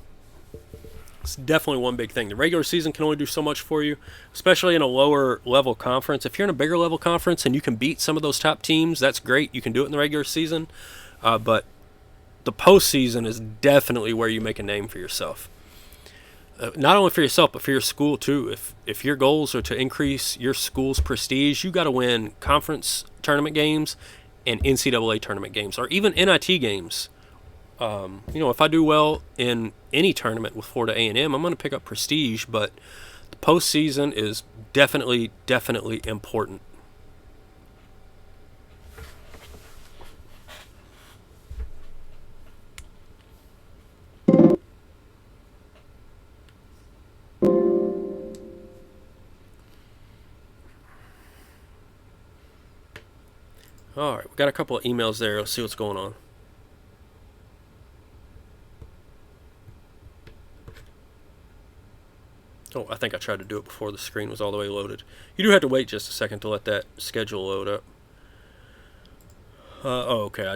It's definitely one big thing. The regular season can only do so much for you, especially in a lower level conference. If you're in a bigger level conference and you can beat some of those top teams, that's great. You can do it in the regular season. But the postseason is definitely where you make a name for yourself. Not only for yourself, but for your school too. If your goals are to increase your school's prestige, you got to win conference tournament games and NCAA tournament games, or even NIT games. If I do well in any tournament with Florida A&M, I'm going to pick up prestige, but the postseason is definitely important. All right, we got a couple of emails there. Let's see what's going on. Oh, I think I tried to do it before the screen was all the way loaded. You do have to wait just a second to let that schedule load up. Okay.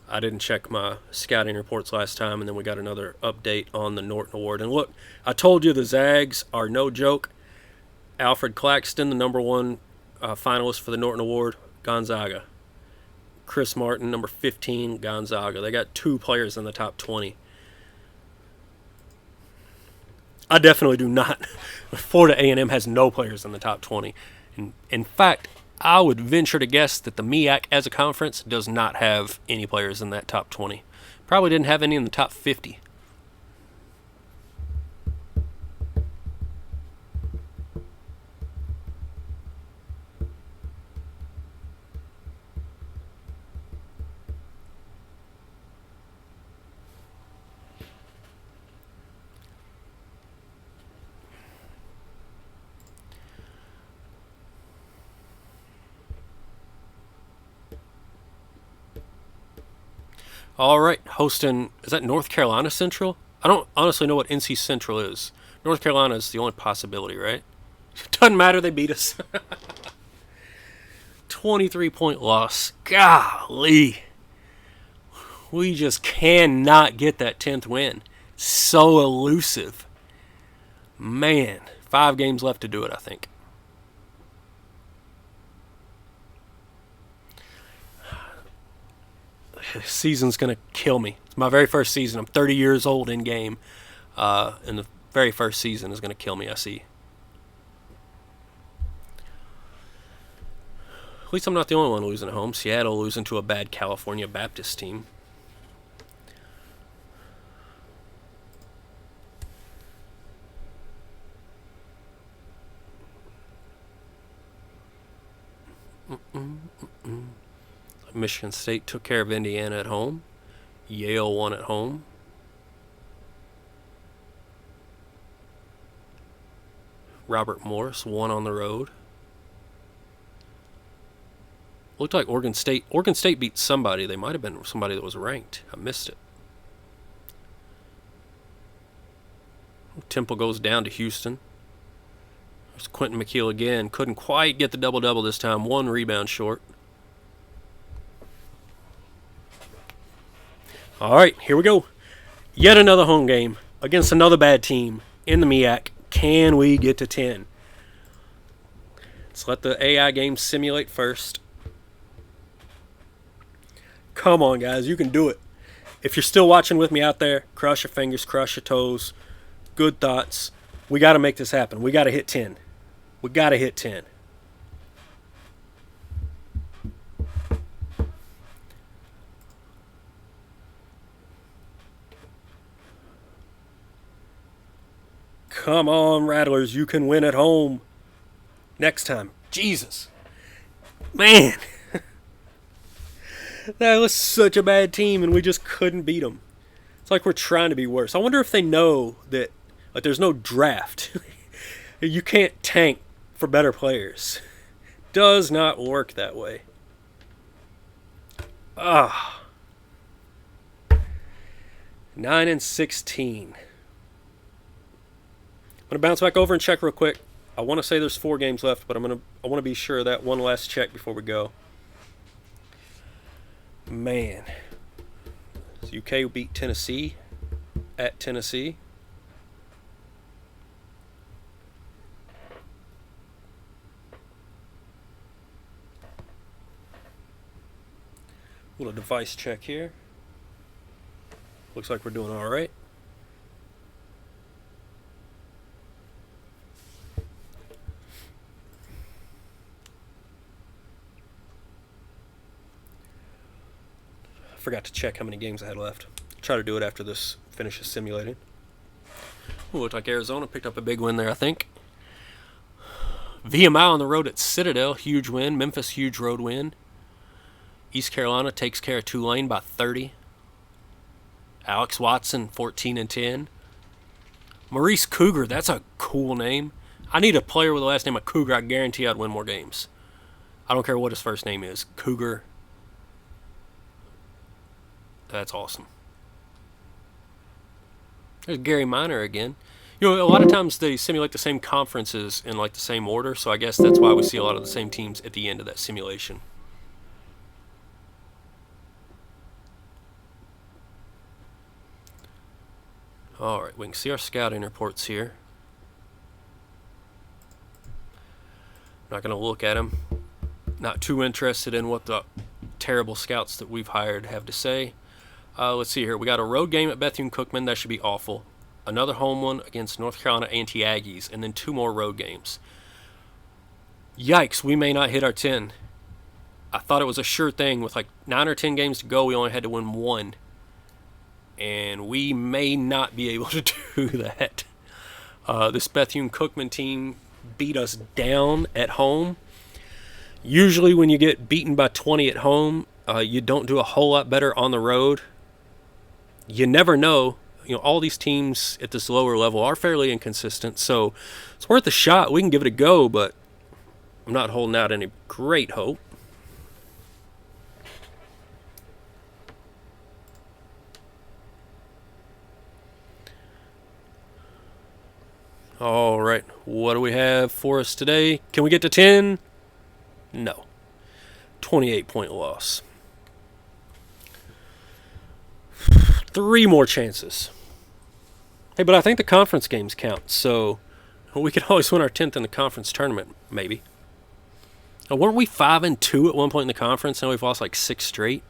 I didn't check my scouting reports last time, and then we got another update on the Norton Award. And look, I told you the Zags are no joke. Alfred Claxton, the number 1 finalist for the Norton Award, Gonzaga. Chris Martin, number 15, Gonzaga. They got 2 players in the top 20. I definitely do not. Florida A&M has no players in the top 20. In fact, I would venture to guess that the MEAC as a conference does not have any players in that top 20. Probably didn't have any in the top 50. All right, hosting, is that North Carolina Central? I don't honestly know what NC Central is. North Carolina is the only possibility, right? Doesn't matter, they beat us. 23-point loss. Golly. We just cannot get that 10th win. So elusive. Man, 5 games left to do it, I think. This season's going to kill me. It's my very first season. I'm 30 years old in game. And the very first season is going to kill me, I see. At least I'm not the only one losing at home. Seattle losing to a bad California Baptist team. Michigan State took care of Indiana at home. Yale won at home. Robert Morris won on the road. Looked like Oregon State beat somebody. They might have been somebody that was ranked. I missed it. Temple goes down to Houston. There's Quentin McKeel again. Couldn't quite get the double-double this time. 1 rebound short. All right, here we go. Yet another home game against another bad team in the MEAC. Can we get to 10? Let's let the AI game simulate first. Come on, guys. You can do it. If you're still watching with me out there, cross your fingers, cross your toes. Good thoughts. We got to make this happen. We got to hit 10. We got to hit 10. Come on, Rattlers. You can win at home. Next time. Jesus. Man. That was such a bad team, and we just couldn't beat them. It's like we're trying to be worse. I wonder if they know that Like, there's no draft. You can't tank for better players. Does not work that way. 9-16. I'm gonna bounce back over and check real quick. I want to say there's 4 games left, but I want to be sure of that one last check before we go. Man, so UK will beat Tennessee at Tennessee. Little device check here. Looks like we're doing all right. Forgot to check how many games I had left. Try to do it after this finishes simulating. Looked like Arizona picked up a big win there, I think. VMI on the road at Citadel, huge win. Memphis, huge road win. East Carolina takes care of Tulane by 30. Alex Watson, 14-10. Maurice Cougar, that's a cool name. I need a player with the last name of Cougar. I guarantee I'd win more games. I don't care what his first name is. Cougar. That's awesome. There's Gary Minor again. You know, a lot of times they simulate the same conferences in like the same order, so I guess that's why we see a lot of the same teams at the end of that simulation. Alright, we can see our scouting reports here. Not going to look at them. Not too interested in what the terrible scouts that we've hired have to say. Let's see here. We got a road game at Bethune-Cookman. That should be awful. Another home one against North Carolina Anti-Aggies. And then 2 more road games. Yikes, we may not hit our 10. I thought it was a sure thing. With like 9 or 10 games to go, we only had to win 1. And we may not be able to do that. This Bethune-Cookman team beat us down at home. Usually when you get beaten by 20 at home, you don't do a whole lot better on the road. You never know. You know, all these teams at this lower level are fairly inconsistent, so it's worth a shot. We can give it a go, but I'm not holding out any great hope. All right, what do we have for us today? Can we get to 10? No. 28-point loss. 3 more chances. Hey, but I think the conference games count, so we could always win our 10th in the conference tournament, maybe. Now, weren't we 5-2 at one point in the conference, and we've lost like 6 straight?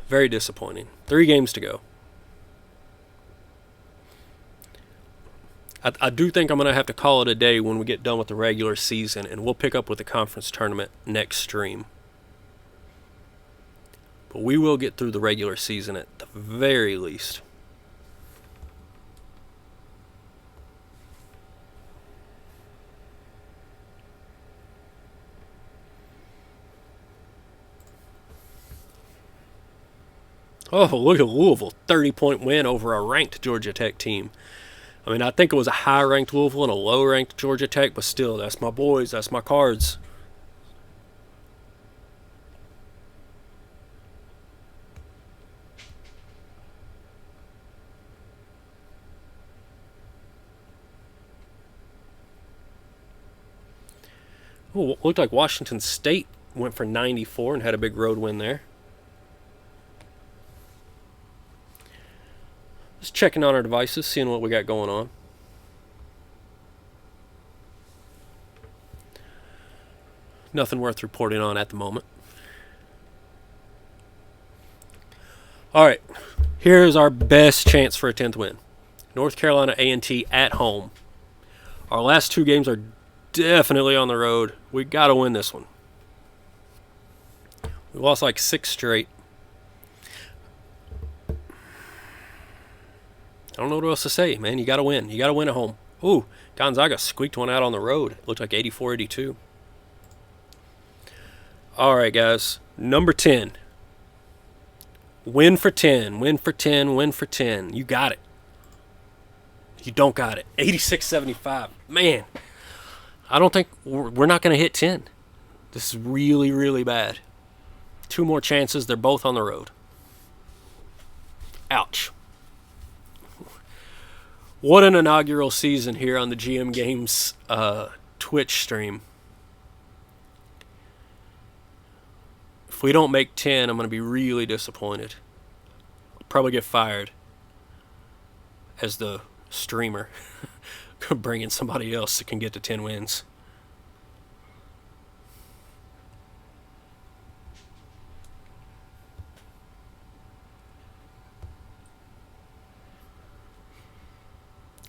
Very disappointing. 3 games to go. I do think I'm going to have to call it a day when we get done with the regular season, and we'll pick up with the conference tournament next stream. But we will get through the regular season at the very least. Oh, look at Louisville. 30-point win over a ranked Georgia Tech team. I mean, I think it was a high-ranked Louisville and a low-ranked Georgia Tech, but still, that's my boys. That's my cards. Oh, looked like Washington State went for 94 and had a big road win there. Just checking on our devices, seeing what we got going on. Nothing worth reporting on at the moment. All right, here's our best chance for a 10th win. North Carolina A&T at home. Our last 2 games are definitely on the road. We got to win this one. We lost like 6 straight. I don't know what else to say, man. You got to win. You got to win at home. Ooh, Gonzaga squeaked one out on the road. It looked like 84-82. All right, guys. Number 10. Win for 10. Win for 10. Win for 10. You got it. You don't got it. 86-75. Man, I don't think we're not going to hit 10. This is really, really bad. 2 more chances. They're both on the road. Ouch. What an inaugural season here on the GM Games Twitch stream. If we don't make 10, I'm going to be really disappointed. I'll probably get fired as the streamer. Bring in somebody else that can get to 10 wins.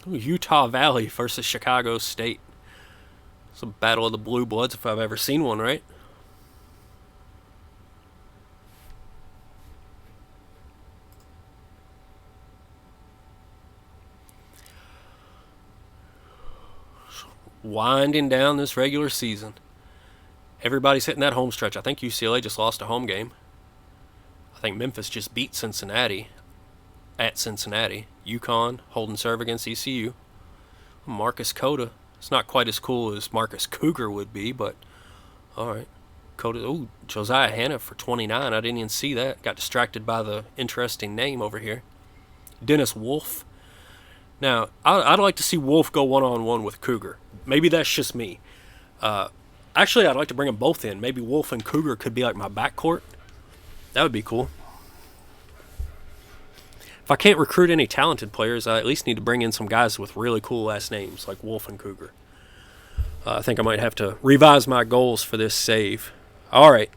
Ooh, Utah Valley versus Chicago State. It's a battle of the blue bloods if I've ever seen one, right? Winding down this regular season. Everybody's hitting that home stretch. I think UCLA just lost a home game. I think Memphis just beat Cincinnati at Cincinnati. UConn holding serve against ECU. Marcus Coda. It's not quite as cool as Marcus Cougar would be, but all right. Coda. Ooh, Josiah Hanna for 29. I didn't even see that. Got distracted by the interesting name over here. Dennis Wolf. Now, I'd like to see Wolf go one-on-one with Cougar. Maybe that's just me. Actually, I'd like to bring them both in. Maybe Wolf and Cougar could be like my backcourt. That would be cool. If I can't recruit any talented players, I at least need to bring in some guys with really cool last names, like Wolf and Cougar. I think I might have to revise my goals for this save. All right.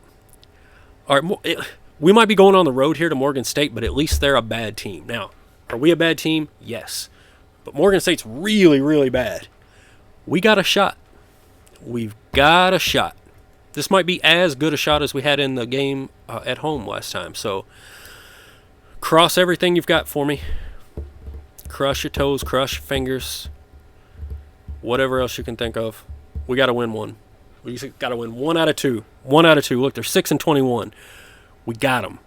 We might be going on the road here to Morgan State, but at least they're a bad team. Now, are we a bad team? Yes. But Morgan State's really, really bad. We got a shot. We've got a shot. This might be as good a shot as we had in the game at home last time. So, cross everything you've got for me. Crush your toes, crush your fingers. Whatever else you can think of. We got to win one. We got to win 1 out of 2. 1 out of 2. Look, they're 6-21. We got them.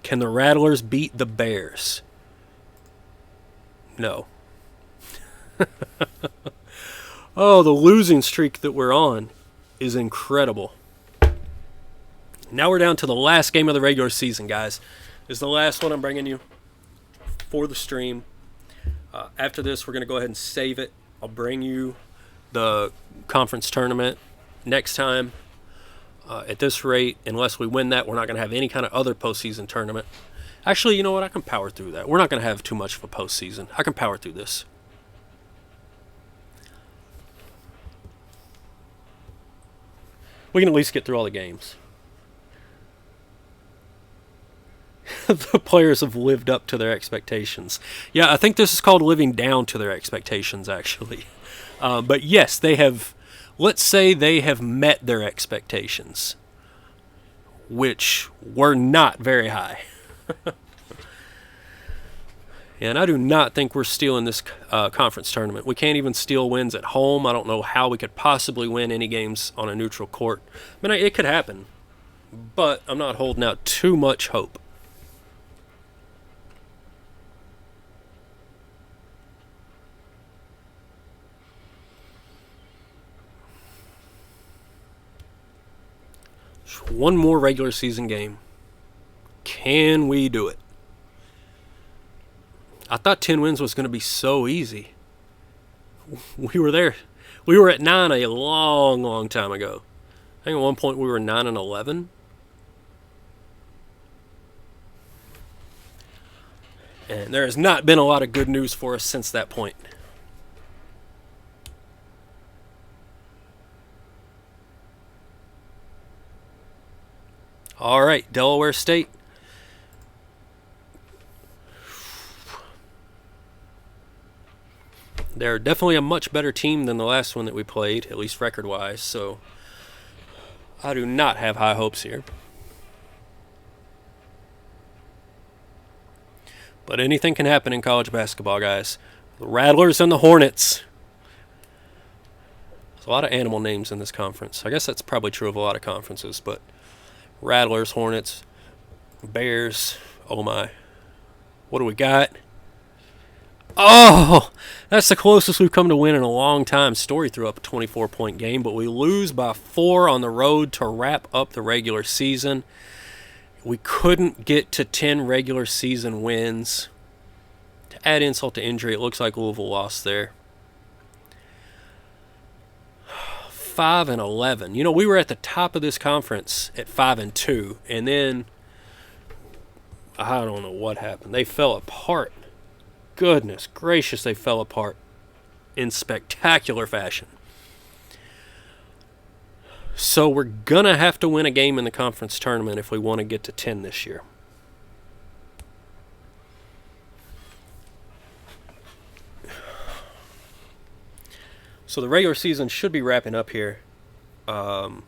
Can the Rattlers beat the Bears? No. Oh, the losing streak that we're on is incredible. Now we're down to the last game of the regular season, guys. This is the last one I'm bringing you for the stream. After this, we're going to go ahead and save it. I'll bring you the conference tournament next time. At this rate, unless we win that, we're not going to have any kind of other postseason tournament. Actually, you know what? I can power through that. We're not going to have too much of a postseason. I can power through this. We can at least get through all the games. The players have lived up to their expectations. Yeah, I think this is called living down to their expectations, actually. But yes, they have, let's say they have met their expectations, which were not very high. And I do not think we're stealing this conference tournament. We can't even steal wins at home. I don't know how we could possibly win any games on a neutral court. I mean, it could happen, but I'm not holding out too much hope. One more regular season game. Can we do it? I thought 10 wins was going to be so easy. We were there. We were at 9 a long, long time ago. I think at one point we were 9-11. And there has not been a lot of good news for us since that point. All right, Delaware State. They're definitely a much better team than the last one that we played, at least record-wise, so I do not have high hopes here. But anything can happen in college basketball, guys. The Rattlers and the Hornets. There's a lot of animal names in this conference. I guess that's probably true of a lot of conferences, but Rattlers, Hornets, Bears, oh my. What do we got? Oh, that's the closest we've come to win in a long time. Story threw up a 24-point game, but we lose by 4 on the road to wrap up the regular season. We couldn't get to 10 regular season wins. To add insult to injury, it looks like Louisville lost there. 5-11. You know, we were at the top of this conference at 5-2, and then I don't know what happened. They fell apart. Goodness gracious, they fell apart in spectacular fashion. So we're going to have to win a game in the conference tournament if we want to get to 10 this year. So the regular season should be wrapping up here. And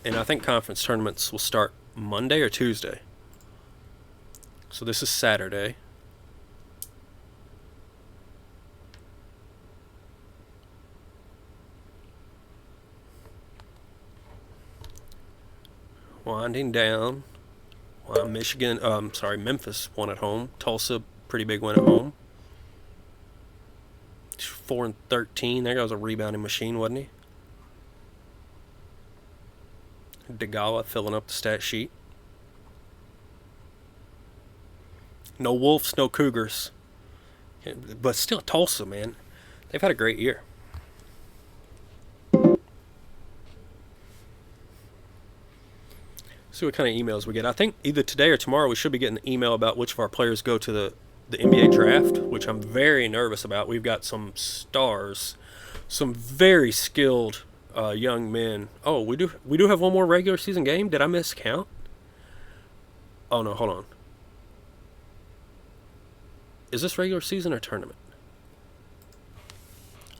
I think conference tournaments will start Monday or Tuesday. So this is Saturday. Winding down. Memphis won at home. Tulsa, pretty big win at home. 4-13. There goes a rebounding machine, wasn't he? DeGala filling up the stat sheet. No Wolves, no Cougars. But still Tulsa, man. They've had a great year. See what kind of emails we get. I think either today or tomorrow we should be getting an email about which of our players go to the NBA draft, which I'm very nervous about. We've got some stars, some very skilled young men. Oh, we do have one more regular season game. Did I miscount? Oh no, hold on. Is this regular season or tournament?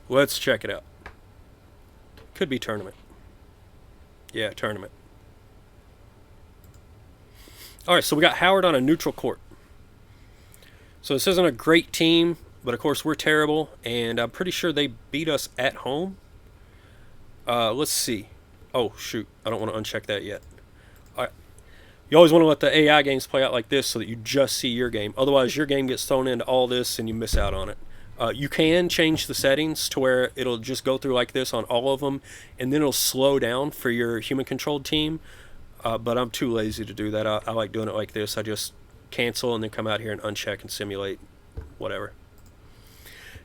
Let's check it out. Could be tournament. Yeah, tournament. Alright, so we got Howard on a neutral court. So this isn't a great team, but of course we're terrible, and I'm pretty sure they beat us at home. Let's see. Oh, shoot. I don't want to uncheck that yet. Alright. You always want to let the AI games play out like this so that you just see your game. Otherwise, your game gets thrown into all this and you miss out on it. You can change the settings to where it'll just go through like this on all of them, and then it'll slow down for your human-controlled team. But I'm too lazy to do that. I like doing it like this. I just cancel and then come out here and uncheck and simulate whatever.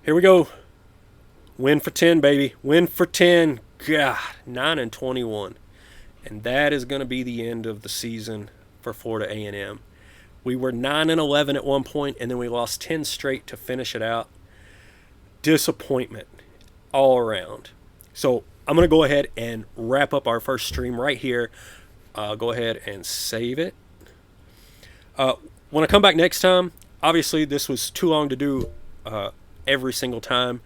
Here we go. Win for 10, baby. Win for 10. God, 9-21. And that is going to be the end of the season for Florida A&M. We were 9-11 at one point, and then we lost 10 straight to finish it out. Disappointment all around. So I'm going to go ahead and wrap up our first stream right here. Go ahead and save it. When I come back next time, obviously this was too long to do every single time.